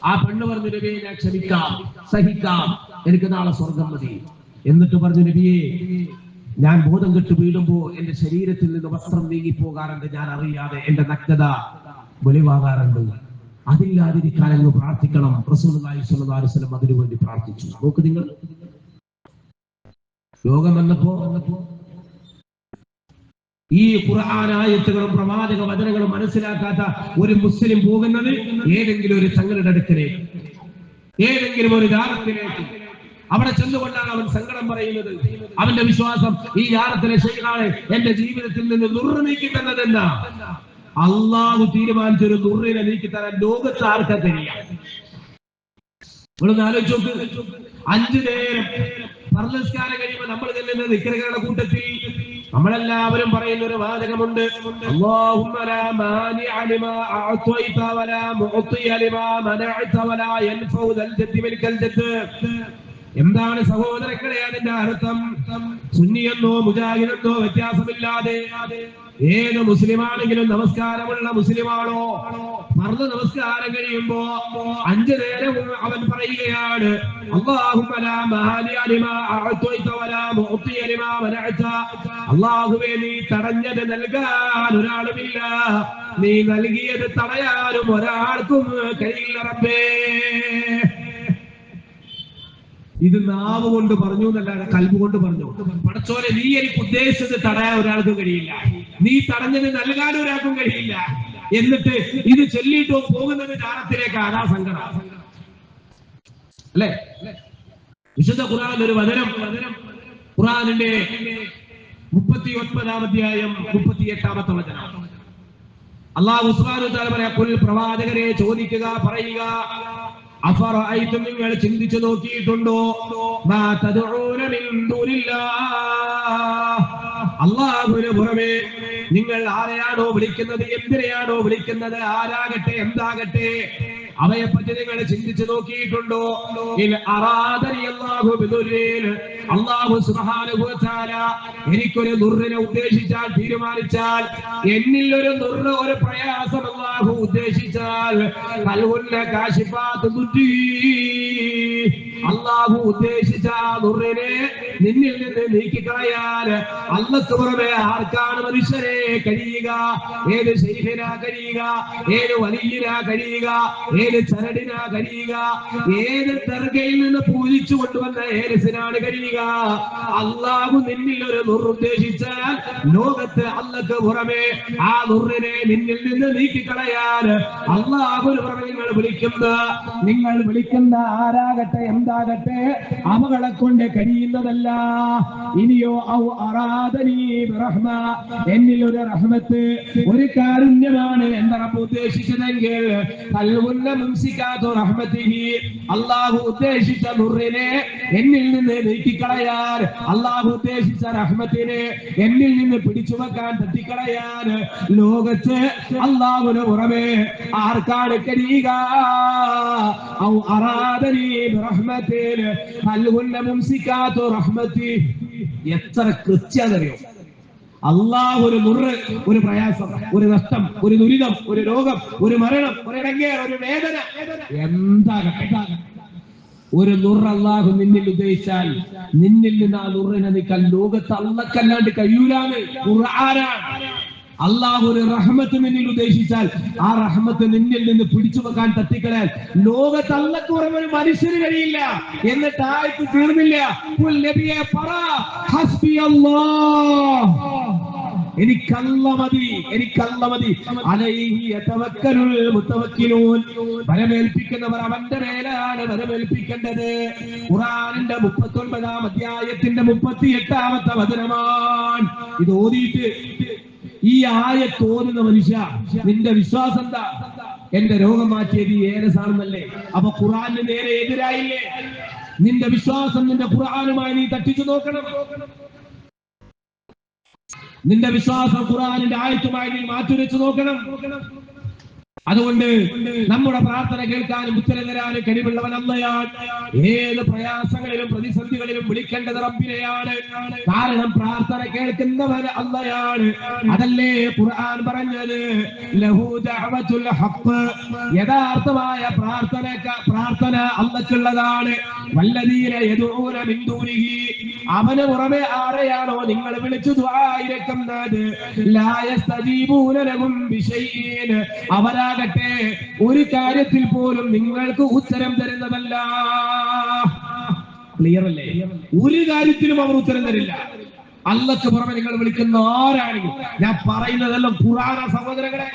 ആ പെണ്ണ് പറഞ്ഞു, നബിയെ, ഞാൻ ക്ഷമിക്കാം, സഹിക്കാം, എനിക്ക് നാളെ സ്വർഗം മതി. എന്നിട്ട് പറഞ്ഞു, നബിയെ, ഞാൻ ബോധം കെട്ട് വീഴുമ്പോ എന്റെ ശരീരത്തിൽ നിന്ന് വസ്ത്രം നീങ്ങിപ്പോകാറുണ്ട്, ഞാൻ അറിയാതെ എന്റെ നഗ്നത വെളിവാകാറുണ്ട്, അതില്ലാതിരിക്കാൻ എന്ന് പ്രാർത്ഥിക്കണം. റസൂലുള്ളാഹി സ്വല്ലല്ലാഹു അലൈഹി വസല്ലം അതിനു വേണ്ടി പ്രാർത്ഥിച്ചു. നോക്ക് നിങ്ങൾ, രോഗം വന്നപ്പോ ഈ ഖുർആൻ ആയത്തുകളും പ്രവാചക വചനങ്ങളും മനസ്സിലാക്കാത്ത ഒരു മുസ്ലിം പോകുന്നത് ഏതെങ്കിലും ഒരു തങ്ങളുടെ അടുക്കലേക്ക്, ഏതെങ്കിലും ഒരു ജാറത്തിലേക്ക്. അവിടെ ചെന്നുകൊണ്ടാണ് അവൻ സങ്കടം പറയുന്നത്. അവന്റെ വിശ്വാസം, ഈ ജാറത്തിലെ ശൈഖാണ് എന്റെ ജീവിതത്തിൽ നിന്ന് നുറ് നീക്കി തന്നതെന്ന. അള്ളാഹു തീരുമാനിച്ചൊരു നുറിനെ നീക്കി തരാൻ ലോകത്ത് ആർക്കാ കഴിയാം? നിങ്ങളൊന്ന് ആലോചിച്ച് നോക്ക്. 5 നേരം പർലസ്കാരം കഴിയുമ്പോൾ നമ്മൾ ചെല്ലുന്ന ദിക്റുകളുടെ കൂട്ടത്തിൽ നമ്മളെല്ലാവരും പറയുന്ന ഒരു വാചകമുണ്ട്, അല്ലാഹുമ്മ ലാ മാനിഅ ലിമാ അഅ്തൈത വലാ മുഅ്തിയ ലിമാ മനഅത വലാ യൻഫഉ ദൽ ജദ്ദി മിൻകൽ ജദ്ദ്. എന്താണ് സഹോദരങ്ങളെ അതിന്റെ അർത്ഥം? സുന്നിയെന്നോ മുജാഹിദെന്നോ വ്യത്യാസമില്ലാതെ ഏത് മുസ്ലിമാണെങ്കിലും നമസ്കാരമുള്ള മുസ്ലിമാണോ, ഫർദ് നമസ്കാരം കഴിയുമ്പോ 5 നേരവും അവൻ പറയുകയാണ്, അല്ലാഹുമ്മ ലാ മാനിഅ ലിമാ അഅ്തൈത വലാ മുഅ്തിയ ലിമാ മനഅത. അല്ലാഹുവേ, നീ തടഞ്ഞത് നൽകാൻ ഒരാളുമില്ല, നീ നൽകിയത് തടയാനും ഒരാൾക്കും കഴിയില്ല റബ്ബേ. ഇത് നാവ് കൊണ്ട് പറഞ്ഞു എന്നല്ലാതെ കൽബ് കൊണ്ട് പറഞ്ഞു. പടച്ചോനെ, നീ എനിക്ക് ഉദ്ദേശിച്ചത് തടയാൻ ഒരാൾക്കും കഴിയില്ല, നീ തടഞ്ഞത് നൽകാൻ ഒരാൾക്കും കഴിയില്ല. എന്നിട്ട് ഇത് ചൊല്ലിട്ടോ പോകുന്നത് ജാറത്തിലേക്ക്. അതാ സങ്കടം അല്ലെ? വിശുദ്ധ ഖുർആൻ ഒരു വചനം, ഖുർആനിന്റെ 39-ാം അധ്യായം 38-ാമത്തെ വചനം. അല്ലാഹു സുബ്ഹാനഹു വ തആല പറയാ, ഖുൽ, പ്രവാചകരെ ചോദിക്കുക, പറയുക, അഫറഅയ്തും, നിങ്ങൾ ചിന്തിച്ചു നോക്കിയിട്ടുണ്ടോ, മാ തദ്ഊന മിൻ ദൂനില്ലാഹ്, അല്ലാഹുവിന് പുറമെ നിങ്ങൾ ആരെയാണോ വിളിക്കുന്നത്, എന്തിനെയാണോ വിളിക്കുന്നത്, ആരാകട്ടെ എന്താകട്ടെ, അവയെപ്പറ്റി നിങ്ങൾ ചിന്തിച്ചു നോക്കിയിട്ടുണ്ടോ? അല്ലാഹു സുബ്ഹാനഹു വ തആല എനിക്കൊരു ദുർറിനെ ഉദ്ദേശിച്ചാൽ, തീരുമാനിച്ചാൽ, എന്നിൽ ഒരു ദുർറ്, ഒരു പ്രയാസം അല്ലാഹു ഉദ്ദേശിച്ചാൽ, അല്ലാഹു ഉദ്ദേശിച്ച ആ ദുർറിനെ നിന്നിൽ നിന്ന് നീക്കിക്കളയാൻ അല്ലാഹുവിന് പുറമെ ആർക്കാണ് മനുഷ്യരെ കഴിയുക? ഏത് ശൈഖിനാ കഴിയുക? ഏത് വലിയനാ കഴിയുക? ഏത് ചരടിനാ കഴിയുക? ഏത് ദർഗയിൽ നിന്ന് പൂജിച്ചു കൊണ്ടുവന്ന ഏലസിനാണ് കഴിയുക? അള്ളാഹു നിന്നിൽ ഒരു നിർദ്ദേശിച്ചാൽ ലോകത്ത് അല്ലാഹുവിന് പുറമെ ആ നുറിനെ നിന്നിൽ നിന്ന് നീക്കിക്കളയാൻ അള്ളാഹുവിന് പുറമെ നിങ്ങൾ വിളിക്കുന്ന ആരാകട്ടെ എന്താകട്ടെ അവകളെ കൊണ്ട് കഴിയുന്നതല്ല. ഇനിയോ എന്നിൽ ഒരു റഹ്മത്ത്, ഒരു കാരുണ്യമാണ് എന്റെ റബ്ബ് ഉദ്ദേശിച്ചതെങ്കിൽ അള്ളാഹു ഉദ്ദേശിച്ച നുറിനെ എന്നിൽ നിന്ന് നീക്കിക്കളയാൻ, അള്ളാഹു ഉദ്ദേശിച്ച റഹ്മത്തിനെ എന്നിൽ നിന്ന് പിടിച്ചു വെക്കാൻ, തട്ടിക്കളയാൻ ലോകത്ത് അള്ളാഹുവിന് പുറമെ ആർക്കാണ് കഴിയുക? എത്ര കൃത്യതയോ! അള്ളാഹു ഒരു നുറ്, ഒരു പ്രയാസം, ഒരു നഷ്ടം, ഒരു ദുരിതം, ഒരു രോഗം, ഒരു മരണം, ഒരു ഇടങ്ങേറ്, ഒരു വേദന, എന്താകട്ടെ ഒരു നുറ് അള്ളാഹു നിന്നിൽ ഉദ്ദേശിച്ചാൽ നിന്നിൽ നിന്ന് ആ നുറിനെ നീക്കാൻ ലോകത്ത് അള്ളക്കല്ലാണ്ട് കഴിയൂലാണ്. ഖുർആനാണ്. അള്ളാഹു ഒരു റഹ്മത്ത് നിന്നിൽ ഉദ്ദേശിച്ചാൽ ആ റഹ്മത്ത് നിന്നിൽ നിന്ന് പിടിച്ചു വെക്കാൻ, തട്ടിക്കളയാൻ ലോകത്ത് അള്ളക്ക് പുറമെ ഒരു മനുഷ്യന് കഴിയില്ല. എന്നിട്ട് ആയിട്ട് തീർന്നില്ല. എനിക്കല്ല മതി, എനിക്കല്ല മതി. വരമേൽപ്പിക്കുന്നവർ അവന്റെ മേലാണ് വരമേൽപ്പിക്കേണ്ടത്. ഖുർആനിന്റെ 39-ാം അധ്യായത്തിന്റെ 38-ാമത്തെ വചനമാണ് ഇത്. ഓതിയിട്ട് ഈ ആയത്ത് ഓതുന്ന മനുഷ്യ, നിന്റെ വിശ്വാസം എന്താ? എന്റെ രോഗം മാറ്റിയത് ഏലസാണെന്നല്ലേ? അപ്പൊ ഖുർആന് നേരെ എതിരായില്ലേ? നിന്റെ വിശ്വാസം നിന്റെ ഖുർആനുമായി നീ തട്ടിച്ചു നോക്കണം. നിന്റെ വിശ്വാസം ഖുർആനിന്റെ ആയത്തുമായി നീ മാറ്റുരച്ചു നോക്കണം. അതുകൊണ്ട് നമ്മുടെ പ്രാർത്ഥന കേൾക്കാനും ഉത്തരം തരാനും കഴിവുള്ളവൻ അല്ലയാണ്. ഏത് പ്രയാസങ്ങളിലും പ്രതിസന്ധികളിലും വിളിക്കേണ്ടത് റബ്ബിനെയാണ്. കാരണം പ്രാർത്ഥന കേൾക്കുന്നവൻ അല്ലയാണ്. അതല്ലേ ഖുർആൻ പറഞ്ഞത്, ലഹു ദഅവത്തുൽ ഹഖ്, യഥാർത്ഥമായ പ്രാർത്ഥന അല്ലാഹുള്ളതാണ്. വല്ലദീന യദഊന മിൻ ദൂനിഹി, അവന് പുറമെ ആരെയാണോ നിങ്ങൾ വിളിച്ചു ദുആ ഇരക്കുന്നത്, ലാ യസ്തജീബൂന ലഹും ബിശൈഇൻ, അവരാ ഒരു കാര്യത്തിൽ പോലും നിങ്ങൾക്ക് ഉത്തരം തരുന്നതല്ല. ക്ലിയർ അല്ലേ? ഒരു കാര്യത്തിലും അവർ ഉത്തരം തരില്ല. അല്ലാഹുവിന് പുറമെ നിങ്ങൾ വിളിക്കുന്ന ആരാണെങ്കിലും, ഞാൻ പറയുന്നതെല്ലാം ഖുർആന സഹോദരങ്ങളെ,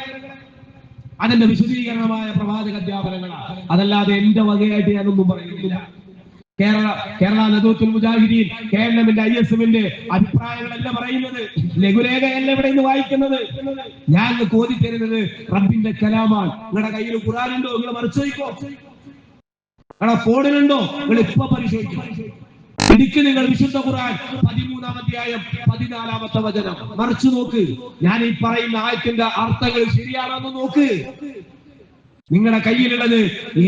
അതിന്റെ വിശദീകരണമായ പ്രവാചക അധ്യാപനങ്ങളാണ്. അതല്ലാതെ എന്റെ വകയായിട്ട് ഞാനൊന്നും പറയുന്നില്ല. കേരള നദൂത്തുൽ മുജാഹിദീൻ, കേരളത്തിന്റെ ISMന്റെ അഭിപ്രായങ്ങളല്ല പറയുന്നത്, ലഘുലേഖയല്ല ഇവിടെ നിന്ന് വായിക്കുന്നത്. ഞാൻ കോതി തരുന്നത് റബ്ബിന്റെ കലാമാണ്. നിങ്ങളുടെ കയ്യിൽ ഖുർആനുണ്ടോ? നിങ്ങൾ മറിച്ച് നോക്കോ. നിങ്ങളുടെ ഫോണിലുണ്ടോ? നിങ്ങൾ ഇപ്പൊ പരിശോധിക്കും. ഇടിക്ക് നിങ്ങൾ വിശുദ്ധ ഖുർആൻ 13-ാം അധ്യായം 14-ാമത്തെ വചനം മറിച്ചു നോക്ക്. ഞാൻ ഈ പറയുന്ന ആയത്തിന്റെ അർത്ഥങ്ങൾ ശരിയാണെന്ന് നോക്ക്. നിങ്ങളുടെ കയ്യിലുള്ളത്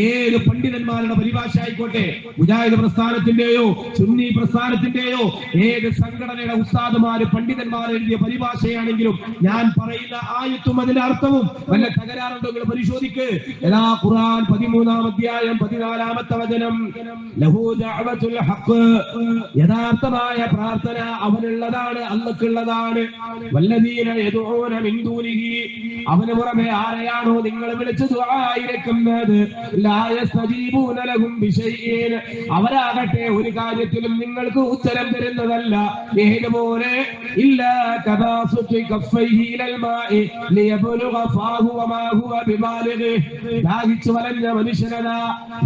ഏത് പണ്ഡിതന്മാരുടെ പരിഭാഷ ആയിക്കോട്ടെ, മുജാഹിദ് പ്രസ്ഥാനത്തിന്റെയോ സുന്നി പ്രസ്ഥാനത്തിന്റെയോ ഏത് സംഘടനയുടെ ഉസ്താദുമാര് പണ്ഡിതന്മാർ എഴുതിയ പരിഭാഷയാണെങ്കിലും ഞാൻ പറയുന്ന ആയത്തും അതിന്റെ അർത്ഥവും വല്ല തകരാറുണ്ടോ നിങ്ങൾ പരിശോധിക്ക്. എല്ലാ ഖുർആൻ 13-ാം അധ്യായം 14-ാമത്തെ വചനം, ലഹു ദഅവത്തുൽ ഹഖ്, യഥാർത്ഥമായ പ്രാർത്ഥന അവനുള്ളതാണ്, അല്ലാഹുള്ളതാണ്. വല്ലദീന യദഊന മിൻ ദൂനിഹി, അവന് പുറമെ ആരെയാണോ നിങ്ങൾ വിളിച്ചു ദുആ ഇരക്കുന്നത്, ലാ യസ്തജീബൂന ലഹും ബിശൈഇൻ, അവരാകട്ടെ ഒരു കാര്യത്തിലും നിങ്ങൾക്ക് ഉത്തരം തരുന്നതല്ല. ഏതുപോലെ ഇല്ലാ കബാസുതി കഫൈഹി ഇലൽ മാഇ ലിയബ്ലുഗ ഫാഹു വമാ ഹുവ ബിബാലിഗി, ദാഹിച്ചു വലഞ്ഞ മനുഷ്യനാ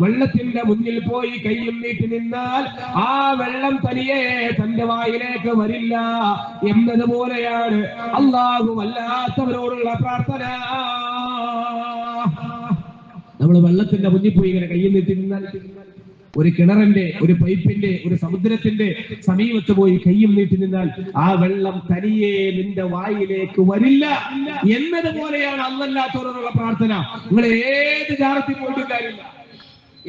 വെള്ളത്തിന്റെ മുന്നിൽ പോയി കൈയും നീട്ടി നിന്നാൽ ആ വെള്ളം തനിയെ തന്റെ വായിലേക്ക് വരില്ല എന്നതുപോലെയാണ് അല്ലാഹു വല്ലാത്തവരോടുള്ള പ്രാർത്ഥന. നമ്മൾ വെള്ളത്തിന്റെ മുന്നിൽ പോയി ഇങ്ങനെ കയ്യിൽ നീട്ടി നിന്നാൽ, ഒരു കിണറിന്റെ, ഒരു പൈപ്പിന്റെ, ഒരു സമുദ്രത്തിന്റെ സമീപത്ത് പോയി കയ്യും നീട്ടി നിന്നാൽ ആ വെള്ളം തനിയെ നിന്റെ വായിലേക്ക് വരില്ല എന്നതുപോലെയാണ് അല്ലാത്തവരോടുള്ള പ്രാർത്ഥന. നിങ്ങൾ ഏത് ജാറത്തിൽ പോയിട്ടും കാര്യമില്ല.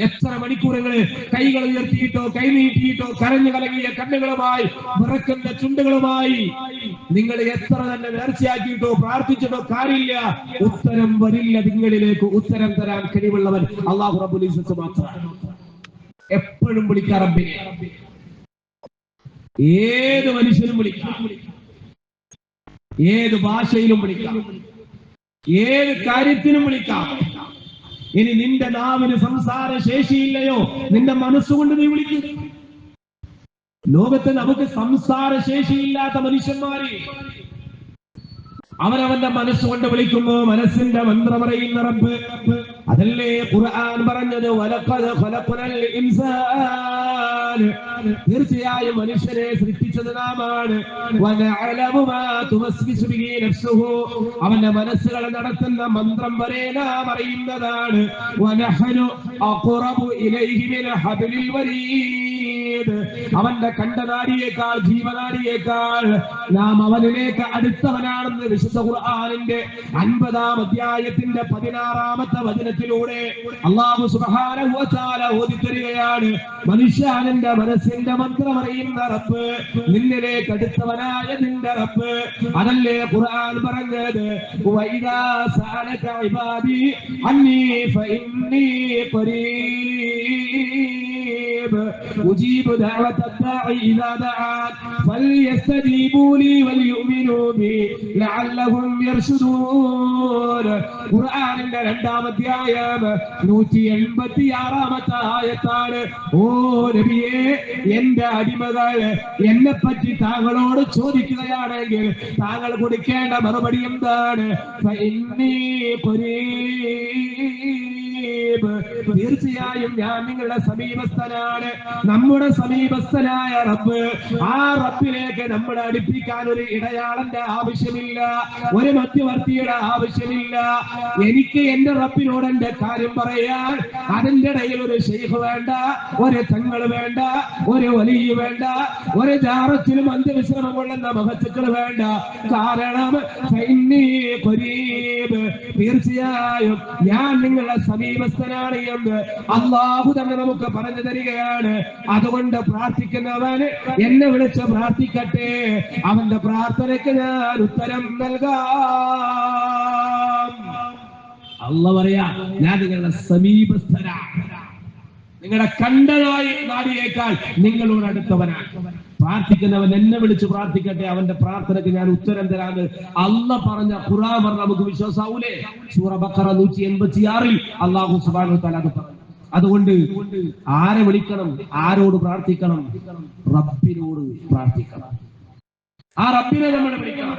എത്ര മണിക്കൂറുകള് കൈകൾ ഉയർത്തിയിട്ടോ കൈ നീട്ടിയിട്ടോ കരഞ്ഞു കലങ്ങിയ കണ്ണുകളുമായി വിറക്കുന്ന ചുണ്ടുകളുമായി നിങ്ങൾ എത്ര തന്നെ നേർച്ചയാക്കിയിട്ടോ പ്രാർത്ഥിച്ചിട്ടോ കാര്യമില്ല, ഉത്തരം വരില്ല. നിങ്ങളിലേക്ക് ഉത്തരം തരാൻ കഴിവുള്ളവൻ അല്ലാഹു റബ്ബുൽ ഇസ്സത്ത് മാത്രമാണ്. എപ്പോഴും വിളിക്കാം റബ്ബിനെ. ഏത് മനുഷ്യനും വിളിക്കാം, ഏത് ഭാഷയിലും വിളിക്കാം, ഏത് കാര്യത്തിനും വിളിക്കാം. ഇനി നിന്റെ നാവിന് സംസാര ശേഷിയില്ലയോ, നിന്റെ മനസ്സുകൊണ്ട് നീ വിളിക്കും. ലോകത്ത് നമുക്ക് സംസാര ശേഷിയില്ലാത്ത മനുഷ്യന്മാര് അവനവന്റെ മനസ്സുകൊണ്ട് വിളിക്കുമ്പോ മനസ്സിന്റെ മന്ത്രം പറയുന്ന റബ്ബ്. അതല്ലേ ഖുർആൻ പറഞ്ഞത്, വലഖദ് ഖലഖനൽ ഇൻസാന, തീർച്ചയായും മനുഷ്യനെ സൃഷ്ടിച്ചത് നാമാണ്. വനഅലമു മാ തുവസ്വിസു ബിഹി നഫ്സുഹു, അവന്റെ മനസ്സുകളെ നടത്തുന്ന മന്ത്രം വരെ നാം അറിയുന്നതാണ്. വനഹനു അഖറബു ഇലൈഹി മിൻ ഹബ്ലിൽ വരീദ്, അവന്റെ കണ്ഠനാടിയേക്കാൾ ജീവനാടിയേക്കാൾ നാം അവനിലേക്ക് അടുത്തവനാണെന്ന് വിശുദ്ധ ഖുർആനിന്റെ 50-ാം അധ്യായത്തിന്റെ 16-ാമത്തെ വചനത്തിലൂടെ അല്ലാഹു സുബ്ഹാനഹു വ തആല ഓതിത്തരികയാണ്. മനുഷ്യന്റെ മനസ്സിന്റെ മന്ത്രം അറിയുന്ന റബ്ബ്, നിന്നിലേക്ക് അടുത്തവനായ നിന്റെ റബ്ബ്. അതല്ലേ ഖുർആൻ പറഞ്ഞത്, വഇദാ സഅലക ഇബാദി അന്നീ ഫഇന്നീ ഖരീബ് ഉജീബു ദഅവത ദാഇ ഇദാ ദഅൻ ഫൽയസ്തജീബൂ ലീ വൽയുമിനൂ ബി ലഅല്ലഹും യർശുദൂൻ. ഖുർആനിന്റെ 2-ാം അധ്യായം 186-ാമത്തെ ആയത്താണ്. ഓ നബിയേ, എന്റെ അടിമകൾ എന്നെ പറ്റി താങ്കളോട് ചോദിക്കുകയാണെങ്കിൽ താങ്കൾ കൊടുക്കേണ്ട മറുപടി എന്താണ്? ഫഇന്നീ ഖരീബ്, തീർച്ചയായും ഞാൻ നിങ്ങളുടെ സമീപസ്ഥനാണ്. നമ്മുടെ സമീപസ്ഥനായ റബ്ബ്, ആ റബ്ബിലേക്ക് നമ്മളെ അടുപ്പിക്കാൻ ഒരു ഇടയാളന്റെ ആവശ്യമില്ല, ഒരു മധ്യവർത്തിയുടെ ആവശ്യമില്ല. എനിക്ക് എന്റെ റബ്ബിനോട് എന്റെ കാര്യം പറയാൻ അതിന്റെ ഇടയിൽ ഒരു ശൈഖ് വേണ്ട, ഒരു തങ്ങൾ വേണ്ട, ഒരു വലിയ വേണ്ട, ഒരു ജാറത്തിലും അന്ത്യവിശ്രമം കൊള്ളുന്ന മഹത്തുക്കൾ വേണ്ട. കാരണം തീർച്ചയായും ഞാൻ നിങ്ങളുടെ സമീപസ്ഥനാണ് എന്ന് അല്ലാഹു തന്നെ നമുക്ക് പറഞ്ഞു തരികയാണ്. അതുകൊണ്ട് പ്രാർത്ഥിക്കുന്നവൻ എന്നെ വിളിച്ച് പ്രാർത്ഥിക്കട്ടെ, അവന്റെ പ്രാർത്ഥനയ്ക്ക് ഞാൻ ഉത്തരം നൽകാം. അല്ലാഹു പറയാ, ഞാൻ നിങ്ങളുടെ സമീപസ്ഥനാണ്, നിങ്ങളുടെ നാടിയേക്കാൾ നിങ്ങളോട് അടുത്തവനാണ്. പ്രാർത്ഥിക്കുന്നവൻ എന്നെ വിളിച്ച് പ്രാർത്ഥിക്കട്ടെ, അവന്റെ പ്രാർത്ഥനയ്ക്ക് ഞാൻ ഉത്തരം തരാന്ന് അല്ലാഹു പറഞ്ഞ ഖുർആൻ പറഞ്ഞ നമുക്ക് വിശ്വാസാവൂലേ? സൂറ ബഖറ 186-ൽ അല്ലാഹു സുബ്ഹാനഹു വ തആല പറഞ്ഞു. അതുകൊണ്ട് ആരെ വിളിക്കണം, ആരോട് പ്രാർത്ഥിക്കണം? റബ്ബിനോട് പ്രാർത്ഥിക്കണം. ആ റബ്ബിനെ നമ്മൾ വിളിക്കണം.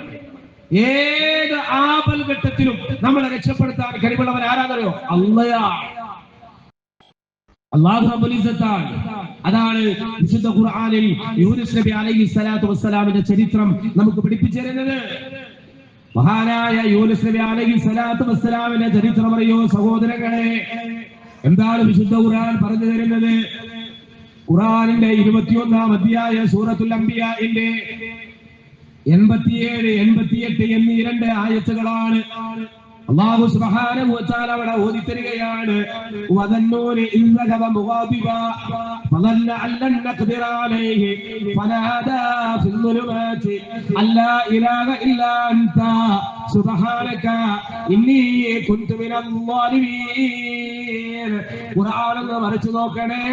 ഏത് ആപൽഘട്ടത്തിലും നമ്മളെ രക്ഷപ്പെടുത്താൻ കഴിവുള്ളവൻ ആരാന്നറിയോ? അല്ലാഹ്. അല്ലാഹു റബ്ബുൽ ഇസ്സത്താണ്. അതാണ് വിശുദ്ധ ഖുർആനിൽ യൂനുസ് നബി അലൈഹിസ്സലാത്തു വസ്സലാമിന്റെ ചരിത്രം നമുക്ക് പഠിപ്പിച്ചു തരുന്നത്. മഹാനായ യൂനുസ് നബി അലൈഹിസ്സലാത്തു വസ്സലാമിന്റെ ചരിത്രം അറിയോ സഹോദരങ്ങളെ? എന്താണ് വിശുദ്ധ ഖുർആൻ പറഞ്ഞു തരുന്നത്? ഖുർആനിന്റെ 21-ാം അധ്യായ സൂറത്തുൽ അംബിയാഇന്റെ 87, 88 എന്നീ 2 ആയത്തുകളാണ് അല്ലാഹു സുബ്ഹാനഹു വ തആല അവിടെ ഓതിത്തരികയാണ്. വദന്നൂനി ഇൻസഖബ മുഗാദിബ ഫദല്ല അല്ലൻ നഖ്ദിറ അലൈഹി ഫനാദാ ഫിൽ ദുലുമാതി അല്ലാ ഇലാഹ ഇല്ലാ അൻത സുബ്ഹാനക ഇന്നി കുൻതു മിനൽ ളാലിമീൻ. ഖുർആൻ ഒന്ന് മറിച്ചു നോക്കണേ,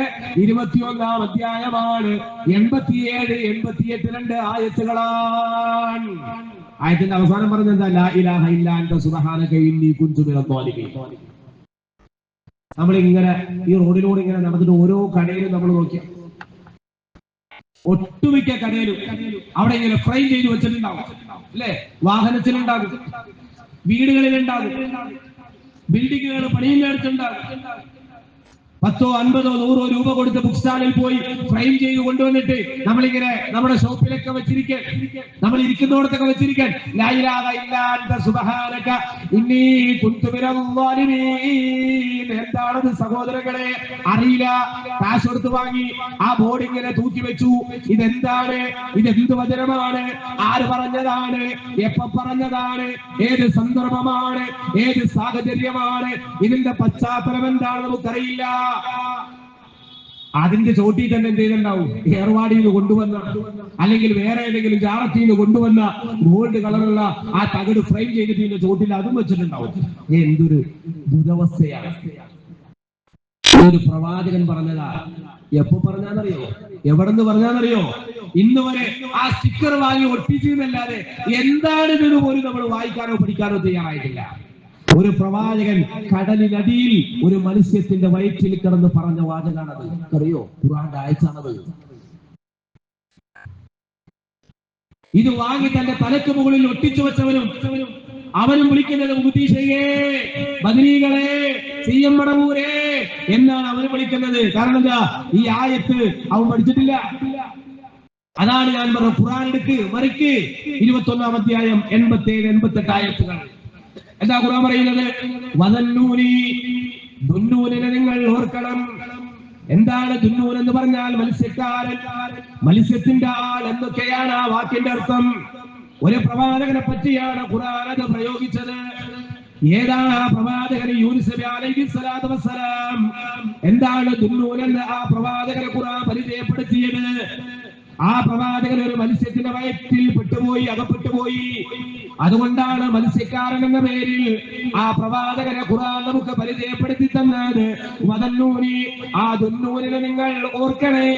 21-ാം അധ്യായമാണ്, 87, 88 2 ആയത്തുകളാണ്. ആയത്തിന്റെ അവസാനം പറഞ്ഞെന്താ? ലാ ഇലാഹ ഇല്ലാ അൻത സുബ്ഹാനക ഇന്നി കുൻതു മിനൽ ളാലിമീൻ. നമ്മളിങ്ങനെ ഈ റോഡിലൂടെ ഇങ്ങനെ നടന്നിട്ട് ഓരോ കടയിലും നമ്മൾ നോക്കിയാൽ ഒട്ടുമിക്ക കടയിലും അവിടെ ഇങ്ങനെ ഫ്രെയിം ചെയ്ത് വെച്ചിട്ടുണ്ടാവും, അല്ലെ? വാഹനത്തിലുണ്ടാകും, വീടുകളിലുണ്ടാകും, ബിൽഡിങ്ങുകൾ പണിയുന്നിടത്തുണ്ടാകും. 10, 50, 100 രൂപ കൊടുത്ത് ബുക്ക് സ്റ്റാളിൽ പോയി ഫ്രെയിം ചെയ്ത് കൊണ്ടുവന്നിട്ട് നമ്മളിങ്ങനെ നമ്മുടെ ഷോപ്പിലൊക്കെ വെച്ചിരിക്കാൻ, നമ്മൾ ഇരിക്കുന്നിടത്തൊക്കെ വെച്ചിരിക്കാൻ ലാ ഇലാഹ ഇല്ലാ അൻത സുബ്ഹാനക ഇന്നി കുൻതു മിനൽ ളാലിമീൻ. എന്താണത് സഹോദരങ്ങളെ? അറിയില്ല. കാശ് കൊടുത്ത് വാങ്ങി ആ ബോർഡ് ഇങ്ങനെ തൂക്കി വെച്ചു. ഇതെന്താണ്? ഇതെന്ത് വചനമാണ്? ആര് പറഞ്ഞതാണ്? എപ്പ പറഞ്ഞതാണ്? ഏത് സന്ദർഭമാണ്? ഏത് സാഹചര്യമാണ്? ഇതിന്റെ പശ്ചാത്തലം എന്താണെന്ന് നമുക്കറിയില്ല. അതിന്റെ ചോട്ടിൽ തന്നെ എന്ത് ചെയ്തിട്ടുണ്ടാവും? ഏർവാടിയിൽ നിന്ന് കൊണ്ടുവന്ന അല്ലെങ്കിൽ വേറെ ഏതെങ്കിലും ജാറത്തിൽ നിന്ന് കൊണ്ടുവന്ന ഗോൾഡ് കളറുള്ള ആ തകിട് ഫ്രെയിം ചെയ്തിട്ട് ഇതിന്റെ ചോട്ടിൽ അതും വെച്ചിട്ടുണ്ടാവും. എന്തൊരു ദുരവസ്ഥയാണ്! ഒരു പ്രവാചകൻ പറഞ്ഞതാ. എപ്പോ പറഞ്ഞാന്നറിയോ? എവിടെന്ന് പറഞ്ഞാന്നറിയോ? ഇന്ന് വരെ ആ സ്റ്റിക്കർ വാങ്ങി ഒട്ടിച്ചെന്നല്ലാതെ എന്താണിതെന്ന് പോലും നമ്മൾ വായിക്കാനോ പഠിക്കാനോ തയ്യാറായിട്ടില്ല. ഒരു പ്രവാചകൻ കടലിനടിയിൽ ഒരു മത്സ്യത്തിന്റെ വയറ്റിൽ കിടന്ന് പറഞ്ഞ വാചകാണത്. അറിയോ? ഖുർആന്റെ ആയത്താണത്. ഇത് വാങ്ങി തന്റെ തലക്ക് മുകളിൽ ഒട്ടിച്ചു വെച്ചവനും അവനും വിളിക്കുന്നത് മുഹദ്ദിസേ, ബദരീകളെ, CM മടവൂരെ എന്നാണ് അവന് വിളിക്കുന്നത്. കാരണം എന്താ? ഈ ആയത്ത് അവൻ പഠിച്ചിട്ടില്ല. അതാണ് ഞാൻ പറഞ്ഞത്. ഖുർആൻ എടുക്ക്, മറിക്ക്. 21-ാം അധ്യായം 87-88 ആയത്തുകൾ. എന്താ ഖുർആൻ പറയുന്നത്? വദന്നൂനി, ദുന്നൂനിനെ നിങ്ങൾ ഓർക്കണം. എന്താണ് ദുന്നൂൻ എന്ന് പറഞ്ഞാൽ? മത്സ്യക്കാരൻ, മത്സ്യത്തിന്റെ ആൾ എന്നൊക്കെയാണ് ആ വാക്കിന്റെ അർത്ഥം. ഒരു പ്രവാചകനെ പറ്റിയാണ് ഖുർആൻ അത് പ്രയോഗിച്ചത്. ഏതാണ് ആ പ്രവാചകൻ? യൂനുസ് നബി അലൈഹിസ്സലാത്തു വസ്സലാം. എന്താണ് ദുന്നൂൻ എന്ന് ആ പ്രവാചകനെ ഖുർആൻ പരിചയപ്പെടുത്തിയത്? ആ പ്രവാചകൻ ഒരു മത്സ്യത്തിന്റെ വയറ്റിൽ പെട്ടുപോയി, അകപ്പെട്ടുപോയി. അതുകൊണ്ടാണ് മത്സ്യക്കാരൻ എന്ന പേരിൽ ആ പ്രവാചകനെ ഖുർആൻ നമുക്ക് പരിചയപ്പെടുത്തി തന്നത്. വദന്നൂനി, ആ ദുന്നൂനിനെ നിങ്ങൾ ഓർക്കണേ.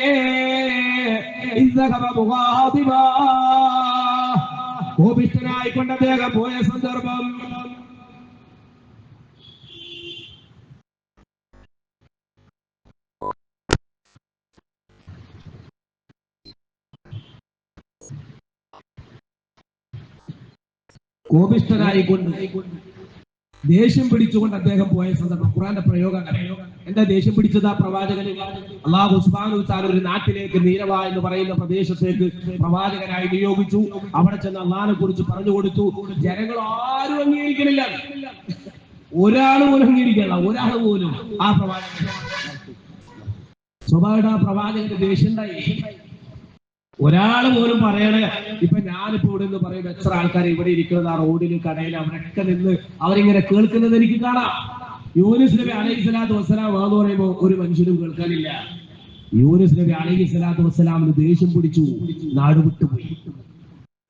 കോപിഷ്ഠനായിക്കൊണ്ട് അദ്ദേഹം പോയ സന്ദർഭം. കോപിഷ്ഠനായിക്കൊണ്ട് ദേഷ്യം പിടിച്ചുകൊണ്ട് അദ്ദേഹം പോയ സന്ദർഭം. ഖുർആന്റെ പ്രയോഗം എന്താ ദേഷ്യം പിടിച്ചത്? ആ പ്രവാചകന് അല്ലാഹു സുബ്ഹാനഹു വ തആല ഒരു നാട്ടിലേക്ക്, നീരവ എന്ന് പറയുന്ന പ്രദേശത്തേക്ക് പ്രവാചകനായി നിയോഗിച്ചു. അവിടെ ചെന്ന് അള്ളാഹിനെ കുറിച്ച് പറഞ്ഞു കൊടുത്തു. ജനങ്ങൾ ആരും അംഗീകരിക്കണില്ല. ഒരാൾ പോലും അംഗീകരിക്കല്ല. ഒരാൾ പോലും ആ പ്രവാചകൻ. സ്വാഭാവിക ആ പ്രവാചകന്റെ ദേഷ്യം ഉണ്ടായി. ഒരാൾ പോലും പറയണ. ഇപ്പൊ ഞാനിപ്പോ ഇവിടെ നിന്ന് പറയുമ്പോൾ എത്ര ആൾക്കാർ ഇവിടെ ഇരിക്കുന്നത്, ആ റോഡിൽ, കടയിൽ, അവരൊക്കെ നിന്ന് അവരിങ്ങനെ കേൾക്കുന്നത് എനിക്ക് കാണാം. യൂനുസ് നബി അലൈഹിസ്സലാത്തു വസ്സലാം എന്ന് പറയുമ്പോൾ ഒരു മനുഷ്യനും കേൾക്കാനില്ല. യൂനുസ് നബി അലൈഹിസ്സലാത്തു വസ്സലാമിന് ദേഷ്യം പിടിച്ചു, നാട് വിട്ടുപോയി.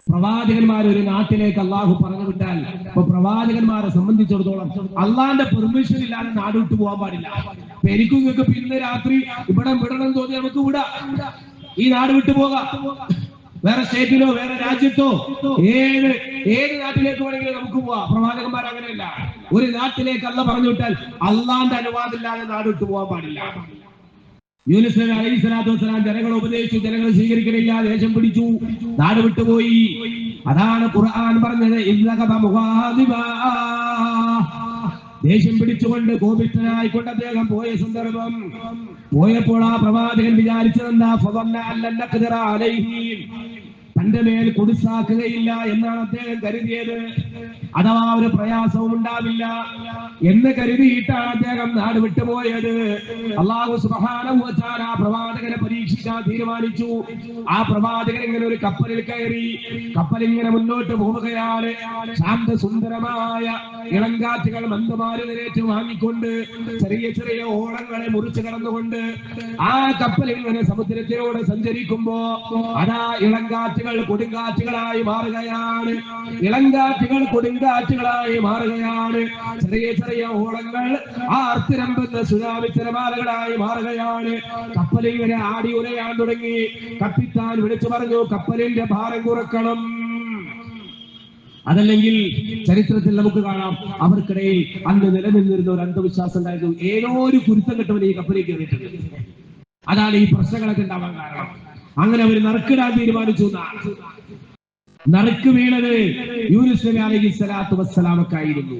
പ്രവാചകന്മാർ ഒരു നാട്ടിലേക്ക് അള്ളാഹു പറഞ്ഞു വിട്ടാൽ, ഇപ്പൊ പ്രവാചകന്മാരെ സംബന്ധിച്ചിടത്തോളം അള്ളാന്റെ പെർമിഷൻ ഇല്ലാതെ നാട് വിട്ടു പോകാൻ പാടില്ല. എനിക്കും നിങ്ങൾക്ക് പിന്നെ രാത്രി ഇവിടെ വിടണം തോന്നി നമുക്ക് വിടാം, ഈ നാട് വിട്ടു പോകാം. വേറെ സ്റ്റേറ്റിലോ വേറെ രാജ്യത്തോ ഏത് നാട്ടിലേക്ക് വേണമെങ്കിലും നമുക്ക് പോവാം. പ്രവാചകന്മാർ അങ്ങനെയല്ല. ഒരു നാട്ടിലേക്ക് അല്ല പറഞ്ഞു വിട്ടാൽ അള്ളാന്റെ അനുവാദമില്ലാതെ നാട് വിട്ടു പോകാൻ പാടില്ല. യൂനുസ് നബി അലൈഹിസ്സലാത്തു വസ്സലാം ജനങ്ങളെ ഉപദേശിച്ചു, ജനങ്ങൾ സ്വീകരിക്കണില്ല, ദേഷ്യം പിടിച്ചു, നാട് വിട്ടുപോയി. അതാണ് ഖുർആൻ പറഞ്ഞത്. ദേഷ്യം പിടിച്ചുകൊണ്ട് കോപിഷ്ഠനായിക്കൊണ്ട് അദ്ദേഹം പോയ സന്ദർഭം. പോയപ്പോൾ ആ പ്രവാചകൻ വിചാരിച്ചതെന്താ? തന്റെ മേൽ കൊടുസാക്കുകയില്ല എന്നാണ് അദ്ദേഹം കരുതിയത്. അഥവാ ഒരു പ്രയാസവും ഉണ്ടാവില്ല എന്ന് കരുതിയിട്ടാണ് അദ്ദേഹം നാട് വിട്ടുപോയത്. അല്ലാഹു സുബ്ഹാനഹു വ തആല പ്രവാചകനെ പരീക്ഷിക്കാൻ തീരുമാനിച്ചു. ആ പ്രവാചകൻ ഇങ്ങനെ ഒരു കപ്പലിൽ കയറി. കപ്പൽ ഇങ്ങനെ മുന്നോട്ട് പോവുകയാണ്. ശാന്തസുന്ദരമായ ഇളങ്കാറ്റുകൾ മന്ദമാരുതരേറ്റ് വാങ്ങിക്കൊണ്ട് ചെറിയ ചെറിയ ഓളങ്ങളെ മുറിച്ചു കടന്നുകൊണ്ട് ആ കപ്പൽ ഇങ്ങനെ സമുദ്രത്തിലൂടെ സഞ്ചരിക്കുമ്പോ അതാ ഇളങ്കാറ്റുകൾ കൊടുങ്കാറ്റുകളായി മാറുകയാണ്. ഇളങ്കാറ്റുകൾ കൊടുങ്കാറ്റുകളായി മാറുകയാണ്. ചെറിയ ചെറിയ ഓളങ്ങൾ ആർത്തിരമ്പുന്ന സുനാമി തിരമാലകളായി മാറുകയാണ്. കപ്പലിങ്ങനെ ആടി ഉലയാൻ തുടങ്ങി. കപ്പിത്താൻ വിളിച്ചു പറഞ്ഞു, കപ്പലിന്റെ ഭാരം കുറക്കണം. അതല്ലെങ്കിൽ ചരിത്രത്തിൽ നമുക്ക് കാണാം, അവർക്കിടയിൽ അന്ന് നിലനിന്നിരുന്ന ഒരു അന്ധവിശ്വാസം ഉണ്ടായിരുന്നു. ഏതോ ഒരു കുരുത്തം കെട്ടവൻ ഈ കപ്പലിൽ കയറിയിട്ടുണ്ട്. അതാണ് ഈ പ്രശ്നങ്ങളൊക്കെ ഉണ്ടാവാൻ കാരണം. അങ്ങനെ അവർ നറുക്കിടാൻ തീരുമാനിച്ചു. നറുക്ക് വീണത് യൂനുസ് നബി അലൈഹിസ്സലാത്തു വസ്സലാമക്കായിരുന്നു.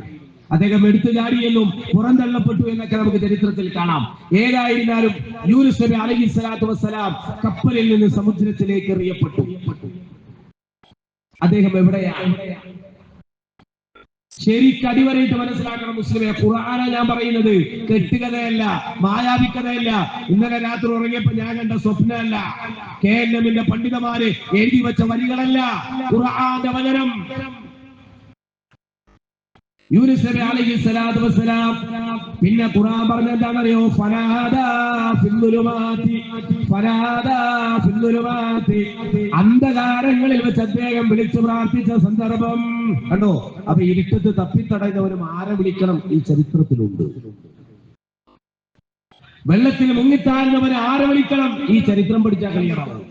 അദ്ദേഹം എടുത്തു ചാടിയെന്നും പുറന്തള്ളപ്പെട്ടു എന്നൊക്കെ നമുക്ക് ചരിത്രത്തിൽ കാണാം. ഏതായിരുന്നാലും യൂനുസ് നബി അലൈഹിസ്സലാത്തു വസ്സലാം കപ്പലിൽ നിന്ന് സമുദ്രത്തിലേക്ക് എറിയപ്പെട്ടു. അദ്ദേഹം എവിടെയാണ്? ശരിക്കടിവരായിട്ട് മനസ്സിലാക്കണം മുസ്ലിമെ. ഖുർആന ഞാൻ പറയുന്നത് കെട്ടുകഥയല്ല, മായാവിക്കഥയല്ല. ഇന്നലെ രാത്രി ഉറങ്ങിയപ്പോ ഞാൻ കണ്ട സ്വപ്നമല്ല, KNM പണ്ഡിതന്മാര് എഴുതി വെച്ച വരികളല്ല. ഖുർആന്റെ വചനം. യൂനുസ് നബി അലൈഹിസ്സലാത്തു വസ്സലാം പിന്നെ ഖുർആൻ പറഞ്ഞ എന്താണെന്നറിയോ? അന്ധകാരങ്ങളിൽ വെച്ച് അദ്ദേഹം വിളിച്ചു പ്രാർത്ഥിച്ച സന്ദർഭം കണ്ടോ? അപ്പൊ ഇരുട്ടത്ത് തപ്പിത്തടയുന്നവരും ആരെ വിളിക്കണം? ഈ ചരിത്രത്തിലുണ്ട്. വെള്ളത്തിൽ മുങ്ങിത്താഴുന്നവരെ ആരെ വിളിക്കണം? ഈ ചരിത്രം പഠിച്ചാൽ ക്ലിയറാവും.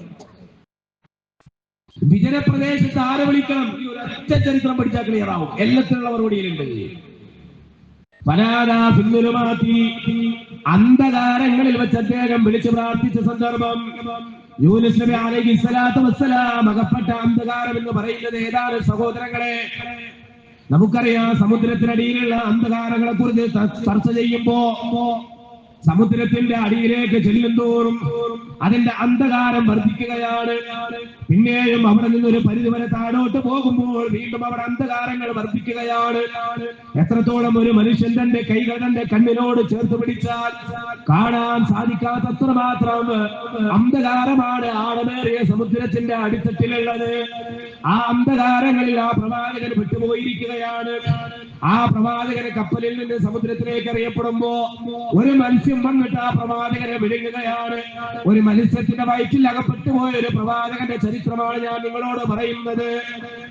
വിജനപ്രദേശത്ത് ആരെ വിളിക്കണം? ഈ ഒരൊറ്റ ചരിത്രം പഠിച്ചാൽ ക്ലിയർ ആവും. എല്ലാത്തിനുള്ള മറുപടിയിലുണ്ട്. അന്ധകാരങ്ങളിൽ വെച്ച് അദ്ദേഹം വിളിച്ചു പ്രാർത്ഥിച്ച സന്ദർഭം, യൂനുസ് നബി അലൈഹിസ്സലാത്തു വസ്സലാം അകപ്പെട്ട അന്ധകാരം എന്ന് പറയുന്നത് ഏതാണ് സഹോദരങ്ങളെ? നമുക്കറിയാം, സമുദ്രത്തിനടിയിലുള്ള അന്ധകാരങ്ങളെ കുറിച്ച് ചർച്ച ചെയ്യുമ്പോ സമുദ്രത്തിന്റെ അടിയിലേക്ക് ചെല്ലുന്തോറും അതിന്റെ അന്ധകാരം വർദ്ധിക്കുകയാണ്. പിന്നെയും അവിടെ നിന്നൊരു പരിധിവരെ താഴോട്ട് പോകുമ്പോൾ വീണ്ടും അവിടെ അന്ധകാരങ്ങൾ വർദ്ധിക്കുകയാണ്. എത്രത്തോളം ഒരു മനുഷ്യൻ തന്റെ കൈകൾ തന്റെ കണ്ണിനോട് ചേർത്ത് പിടിച്ചാൽ കാണാൻ സാധിക്കാത്തത്ര മാത്രം അന്ധകാരമാണ് ആഴമേറിയ സമുദ്രത്തിന്റെ അടിത്തട്ടിലുള്ളത്. ആ അന്ധകാരങ്ങളിൽ ആ പ്രവാചകൻ വിട്ടുപോയിരിക്കുകയാണ്. ആ പ്രവാചകന് കപ്പലിൽ നിന്ന് സമുദ്രത്തിലേക്ക് എറിയപ്പെടുമ്പോ ഒരു മത്സ്യം വന്നിട്ട് ആ പ്രവാചകനെ വിഴുങ്ങുകയാണ്. ഒരു മത്സ്യത്തിന്റെ വയറ്റിൽ അകപ്പെട്ടു പോയ ഒരു പ്രവാചകന്റെ ചരിത്രമാണ് ഞാൻ നിങ്ങളോട് പറയുന്നത്.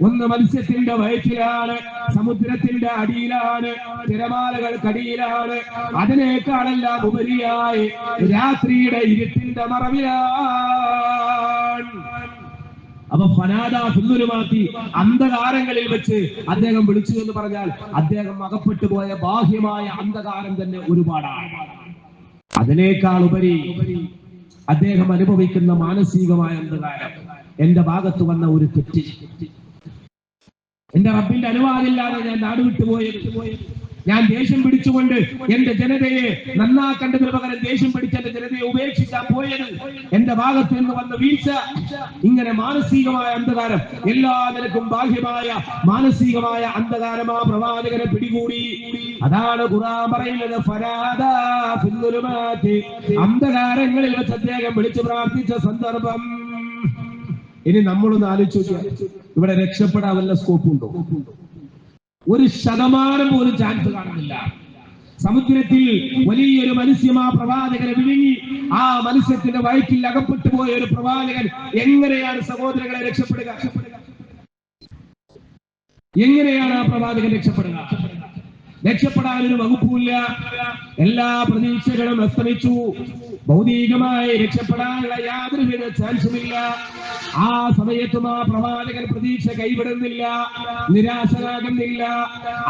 ഒന്ന് മത്സ്യത്തിന്റെ വയറ്റിലാണ്, സമുദ്രത്തിന്റെ അടിയിലാണ്, തിരമാലകൾക്കടിയിലാണ്, അതിനേക്കാളെല്ലാം ഉപരിയായി രാത്രിയുടെ ഇരുട്ടിന്റെ മറവിലാണ്. അപ്പൊ ഫനാദ ഫിന്നുലുമാത്തി, അന്ധകാരങ്ങളിൽ വെച്ച് അദ്ദേഹം വിളിച്ചു എന്ന് പറഞ്ഞാൽ അദ്ദേഹം അകപ്പെട്ടു പോയ ബാഹ്യമായ അന്ധകാരം തന്നെ ഒരുപാടാണ്. അതിനേക്കാൾ ഉപരി അദ്ദേഹം അനുഭവിക്കുന്ന മാനസികമായ അന്ധകാരം. എന്റെ ഭാഗത്ത് വന്ന ഒരു തെറ്റ്, എന്റെ റബ്ബിന്റെ അനുവാദമില്ലാതെ ഞാൻ നാട് വിട്ടുപോയത്, ഞാൻ ദേഷ്യം പിടിച്ചുകൊണ്ട് എന്റെ ജനതയെ നന്നാക്കേണ്ടതിന് പകരം ദേഷ്യം പിടിച്ച് എന്റെ ജനതയെ ഉപേക്ഷിക്കാൻ പോയത്, എന്റെ ഭാഗത്ത് നിന്ന് വന്ന വീഴ്ച. ഇങ്ങനെ മാനസികമായ അന്ധകാരം, എല്ലാ നിലക്കും ബാഹ്യമായ മാനസികമായ അന്ധകാരം ആ പ്രവാചകനെ പിടികൂടി. അതാണ് ഖുർആൻ പറയുന്നത്, ഫനാദാ ഫിന്നുലുമാത്തി, അന്ധകാരങ്ങളിൽ വെച്ച് അദ്ദേഹം വിളിച്ചു പ്രാർത്ഥിച്ച സന്ദർഭം. ഇനി നമ്മളൊന്ന് ആലോചിച്ചു, ഇവിടെ രക്ഷപ്പെടാൻ വല്ല സ്കോപ്പുണ്ടോ? 1% പോലും ചാൻസ് കാണുന്നില്ല. സമുദ്രത്തിൽ വലിയൊരു മത്സ്യം ആ പ്രവാചകനെ വിഴുങ്ങി. ആ മത്സ്യത്തിന്റെ വയറ്റിൽ അകപ്പെട്ടു പോയ ഒരു പ്രവാചകൻ എങ്ങനെയാണ് സഹോദരങ്ങളെ രക്ഷപ്പെടുക? എങ്ങനെയാണ് ആ പ്രവാചകൻ രക്ഷപ്പെടുക? രക്ഷപ്പെടാൻ ഒരു വകുപ്പുമില്ല. എല്ലാ പ്രതീക്ഷകളും അസ്തമിച്ചു. ഭൗതികമായി രക്ഷപ്പെടാനുള്ള യാതൊരുവിധ ചാൻസുമില്ല. ആ സമയത്തും ആ പ്രവാചകൻ പ്രതീക്ഷ കൈവിടുന്നില്ല, നിരാശനാകുന്നില്ല.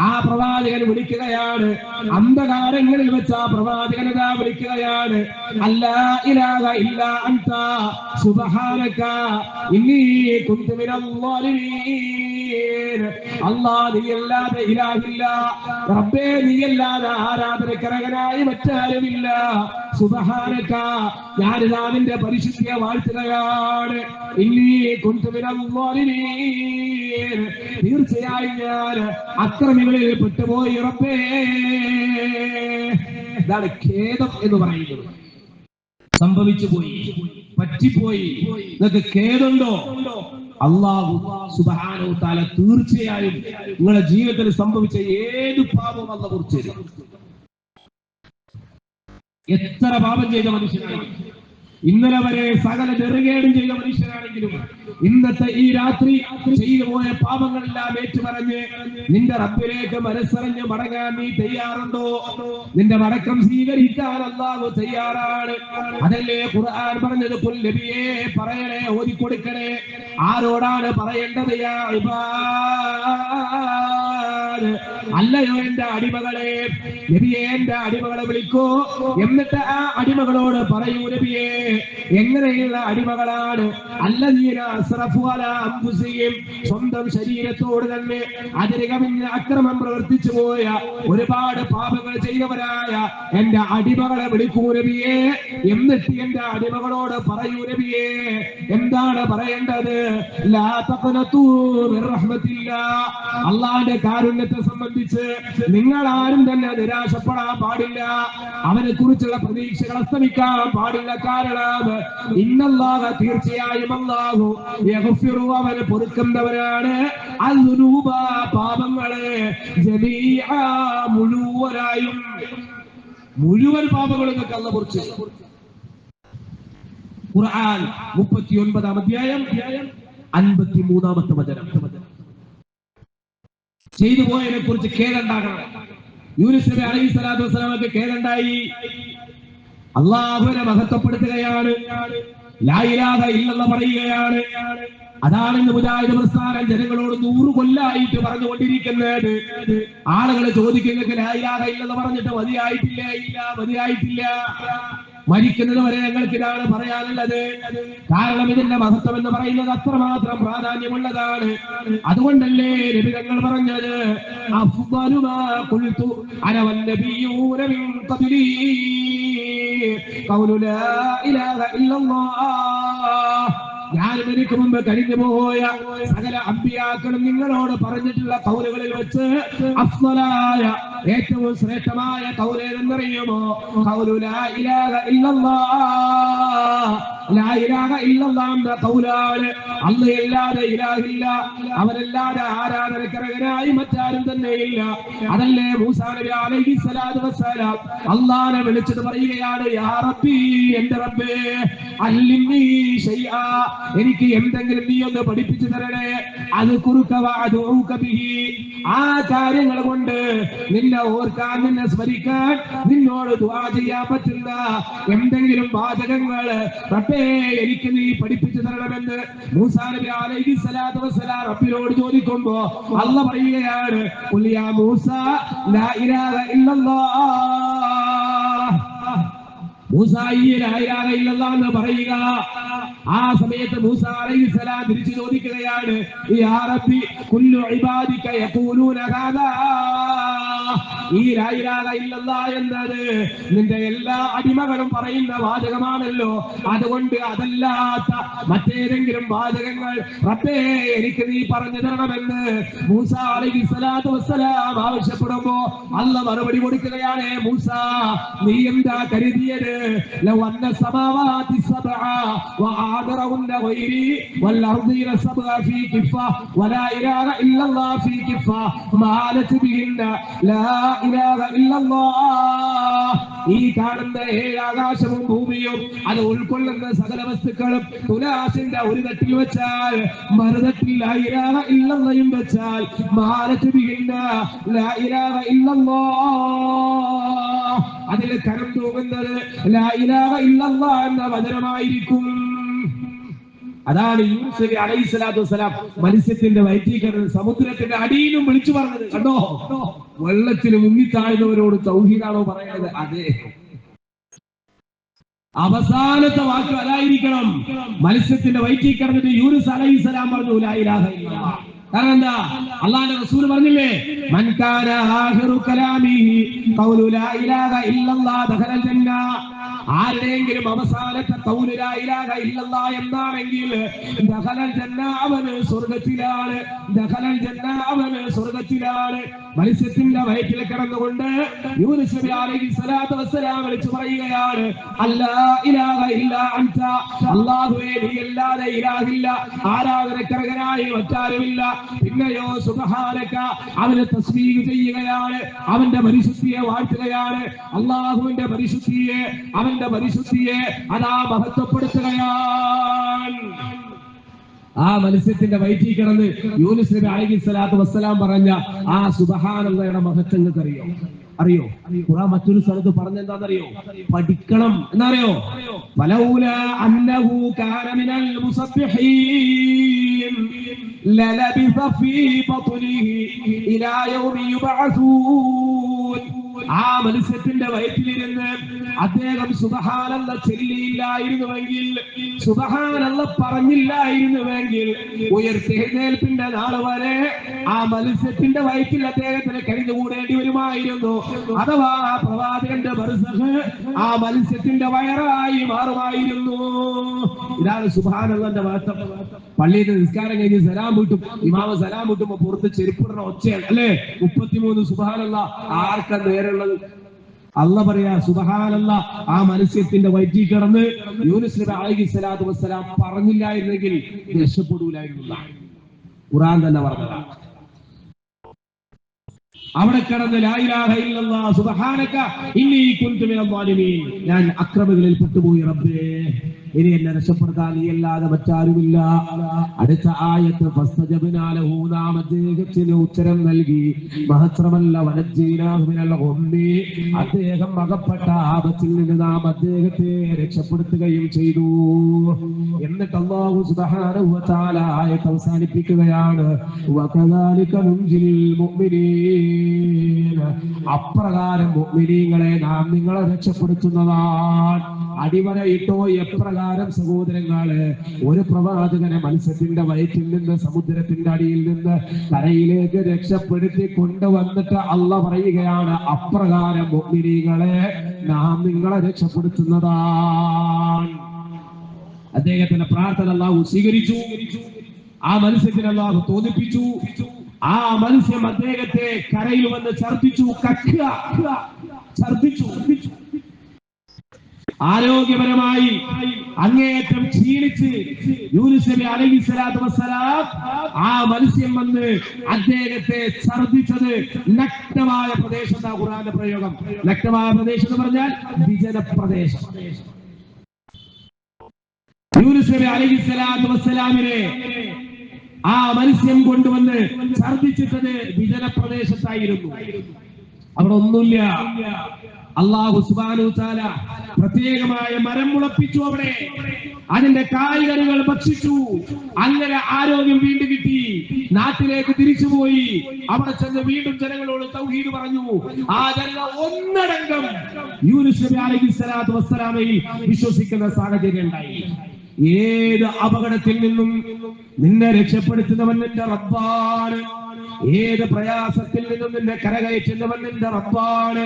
ആ പ്രവാചകൻ വിളിക്കുകയാണ്. അന്ധകാരങ്ങളിൽ വെച്ച് ആ പ്രവാചകൻ ഇതാ വിളിക്കുകയാണ്, അല്ലാ ഇലാഹ ഇല്ലാ അൻത സുബ്ഹാനക ഇന്നി കുന്തു മിനൽ ളാലിമീൻ. അല്ലാഹ്, നീയല്ലാതെ ഇലാഹില്ല. റബ്ബേ, നീയല്ലാതെ ആരാധനക്കർഹനായി മറ്റാരുമില്ല. സുബ്ഹാനക, ഞാനിതാ നിന്റെ പരിശുദ്ധിയെ വാഴ്ത്തുകയാണ്. ഇന്നി കുന്തു മിനൽ ളാലിമീൻ, തീർച്ചയായും ഞാൻ അക്രമികളിൽ പെട്ടുപോയി റബ്ബേ. ഇതാണ് ഖേദം എന്ന് പറയുന്നത്. സംഭവിച്ചു പോയി, പറ്റിപ്പോയി, നിങ്ങൾക്ക് ഖേദമുണ്ടോ? അല്ലാഹു സുബ്ഹാനഹു തആല തീർച്ചയായും നിങ്ങളുടെ ജീവിതത്തിൽ സംഭവിച്ച ഏത് പാപവും അല്ലാഹു കുറിച്ച് തരും. എത്ര പാപം ചെയ്ത മനുഷ്യനാണെങ്കിലും, ഇന്നലെ വരെ സകല നെറുകേടും ചെയ്ത മനുഷ്യനാണെങ്കിലും, ഇന്നത്തെ ഈ രാത്രി ചെയ്തു പോയ പാപങ്ങളെല്ലാം ഏറ്റുപറഞ്ഞ് നിന്റെ റബ്ബിലേക്ക് മനസ്സറിഞ്ഞ് മടങ്ങാൻ നീ തയ്യാറുണ്ടോ? നിന്റെ മടക്കം സ്വീകരിക്കാൻ അല്ലാഹു തയ്യാറാണ്. അതല്ലേ ഖുർആൻ പറഞ്ഞത്, ഖുൽ നബിയേ പറയണേ, ഓതിക്കൊടുക്കണേ. ആരോടാണ് പറയേണ്ടത്? യാ ഇബാദ്, അല്ലയോ എന്റെ അടിമകളെ. നബിയെ, എന്റെ അടിമകളെ വിളിക്കോ, എന്നിട്ട് ആ അടിമകളോട് പറയൂ, നബിയെ എങ്ങനെയുള്ള അടിമകളാണ്? അല്ലദീന അസ്റഫു അലാ അൻഫുസിഹിം, സ്വന്തം ശരീരത്തോട് തന്നെ അതിരുകവിഞ്ഞ അക്രമം പ്രവർത്തിച്ചു പോയ, ഒരുപാട് പാപങ്ങൾ ചെയ്തവരായ എന്റെ അടിമകളെ വിളിക്കൂ നബിയെ. എന്നിട്ട് എന്റെ അടിമകളോട് പറയൂ നബിയെ. എന്താണ് പറയേണ്ടത്? ലാ തഖ്നതു മിർ റഹ്മത്തില്ലാഹ്, അല്ലാഹുവിന്റെ കാരുണ്യത്തെ സംബന്ധിച്ച് നിങ്ങൾ ആരും തന്നെ നിരാശപ്പെടാൻ പാടില്ല. അവനെ കുറിച്ചുള്ള പ്രതീക്ഷകൾ അസ്തമിക്കാൻ പാടില്ല. കാരണം ഇന്നല്ലാഹ, തീർച്ചയായും അല്ലാഹു യഗ്ഫിറു, അവൻ പൊറുക്കുന്നവനാണ്, അൽദുനൂബ, പാപങ്ങളെ, ജമീഅ, മുഴുവനായും. മുഴുവൻ പാപങ്ങളും നിങ്ങൾക്ക് അല്ലാഹു പൊറുച്ചു. ഖുർആൻ 39-ാം അധ്യായം 53-ാമത്തെ വചനം. ചെയ്തു പോയതിനെ കുറിച്ച് ഖേദമുണ്ടാകണം. യൂനുസ് നബി അലൈഹിസ്സലാത്തു വസ്സലാമക്ക് ഖേദമുണ്ടായി. അല്ലാഹുവിനെ മഹത്വപ്പെടുത്തുകയാണ്, ലാ ഇലാഹ ഇല്ലല്ലാഹ് പറയുകയാണ്. അതാണ് ഇന്ന് മുജാഹിദ് പ്രസ്ഥാനം ജനങ്ങളോട് 100 കൊല്ലായിട്ട് പറഞ്ഞുകൊണ്ടിരിക്കുന്നത്. ആളുകൾ ചോദിക്കുന്നത് ലാ ഇലാഹ ഇല്ലല്ലാഹ് പറഞ്ഞിട്ട് മതിയായിട്ടില്ല. ഇല്ല, മതിയായിട്ടില്ല. മരിക്കുന്നത് വരെ ഞങ്ങൾക്ക് ഇതാണ് പറയാനുള്ളത്. കാരണം ഇതിന്റെ മഹത്വം എന്ന് പറയുന്നത് അത്രമാത്രം പ്രാധാന്യമുള്ളതാണ്. അതുകൊണ്ടല്ലേ നബി തങ്ങൾ പറഞ്ഞത് അഫ്ദലു മാ ഖുൽതു അന വന്നബിയ്യൂന മിൻ ഖബ്ലി ഖൗലു ലാ ഇലാഹ ഇല്ലല്ലാഹ്. ഞാൻ എനിക്ക് മുമ്പ് കഴിഞ്ഞു പോയ സകല അമ്പിയാക്കളും നിങ്ങളോട് പറഞ്ഞിട്ടുള്ള ഖൗലുകളിൽ വെച്ച് അഫ്ളലായ ഏറ്റവും ശ്രേഷ്ഠമായ ഖൗൽ ഏതെന്നറിയുമോ? ഖൗലു ലാ ഇലാഹ ഇല്ലല്ലാഹ്. ലാ ഇലാഹ ഇല്ലല്ലാഹ് എന്ന ഖൗലാണ്. അല്ലാഹുവല്ലാതെ ഇലാഹില്ല, അവനല്ലാതെ ആരാധനക്കർഹനായി മറ്റാരും തന്നെയില്ല. അതല്ലേ മൂസാ നബി അലൈഹിസ്സലാത്തു വസ്സലാം അല്ലാഹനെ വിളിച്ചിട്ട് പറയുകയാണ്, യാ റബ്ബി, എന്റെ റബ്ബേ, അല്ലിംനി ശൈആ, എനിക്ക് എന്തെങ്കിലും നീ ഒന്ന് പഠിപ്പിച്ചു തരണേ. അത് ബിഹി, ആ കാര്യങ്ങൾ കൊണ്ട് നിന്നെ ഓർക്കാൻ, നിന്നെ സ്മരിക്കാൻ, നിന്നോട് ദുആ ചെയ്യാൻ പറ്റുന്ന എന്തെങ്കിലും വാചകങ്ങൾ റബ്ബേ എനിക്ക് നീ പഠിപ്പിച്ചു തരണമെന്ന് മൂസാ നബി അലൈഹിസ്സലാത്തു വസ്സലാം റബ്ബിനോട് ചോദിക്കുമ്പോ അല്ലാഹ് പറയുകയാണ്, ഖുൽ യാ മൂസാ ലാ ഇലാഹ ഇല്ലല്ലാഹ്. മൂസാ ലാ ഇലാഹ ഇല്ലല്ലാഹ് എന്ന് പറയുക. ആ സമയത്ത് മൂസാ അലൈഹിസ്സലാം തിരിച്ചു ചോദിക്കുകയാണ്, യാ റബ്ബി കുല്ലു ഇബാദിക യഖൂലൂന ഹാദാ. ഈ ലാ ഇലാഹ ഇല്ലല്ലാഹ് എന്നത് നിന്റെ എല്ലാ അടിമകളും പറയുന്ന വാചകമാണല്ലോ. അതുകൊണ്ട് അതല്ലാത്ത മറ്റേതെങ്കിലും വാചകങ്ങൾ റബ്ബേ എനിക്ക് നീ പറഞ്ഞു തരണമെന്ന് മൂസാ അലൈഹിസ്സലാത്തു വസ്സലാം ആവശ്യപ്പെടുമ്പോ അല്ലാഹ് മറുപടി കൊടുക്കുകയാണ്, മൂസാ, നീ എന്താ കരുതിയത്? ലൗ അന്ന സമാവാതി സബ്അ വആദറഹുന്ന ഗൈരി വൽഅർദീന സബ്അ ഫീ കിഫ വലാ ഇലാഹ ഇല്ലല്ലാഹ് ഫീ കിഫ മാലത് ബിഹിന്ന ലാ ഇലാഹ ഇല്ലല്ലാഹ്. ഈ കാണുന്ന 7 ആകാശവും ഭൂമിയും അത് ഉൾക്കൊള്ളുന്ന സകല വസ്തുക്കളും തുലാസിന്റെ ഒരു തട്ടിൽ വെച്ചാൽ മറുതട്ടിൽ ലാ ഇലാഹ ഇല്ലല്ലാഹും വെച്ചാൽ മാലത് ബിഹിന്ന ലാ ഇലാഹ ഇല്ലല്ലാഹ്, അതിൽ കരം തൂങ്ങുന്നത് ലാ ഇലാഹ ഇല്ലല്ലാഹ് എന്ന വചനമായിരിക്കും. അതാണ് യൂനുസ് നബി അലൈഹിസ്സലാത്തു വസ്സലാം മത്സ്യത്തിന്റെ വയറ്റിൽ കിടന്ന് സമുദ്രത്തിന്റെ അടിയിലും വിളിച്ചു പറഞ്ഞത്. കണ്ടോ, വെള്ളത്തിൽ മുങ്ങിത്താഴ്ന്നവരോട് തൗഹീദാണോ പറയുന്നത്? അതെ. അവസാനത്തെ വാക്ക് അതായിരിക്കണം. മത്സ്യത്തിന്റെ വയറ്റിൽ കിടന്നിട്ട് യൂനുസ് അലൈഹിസ്സലാം പറഞ്ഞു ലാ ഇലാഹ ഇല്ലല്ലാഹ്. കാരണം എന്താ? അല്ലാഹുവിന്റെ റസൂൽ പറഞ്ഞില്ലേ, മൻ കാന ആഖിറു കലാമിഹി ഖൗലു ലാ ഇലാഹ ഇല്ലല്ലാഹ് ദഖലൽ ജന്ന. ആരുടെയെങ്കിലും അവസാനത്തെ ഖൗലു ലാ ഇലാഹ ഇല്ലല്ലാഹ് എന്നാണെങ്കിൽ ദഖലൽ ജന്ന, അവന് സ്വർഗ്ഗത്തിലാണ്. ദഖലൽ ജന്ന, അവന് സ്വർഗ്ഗത്തിലാണ്. മത്സ്യത്തിന്റെ വയറ്റിൽ കിടന്നുകൊണ്ട് യൂനുസ് നബി അലൈഹിസ്സലാത്തു വസ്സലാം വിളിച്ചു പറയുകയാണ്, അല്ലാ ഇലാഹ ഇല്ലാ അൻത. അല്ലാഹുവേ, നീ അല്ലാതെ ഇലാഹില്ല, ആരാധനക്കർഹനായി മറ്റാരുമില്ല. പിന്നെയോ സുബ്ഹാനക, അവനെ തസ്ബീഹ് ചെയ്യുകയാണ്, അവന്റെ പരിശുദ്ധിയെ വാഴ്ത്തുകയാണ്. അല്ലാഹുവിന്റെ പരിശുദ്ധിയെ, അവന്റെ പരിശുദ്ധിയെ അതാ മഹത്വപ്പെടുത്തുകയാണ്. ആ മത്സ്യത്തിന്റെ വയറ്റിൽ കിടന്ന് യൂനുസ് നബി അലൈഹിസ്സലാത്തു വസ്സലാം പറഞ്ഞ ആ സുബ്ഹാനല്ലാഹയുടെ മഹത്വം നിങ്ങൾക്കറിയോ? അറിയോ? ഖുർആൻ മറ്റൊരു സ്ഥലത്ത് പറഞ്ഞെന്താണെന്നറിയോ? പഠിക്കണം എന്നറിയോ? വലൗലാ അന്നഹു കാന മിനൽ മുസബ്ബിഹീൻ ലലബിസ ഫീ ബത്നിഹി ഇലാ യൗമി യുബഅസൂൻ. ആ മത്സ്യത്തിന്റെ വയറ്റിലിരുന്ന് അദ്ദേഹം സുബ്ഹാനല്ലാഹ് ചൊല്ലിയില്ലായിരുന്നുവെങ്കിൽ, സുബ്ഹാനല്ലാഹ് പറഞ്ഞില്ലായിരുന്നുവെങ്കിൽ ഉയർത്തെഴുന്നേൽപ്പിന്റെ നാൾ വരെ ആ മത്സ്യത്തിന്റെ വയറ്റിൽ അദ്ദേഹത്തിന് കഴിഞ്ഞുകൂടേണ്ടി വരുമായിരുന്നു. അഥവാ പ്രവാചകന്റെ ബർസഖ് ആ മത്സ്യത്തിന്റെ വയറായി മാറുമായിരുന്നു. ഇതാണ് സുബ്ഹാനല്ലാഹന്റെ മഹത്വം. പള്ളിയിൽ നിസ്കാരം കഴിഞ്ഞ് സലാം വിട്ടും ഇമാമ സലാം വിട്ടുമ്പോ പുറത്ത് ചെരുപ്പിടുന്ന ഒച്ചയാണ് അല്ലേ? 33 സുബ്ഹാനല്ലാഹ്. ആർക്കാ നേരെയുള്ളത്? അല്ലാഹ് പറയാ സുബ്ഹാനല്ലാഹ്. ആ മത്സ്യത്തിന്റെ വയറ്റിൽ കിടന്ന് യൂനുസ് നബി അലൈഹിസ്സലാത്തു വസ്സലാം പറഞ്ഞില്ലായിരുന്നെങ്കിൽ രക്ഷപ്പെടൂലായിരുന്നു. ഖുർആൻ തന്നെ പറഞ്ഞതാണ്. അവിടെ കിടന്ന് ലാ ഇലാഹ ഇല്ലല്ലാഹ് സുബ്ഹാനക ഇന്നി കുൻതു മിനൽ ളാലിമീൻ, ഞാൻ അക്രമികളിൽ പെട്ടുപോയി റബ്ബേ, ഇനി എന്നെ രക്ഷപ്പെടുത്താൻ നീ അല്ലാതെ മറ്റാരുമില്ല. അടുത്ത ആയത്ത് ഫസ്തജബ്നാ ലഹു, നാം അദ്ദേഹത്തിന് ഉത്തരം നൽകി. മാത്രമല്ല വനജ്ജയ്നാഹു മിനൽ ഗമ്മി, അദ്ദേഹം അകപ്പെട്ട ആപത്തിൽ നിന്ന് നാം അദ്ദേഹത്തെ രക്ഷപ്പെടുത്തുകയും ചെയ്തു. എന്നിട്ട് അല്ലാഹു സുബ്ഹാനഹു വ തആല ആയത്ത് അവസാനിപ്പിക്കുകയാണ്, വകദാലിക നുൻജിൽ മുഅ്മിനീൻ, അപ്രകാരം മുഅ്മിനീങ്ങളെ നാം നിങ്ങളെ രക്ഷപ്പെടുത്തുന്നതാണ്. അടിവരയിട്ടോ എപ്രകാരം സഹോദരങ്ങള് ഒരു പ്രവാചകനെ മത്സ്യത്തിന്റെ വയറ്റിൽ നിന്ന് സമുദ്രത്തിന്റെ അടിയിൽ നിന്ന് കരയിലേക്ക് രക്ഷപ്പെടുത്തി കൊണ്ടുവന്നിട്ട് അള്ളാഹ് പറയുകയാണ്, അപ്രകാരം മുഅ്മിനീങ്ങളെ നാം നിങ്ങളെ രക്ഷപ്പെടുത്തുന്നതാണ്. അദ്ദേഹത്തിന്റെ പ്രാർത്ഥന അല്ലാഹു സ്വീകരിച്ചു. ആ മത്സ്യത്തിന് അല്ലാഹു തോന്നിപ്പിച്ചു. ആ മത്സ്യം അദ്ദേഹത്തെ കരയിൽ വന്ന് ഛർദ്ദിച്ചു, ഛർദ്ദിച്ചു. ആരോഗ്യപരമായി അങ്ങേയറ്റം ക്ഷീണിച്ച് യൂനുസ് നബി അലൈഹിസ്സലാത്തു വസ്സലാം ആ മത്സ്യം വന്ന് അദ്ദേഹത്തെ ഛർദ്ദിച്ചത് നഗ്നമായ പ്രദേശം. ഖുർആന്റെ പ്രയോഗം നഗ്നമായ പ്രദേശം എന്ന് പറഞ്ഞാൽ വിജന പ്രദേശം. യൂനുസ് നബി അലൈഹിസ്സലാത്തു വസ്സലാമിനെ ആ മത്സ്യം കൊണ്ടുവന്ന് ഛർദ്ദിച്ചിട്ടത് വിജന പ്രദേശത്തായിരുന്നു. അവിടെ ഒന്നുമില്ല. അല്ലാഹു സുബ്ഹാനഹു വ തആല പ്രത്യേകമായ മരം മുളപ്പിച്ചു. അവിടെ അതിന്റെ കായ്കനികൾ ഭക്ഷിച്ചു. അങ്ങനെ ആരോഗ്യം വീണ്ടും കിട്ടി. നാട്ടിലേക്ക് തിരിച്ചുപോയി. അവിടെ ചെന്ന് വീണ്ടും ജനങ്ങളോട് തൗഹീദ് പറഞ്ഞു. ആ ജനങ്ങൾ ഒന്നടങ്കം യൂനുസ് നബി അലൈഹിസ്സലാത്തു വസ്സലാമയിൽ വിശ്വസിക്കുന്ന സാഹചര്യം ഉണ്ടായി. ഏത് അപകടത്തിൽ നിന്നും നിന്നെ രക്ഷപ്പെടുത്തുന്നവൻ നിന്റെ റബ്ബാണ്. ഏത് പ്രയാസത്തിൽ നിന്നും നിന്നെ കരകയറ്റുന്നവൻ നിന്റെ റബ്ബാണ്.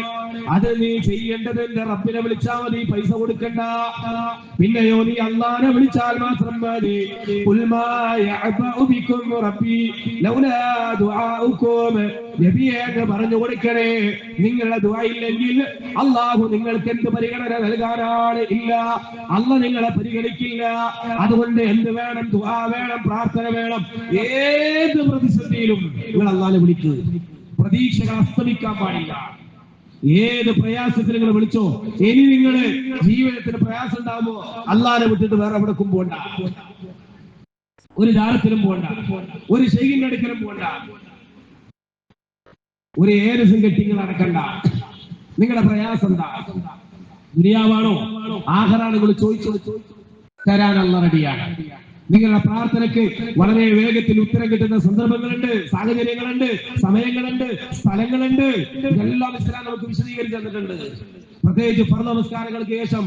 അത് നീ ചെയ്യേണ്ടത് നിന്റെ റബ്ബിനെ വിളിച്ചാൽ മതി, പൈസ കൊടുക്കണ്ട. പിന്നെയോ നീ അല്ലാഹനെ വിളിച്ചാൽ മാത്രം മതി. ഖുൽ മാ യഅബഉ ബികും റബ്ബി ലൗലാ ദുആഉകും, നബിയേ എന്ന് പറഞ്ഞു കൊടുക്കണേ, നിങ്ങളുടെ ദുആ ഇല്ലെങ്കിൽ അല്ലാഹു നിങ്ങൾക്ക് എന്ത് പരിഗണന നൽകാനാണ്? ഇല്ല, അല്ലാഹ് നിങ്ങളെ പരിഗണിക്കില്ല. അതുകൊണ്ട് എന്ത് വേണം? ദുആ വേണം, പ്രാർത്ഥന വേണം. ഏത് പ്രതിസന്ധിയിലും നിങ്ങൾ അല്ലാഹനെ വിളിക്കുക. പ്രതീക്ഷകൾ അസ്തമിക്കാൻ പാടില്ല. ഏത് പ്രയാസത്തിൽ നിങ്ങൾ വിളിച്ചോ. ഇനി നിങ്ങള് ജീവിതത്തിന് പ്രയാസം ഉണ്ടാകുമ്പോ അല്ലാഹനെ വിട്ടിട്ട് വേറെ എവിടേക്കും പോണ്ട, ഒരു ദാരത്തിലും പോണ്ട, ഒരു ശൈഖിന്റെ അടുക്കലും പോണ്ട, ഒരു ഏരസും കെട്ടിങ്ങൾ അടക്കണ്ട. നിങ്ങളുടെ പ്രയാസം എന്താ? ദുനിയാവാണോ ആഖിറാണോ? നിങ്ങൾ ചോദിച്ചു തരാൻ അല്ലാഹ് റെഡിയാണ്. നിങ്ങളുടെ പ്രാർത്ഥനയ്ക്ക് വളരെ വേഗത്തിൽ ഉത്തരം കിട്ടുന്ന സന്ദർഭങ്ങളുണ്ട്, സാഹചര്യങ്ങളുണ്ട്, സമയങ്ങളുണ്ട്, സ്ഥലങ്ങളുണ്ട്. ഇതെല്ലാം ഇസ്ലാം നമുക്ക് വിശദീകരിച്ചു തന്നിട്ടുണ്ട്. പ്രത്യേകിച്ച് ഫർദ് നമസ്കാരങ്ങൾക്ക് ശേഷം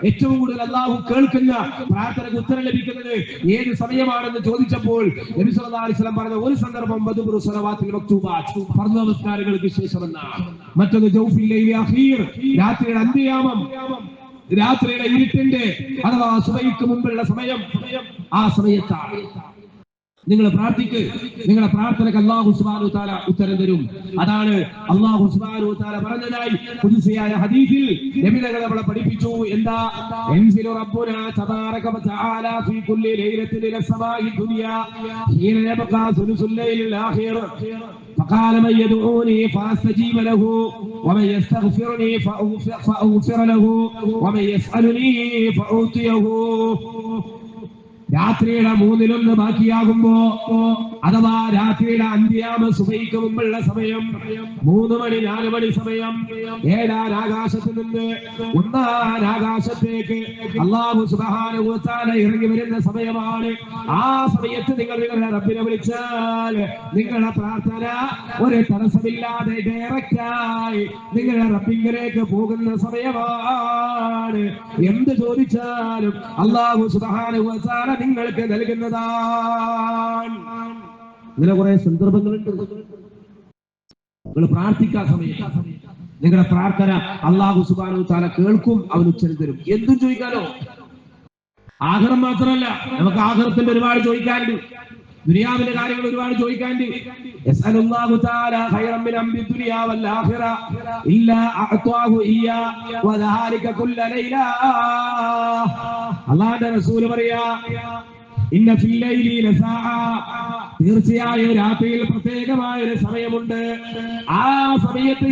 ഏറ്റവും കൂടുതൽ അല്ലാഹു കേൾക്കുന്ന പ്രാർത്ഥനയ്ക്ക് ഉത്തരം ലഭിക്കുന്നത് ഏത് സമയമാണെന്ന് ചോദിച്ചപ്പോൾ നബി സല്ലല്ലാഹു അലൈഹി വസല്ലം പറഞ്ഞ ഒരു സന്ദർഭം ബദുറു സ്വലവാത്തിൽ മക്തൂബാത്ത്, ഫർദ് നമസ്കാരങ്ങൾക്ക് ശേഷമെന്നാണ്. മറ്റൊന്ന് ജൗഫിൽ ലൈലി അഖീർ, രാത്രിയുടെ അന്ത്യയാമം, രാത്രിയുടെ ഇരുട്ടിന്റെ അഥവാ സുബഹിക്ക് മുമ്പുള്ള സമയം. ആ സമയത്താണ് നിങ്ങൾ പ്രാർത്ഥിക്ക്. നിങ്ങളുടെ പ്രാർത്ഥനയ്ക്ക് അല്ലാഹു സുബ്ഹാനഹു വ തആല ഉത്തരം തരും. അതാണ് അല്ലാഹു സുബ്ഹാനഹു വ തആല പറഞ്ഞതായി ഖുദ്സിയായ ഹദീസിൽ നബി തങ്ങൾ നമ്മളെ പഠിപ്പിച്ചു. എന്താ? യൻസിലു റബ്ബുനാ തബാറക വ തആല ഫീ കുല്ലി ലൈലത്തിൻ ഇല സമാഇ ദുനിയാ ഹീന യബ്ഖാ സുലുസുൽ ലൈലിൽ ആഖിർ فقال من يدعوني فاستجيب له ومن يستغفرني فاغفر له ومن يسألني فاعطيه. രാത്രിയുടെ 1/3 ബാക്കിയാകുമ്പോ അഥവാ രാത്രിയുടെ അന്ത്യാമ സുബഹിക്ക് മുമ്പുള്ള സമയം 3 മണി 4 മണി സമയം, 7-ാം ആകാശത്ത് നിന്ന് 1-ാം ആകാശത്തേക്ക് അല്ലാഹു സുബ്ഹാനഹു വ തആല ഇറങ്ങി വരുന്ന സമയമാണ്. ആ സമയത്ത് നിങ്ങൾ നിങ്ങളുടെ റബ്ബിനെ വിളിച്ചാൽ നിങ്ങളുടെ പ്രാർത്ഥന ഒരു തടസ്സമില്ലാതെ ഡയറക്റ്റായി നിങ്ങളുടെ റബ്ബിലേക്ക് പോകുന്ന സമയമാണ്. എന്ത് ചോദിച്ചാലും അല്ലാഹു സുബ്ഹാനഹു വ തആല നിങ്ങൾക്ക് നൽകുന്നതാണ്. ഇങ്ങനെ കുറെ സന്ദർഭങ്ങളുണ്ട്. നിങ്ങൾ പ്രാർത്ഥിക്കാൻ സമയത്ത് നിങ്ങളുടെ പ്രാർത്ഥന അല്ലാഹു സുബ്ഹാനഹു വ തആല കേൾക്കും, അവൻ ഉത്തരം തരും. എന്തും ചോദിക്കാനോ. ആഖിറം മാത്രമല്ല, നമുക്ക് ആഖിറത്തിന്റെ ഒരുപാട് ചോദിക്കാനുണ്ട്, ദുനിയാവിന്റെ കാര്യങ്ങൾ ഒരുപാട് ചോദിക്കാനുണ്ട്. യസ്അലുല്ലാഹു തആല ഖൈറൻ മിൻ അംരി ദുനിയാ വൽ ആഖിറ ഇല്ലാ അഅതാഹു ഇയ്യാ വദാലിക കുല്ല ലൈല. അല്ലാഹുവിന്റെ റസൂൽ പറയാ, ഇന്ന ഫിൽ ലൈലി ലസാഅ, തീർച്ചയായും രാത്രിയിൽ പ്രത്യേകമായ ഒരു സമയമുണ്ട്. ആ സമയത്ത്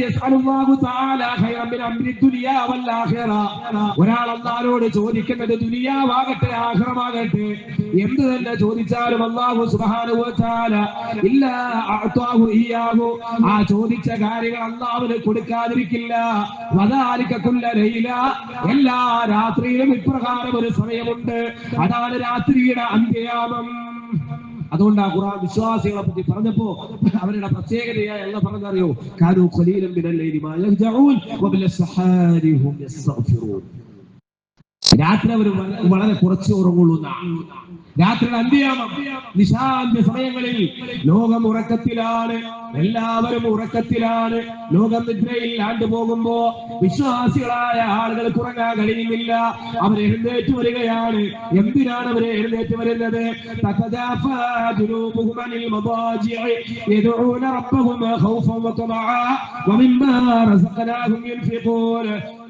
ഒരാൾ അല്ലാഹുവോട് ചോദിക്കുന്നത് ദുനിയാവാകട്ടെ ആഖിറമാകട്ടെ എന്ത് തന്നെ ചോദിച്ചാലും അല്ലാഹു സുബ്ഹാനഹു വ തആല ഇല്ലാ അഅതാഹു ഇയ്യാഹു, ആ ചോദിച്ച കാര്യങ്ങൾ അല്ലാഹുവിന് കൊടുക്കാതിരിക്കില്ല. വദാലിക കുല്ല ലൈല, എല്ലാ രാത്രിയിലും ഇപ്രകാരം ഒരു സമയമുണ്ട്. അതാണ് രാത്രിയുടെ അന്ത്യയാമം. അതുകൊണ്ട് ആ ഖുർആൻ വിശ്വാസികളെ പറ്റി പറഞ്ഞപ്പോ അവരുടെ പ്രത്യേകതയായി അല്ലാഹു പറഞ്ഞറിയോ, കാനൂ ഖലീലൻ മിനൽ ലൈലി മാ യഹ്ജഊൻ വബിൽസഹാരി ഹും യസ്തഗ്ഫിറൂൻ. രാത്രി അവർ വളരെ കുറച്ച് ഉറങ്ങുള്ളൂ. രാത്രിയുടെ അന്ത്യയാമം, നിശാന്ത്യ സമയങ്ങളിൽ ലോകം ഉറക്കത്തിലാണ്, എല്ലാവരും ഉറക്കത്തിലാണ്. ലോകം നിദ്രയിൽ ആണ്ടുപോകുമ്പോ വിശ്വാസികളായ ആളുകൾക്ക് ഉറങ്ങാൻ കഴിയുന്നില്ല. അവർ എഴുന്നേറ്റ് വരികയാണ്. എന്തിനാണ് അവരെ എഴുന്നേറ്റ് വരുന്നത്?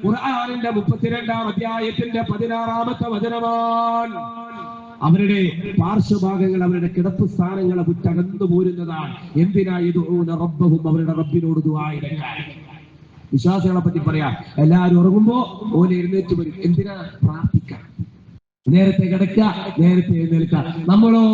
ഖുർആനിന്റെ 32-ാം അധ്യായത്തിന്റെ 16-ാമത്തെ വചനമാണ്. അവരുടെ പാർശ്വഭാഗങ്ങൾ, അവരുടെ കിടപ്പ് സ്ഥാനങ്ങളെ വിട്ടകന്നു പോരുന്നതാണ്. എന്തിനാ യദഊന റബ്ബഹും, അവരുടെ റബ്ബിനോട് ദുആ ചെയ്യാൻ. വിശ്വാസികളെ പറ്റി പറയാം, എല്ലാവരും ഉറങ്ങുമ്പോ ഓല് എഴുന്നേറ്റ് വരും. എന്തിനാ? പ്രാർത്ഥിക്കാൻ. നേരത്തെ കിടക്കുക, നേരത്തെ എഴുന്നേൽക്കുക. നമ്മളോ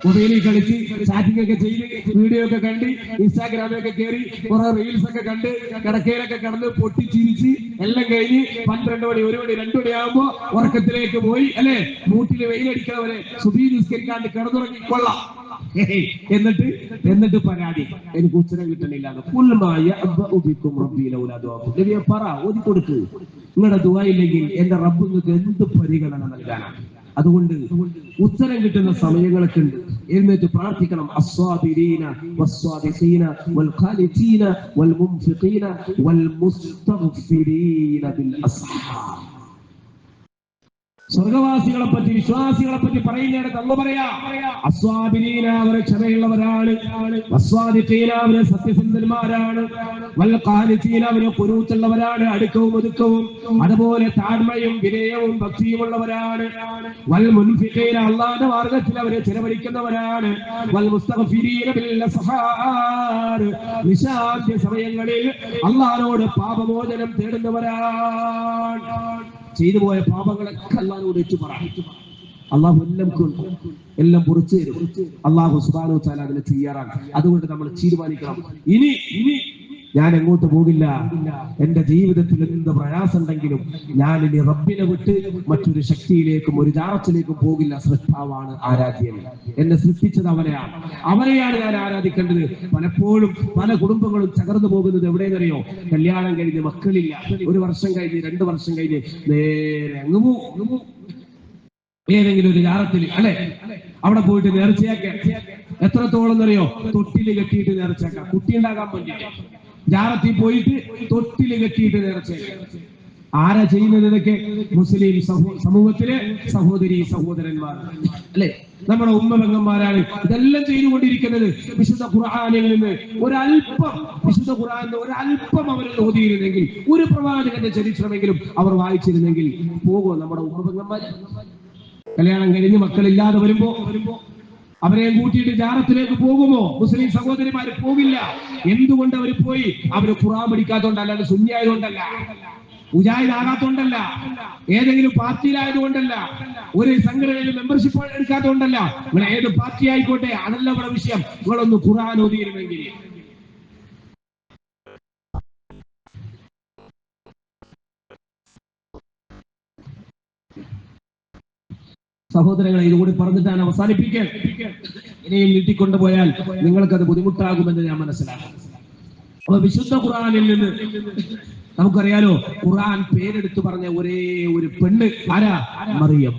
മൊബൈലിൽ കളിച്ച് ചാറ്റിംഗ് ഒക്കെ ചെയ്ത് വീഡിയോ ഒക്കെ കണ്ട് ഇൻസ്റ്റാഗ്രാമിലൊക്കെ കയറി കുറെ റീൽസ് ഒക്കെ കണ്ട് കിടക്കയിലൊക്കെ കിടന്ന് പൊട്ടിച്ചിരിച്ച് എല്ലാം കഴിഞ്ഞ് 12 മണി 1 മണി 2 മണി ആകുമ്പോ ഉറക്കത്തിലേക്ക് പോയി, അല്ലെ? മൂട്ടില് വെയിലടിക്കണവരെ സുബഹി നിസ്കരിക്കാണ്ട് കിടന്നുറങ്ങിക്കൊള്ളാം. എന്നിട്ട് പരാതി, എനിക്ക് ഉത്തരം കിട്ടണില്ല. പറ, ഓതി കൊടുക്ക്. നിങ്ങളുടെ ദുആ ഇല്ലെങ്കിൽ എന്റെ റബ്ബ് നിങ്ങൾക്ക് എന്ത് പരിഗണന നൽകാനാണ്? അതുകൊണ്ട് ഉത്തരം കിട്ടുന്ന സമയങ്ങളൊക്കെ ഉണ്ട്. എഴുന്നേറ്റ് പ്രാർത്ഥിക്കണം. അസ്വാബിരീന വസ്വാദിഖീന വൽഖാനിതീന വൽമുൻഫിഖീന വൽമുസ്തഗ്ഫിരീന ബിൽ അസ്ഹാർ. സ്വർഗവാസികളെ പറ്റി, വിശ്വാസികളെ പറ്റി പറയുന്നിടത്ത് അല്ലാഹു പറയാ, അസ്വാബിരീന അവരെ ക്ഷമയുള്ളവരാണ്, വസ്വാദിഖീന അവരെ സത്യസന്ധന്മാരാണ്, വൽഖാനിതീന അവരെ ഖുനൂത്തുള്ളവരാണ്, അടുക്കവും ഒതുക്കവും അതുപോലെ താഴ്മയും വിനയവും ഭക്തിയുമുള്ളവരാണ്, വൽമുൻഫിഖീന അല്ലാഹുവിന്റെ മാർഗ്ഗത്തിൽ അവരെ ചെലവഴിക്കുന്നവരാണ്, വൽമുസ്തഗ്ഫിരീന ബിൽ അസ്ഹാർ നിശാന്ത്യ സമയങ്ങളിൽ അല്ലാഹുവോട് പാപമോചനം തേടുന്നവരാണ്. ചെയ്തു പോയ പാപങ്ങളൊക്കെ അല്ലാഹുവോട് ഏറ്റുപറയും. അല്ലാഹു എല്ലാം പൊറുച്ചു തരും. അല്ലാഹു സുബ്ഹാനഹു വ തആല അതിനെ തയ്യാറാണ്. അതുകൊണ്ട് നമ്മൾ തീരുമാനിക്കണം, ഇനി ഞാൻ എങ്ങോട്ട് പോകില്ല. എന്റെ ജീവിതത്തിൽ എന്ത് പ്രയാസം ഉണ്ടെങ്കിലും ഞാൻ ഇനി റബ്ബിനെ വിട്ട് മറ്റൊരു ശക്തിയിലേക്കും ഒരു ജാറത്തിലേക്കും പോകില്ല. സൃഷ്ടാവാണ് ആരാധ്യൻ. എന്നെ സൃഷ്ടിച്ചത് അവനെയാണ് ഞാൻ ആരാധിക്കേണ്ടത്. പലപ്പോഴും പല കുടുംബങ്ങളും തകർന്നു പോകുന്നത് എവിടെയെന്നറിയോ? കല്യാണം കഴിഞ്ഞ് മക്കളില്ല, 1 വർഷം കഴിഞ്ഞ് 2 വർഷം കഴിഞ്ഞ് നേരെ അങ്ങ് ഏതെങ്കിലും ഒരു ജാറത്തിൽ, അല്ലെ, അവിടെ പോയിട്ട് നേർച്ചയാക്കാൻ. എത്രത്തോളം എന്നറിയോ? തൊട്ടില് കെട്ടിയിട്ട് നേർച്ചയാക്കാം. കുട്ടി ഉണ്ടാകാൻ വേണ്ടിയിട്ട് ജാറത്തിൽ പോയിട്ട് തൊട്ടില് കെട്ടിയിട്ട് നേർച്ചയാക്കാം. ആരാ ചെയ്യുന്നത് ഇതൊക്കെ? മുസ്ലിം സമൂഹത്തിലെ സഹോദരി സഹോദരന്മാർ, അല്ലെ, നമ്മുടെ ഉമ്മപെങ്ങന്മാരാണ് ഇതെല്ലാം ചെയ്തുകൊണ്ടിരിക്കുന്നത്. വിശുദ്ധ ഖുർആനിൽ നിന്ന് ഒരല്പം, വിശുദ്ധ ഖുർആനിൽ ഒരല്പം അവർ ഓതിയിരുന്നെങ്കിൽ, ഒരു പ്രവാചകന്റെ ചരിത്രമെങ്കിലും അവർ വായിച്ചിരുന്നെങ്കിൽ പോകുമോ നമ്മുടെ ഉമ്മപെങ്ങന്മാര്? കല്യാണം കഴിഞ്ഞ് മക്കളില്ലാതെ വരുമ്പോ അവരെ കൂട്ടിയിട്ട് ജാറത്തിലേക്ക് പോകുമോ? മുസ്ലിം സഹോദരിമാര് പോകില്ല. എന്തുകൊണ്ട് അവർ പോയി? അവര് ഖുർആൻ പഠിക്കാത്തോണ്ടല്ല, സുന്നിയായതുകൊണ്ടല്ല, മുജാഹിദ് ആകാത്തോണ്ടല്ല, ഏതെങ്കിലും പാർട്ടിയിലായതുകൊണ്ടല്ല, ഒരു സംഘടനയിൽ മെമ്പർഷിപ്പ് എടുക്കാത്തോണ്ടല്ല. നിങ്ങൾ ഏത് പാർട്ടി ആയിക്കോട്ടെ, അതല്ല ഇവിടെ വിഷയം. നിങ്ങളൊന്ന് ഖുർആൻ ഓതിയിരുന്നെങ്കിൽ. സഹോദരങ്ങളെ, ഇതുകൂടി പറഞ്ഞിട്ടാണ് അവസാനിപ്പിക്കാൻ. ഇനിയും നീട്ടിക്കൊണ്ടുപോയാൽ നിങ്ങൾക്കത് ബുദ്ധിമുട്ടാകുമെന്ന് ഞാൻ മനസ്സിലാക്കും. അപ്പൊ വിശുദ്ധ ഖുർആനിൽ നിന്ന് നമുക്കറിയാലോ, ഖുർആൻ പേരെടുത്തു പറഞ്ഞ ഒരേ ഒരു പെണ്ണ് ആരാ? മറിയം.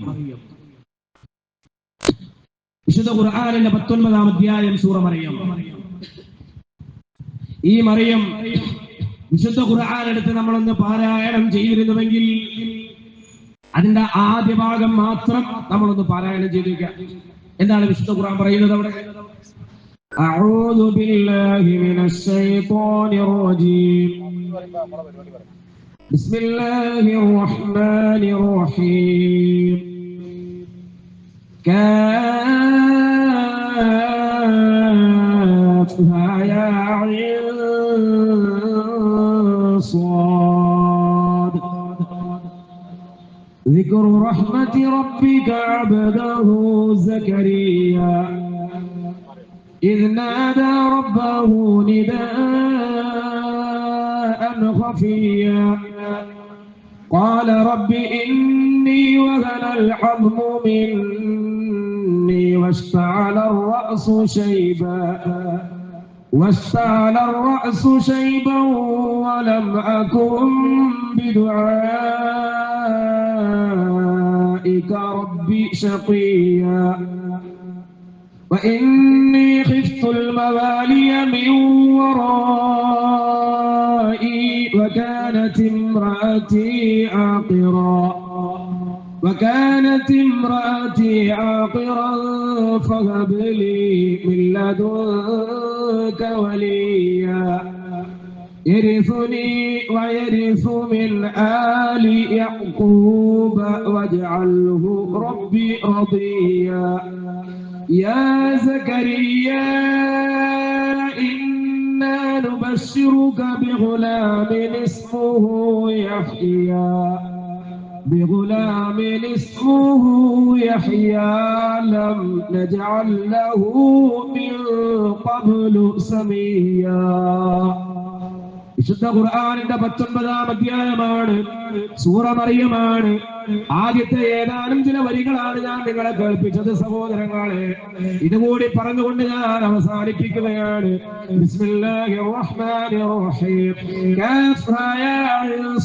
വിശുദ്ധ ഖുർആനിന്റെ 19-ാം അധ്യായം സൂറ മറിയം. ഈ മറിയം വിശുദ്ധ ഖുർആൻ എടുത്ത് നമ്മളൊന്ന് പാരായണം ചെയ്തിരുന്നുവെങ്കിൽ അതിന്റെ ആദ്യ ഭാഗം മാത്രം നമ്മളൊന്ന് പാരായണം ചെയ്തേക്കാം. എന്താണ് വിശുദ്ധ ഖുർആൻ പറയുന്നത് അവിടെ? അഊദു ബില്ലാഹി മിനശ് ശൈത്വാനിർ റജീം. ബിസ്മില്ലാഹിർ റഹ്മാനിർ റഹീം. കാഫ് ذكر رحمة ربك عبده زكريا إذ نادى ربه نداء خفيا قال رب إني وهن العظم مني واشتعل الرأس شيبا ولم أكن بدعائك ربي شقيا وإني خفت الموالي من ورائي وكانت امرأتي عاقرا فهب لي من لدنك وليا يرثني ويرث من آل يعقوب واجعله ربي رضيا يا زكريا إنا نبشرك بغلام اسمه يحيى لم نجعل له من قبل سميا. വിശുദ്ധ ഖുർആനിന്റെ 19-ാം അധ്യായമാണ്, സൂറ മറിയമാണ്. ആദ്യത്തെ ഏതാനും ചില വരികളാണ് ഞാൻ നിങ്ങളെ കേൾപ്പിച്ചത് സഹോദരങ്ങളെ. ഇതുകൂടി പറഞ്ഞുകൊണ്ട് ഞാൻ അവസാനിപ്പിക്കുകയാണ്. ബിസ്മില്ലാഹിർ റഹ്മാനിർ റഹീം. കാഫ് യാ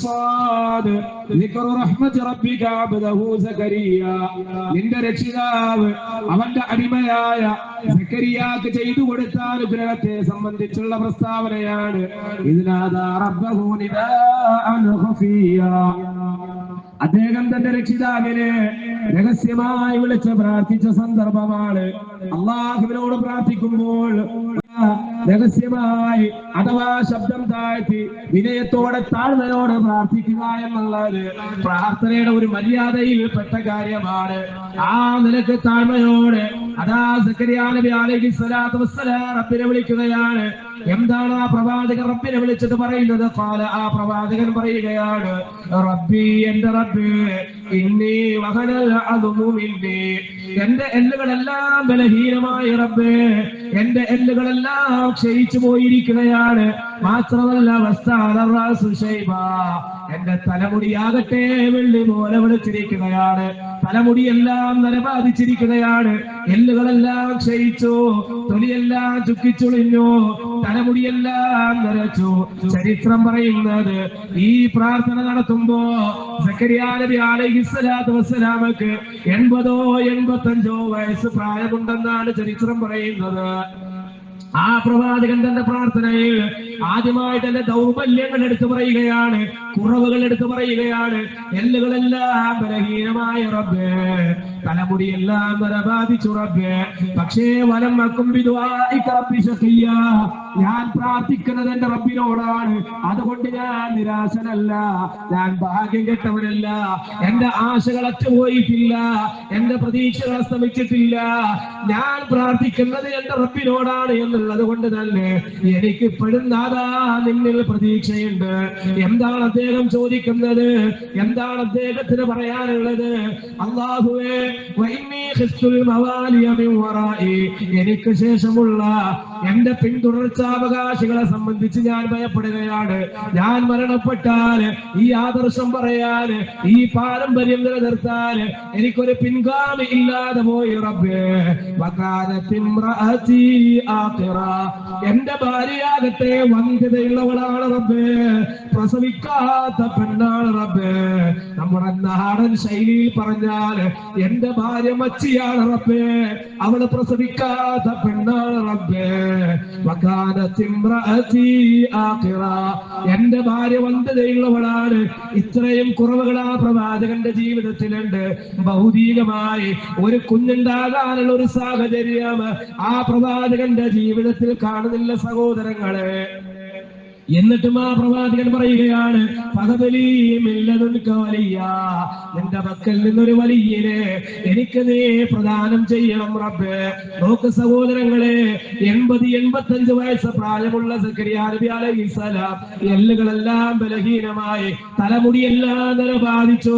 സാദ് ദിക്റു റഹ്മത്തി റബ്ബിക അബ്ദഹു സക്കരിയ. നിന്റെ രക്ഷിതാവ് അവന്റെ അടിമയായ സക്കരിയാക്ക് ചെയ്തു കൊടുത്ത അനുഗ്രഹത്തെ സംബന്ധിച്ചുള്ള പ്രസ്താവനയാണ്. ഇതിനാദാ റബ്ബഹു നിദാഅൻ ഖഫിയ. അദ്ദേഹം തന്റെ രക്ഷിതാവിനെ രഹസ്യമായി വിളിച്ച് പ്രാർത്ഥിച്ച സന്ദർഭമാണ്. അള്ളാഹുവിനോട് പ്രാർത്ഥിക്കുമ്പോൾ രഹസ്യമായി അഥവാ ശബ്ദം താഴ്ത്തി വിനയത്തോടെ താഴ്മയോടെ പ്രാർത്ഥിക്കുക എന്നുള്ളത് പ്രാർത്ഥനയുടെ ഒരു മര്യാദയിൽ പെട്ട കാര്യമാണ്. ആ നിലക്ക് താഴ്മയോടെ അതാ സക്കരിയ നബി അലൈഹിസ്സലാത്തു വസ്സലാം റബ്ബിനെ വിളിക്കുകയാണ്. എന്താണ് ആ പ്രവാചകൻ റബ്ബിനെ വിളിച്ചിട്ട് പറയുന്നത്? ആ പ്രവാചകൻ പറയുകയാണ്, റബ്ബി, എന്റെ റബ്ബ്, ഇന്നി വഹനൽ അദ്മു മിന്നി, എന്റെ എല്ലുകളെല്ലാം ബലഹീനമായ റബ്ബ്, എന്റെ എല്ലുകളെല്ലാം ക്ഷയിച്ചു പോയിരിക്കുകയാണ്. മാത്രമല്ല വസ്തഅല റഅസു ശൈബാ, എന്റെ തലമുടിയാകട്ടെ വെള്ളി പോലെ വെളുത്തിരിക്കുകയാണ്. തലമുടിയെല്ലാം നരബാധിച്ചിരിക്കുകയാണ്. എല്ലുകളെല്ലാം ക്ഷയിച്ചു, തൊലിയെല്ലാം ചുക്കിച്ചുളിഞ്ഞു, തലമുടിയെല്ലാം നരച്ചു. ചരിത്രം പറയുന്നത് ഈ പ്രാർത്ഥന നടത്തുമ്പോ സക്കരിയ നബി അലൈഹിസ്സലാത്തു വസ്സലാമക്ക് 80 85 വയസ്സ് പ്രായമുണ്ടെന്നാണ് ചരിത്രം പറയുന്നത്. ആ പ്രവാചകൻ തന്റെ പ്രാർത്ഥനയിൽ ആദ്യമായിട്ട് എന്റെ ദൗർബല്യങ്ങൾ എടുത്തു പറയുകയാണ്, കുറവുകൾ എടുത്തു പറയുകയാണ്. എല്ലുകളെല്ലാം ബലഹീനമായ റബ്ബേ, തലമുടിയെല്ലാം നരബാധിച്ചു റബ്ബേ. പക്ഷേ വലം അക്കും ബിദുആഇക റബ്ബി ശഖിയ, ഞാൻ പ്രാർത്ഥിക്കുന്നത് എന്റെ റബ്ബിനോടാണ്. അതുകൊണ്ട് ഞാൻ നിരാശനല്ല, ഞാൻ ഭാഗ്യം കെട്ടവനല്ല. എന്റെ ആശകൾ അറ്റുപോയിട്ടില്ല, എന്റെ പ്രതീക്ഷകൾ അസ്തമിച്ചിട്ടില്ല. ഞാൻ പ്രാർത്ഥിക്കുന്നത് എന്റെ റബ്ബിനോടാണ് എന്നുള്ളത് കൊണ്ട് തന്നെ എനിക്ക് പെടുന്നാതാ നിന്നിൽ പ്രതീക്ഷയുണ്ട്. എന്താണ് അദ്ദേഹം ചോദിക്കുന്നത്? എന്താണ് അദ്ദേഹത്തിന് പറയാനുള്ളത്? അല്ലാഹുവേ, എനിക്ക് ശേഷമുള്ള എന്റെ പിന്തുടർച്ചാവകാശികളെ സംബന്ധിച്ച് ഞാൻ ഭയപ്പെടുകയാണ്. ഞാൻ മരണപ്പെട്ടാൽ ഈ ആദർശം പറയാൻ, ഈ പാരമ്പര്യം നിലനിർത്താൻ എനിക്കൊരു പിൻഗാമി ഇല്ലാതെ പോയി റബ്ബേ. എന്റെ ഭാര്യയാകട്ടെ വന്ധ്യതയുള്ളവളാണ് റബ്ബേ, പ്രസവിക്കാത്ത പെണ്ണാണ് റബ്ബേ. നമ്മുടെ നാടൻ ശൈലിയിൽ പറഞ്ഞാൽ എന്റെ ഭാര്യ മച്ചിയാണ് റബ്ബേ, അവള് പ്രസവിക്കാത്ത പെണ്ണാണ് റബ്ബേ. എന്റെ ഭാര്യ വന്ധ്യതയുള്ളവളാണ്. ഇത്രയും കുറവുകൾ ആ പ്രവാചകന്റെ ജീവിതത്തിലുണ്ട്. ഭൗതികമായി ഒരു കുഞ്ഞുണ്ടാകാനുള്ള ഒരു സാഹചര്യം ആ പ്രവാചകന്റെ ജീവിതത്തിൽ കാണുന്നില്ല സഹോദരങ്ങളെ. എന്നിട്ടും ആ പ്രവാചകൻ പറയുകയാണ്, നിന്റെ മക്കൾ നിന്നൊരു വലിയനെ എനിക്ക് നീ പ്രദാനം ചെയ്യണം റബ്ബേ. നോക്ക് സഹോദരങ്ങളെ, 80-85 വയസ്സ് പ്രായമുള്ള സക്കരിയ നബി അലൈഹിസ്സലാം എല്ലുകളെല്ലാം ബലഹീനമായി, തലമുടിയെല്ലാം നിലബാധിച്ചു,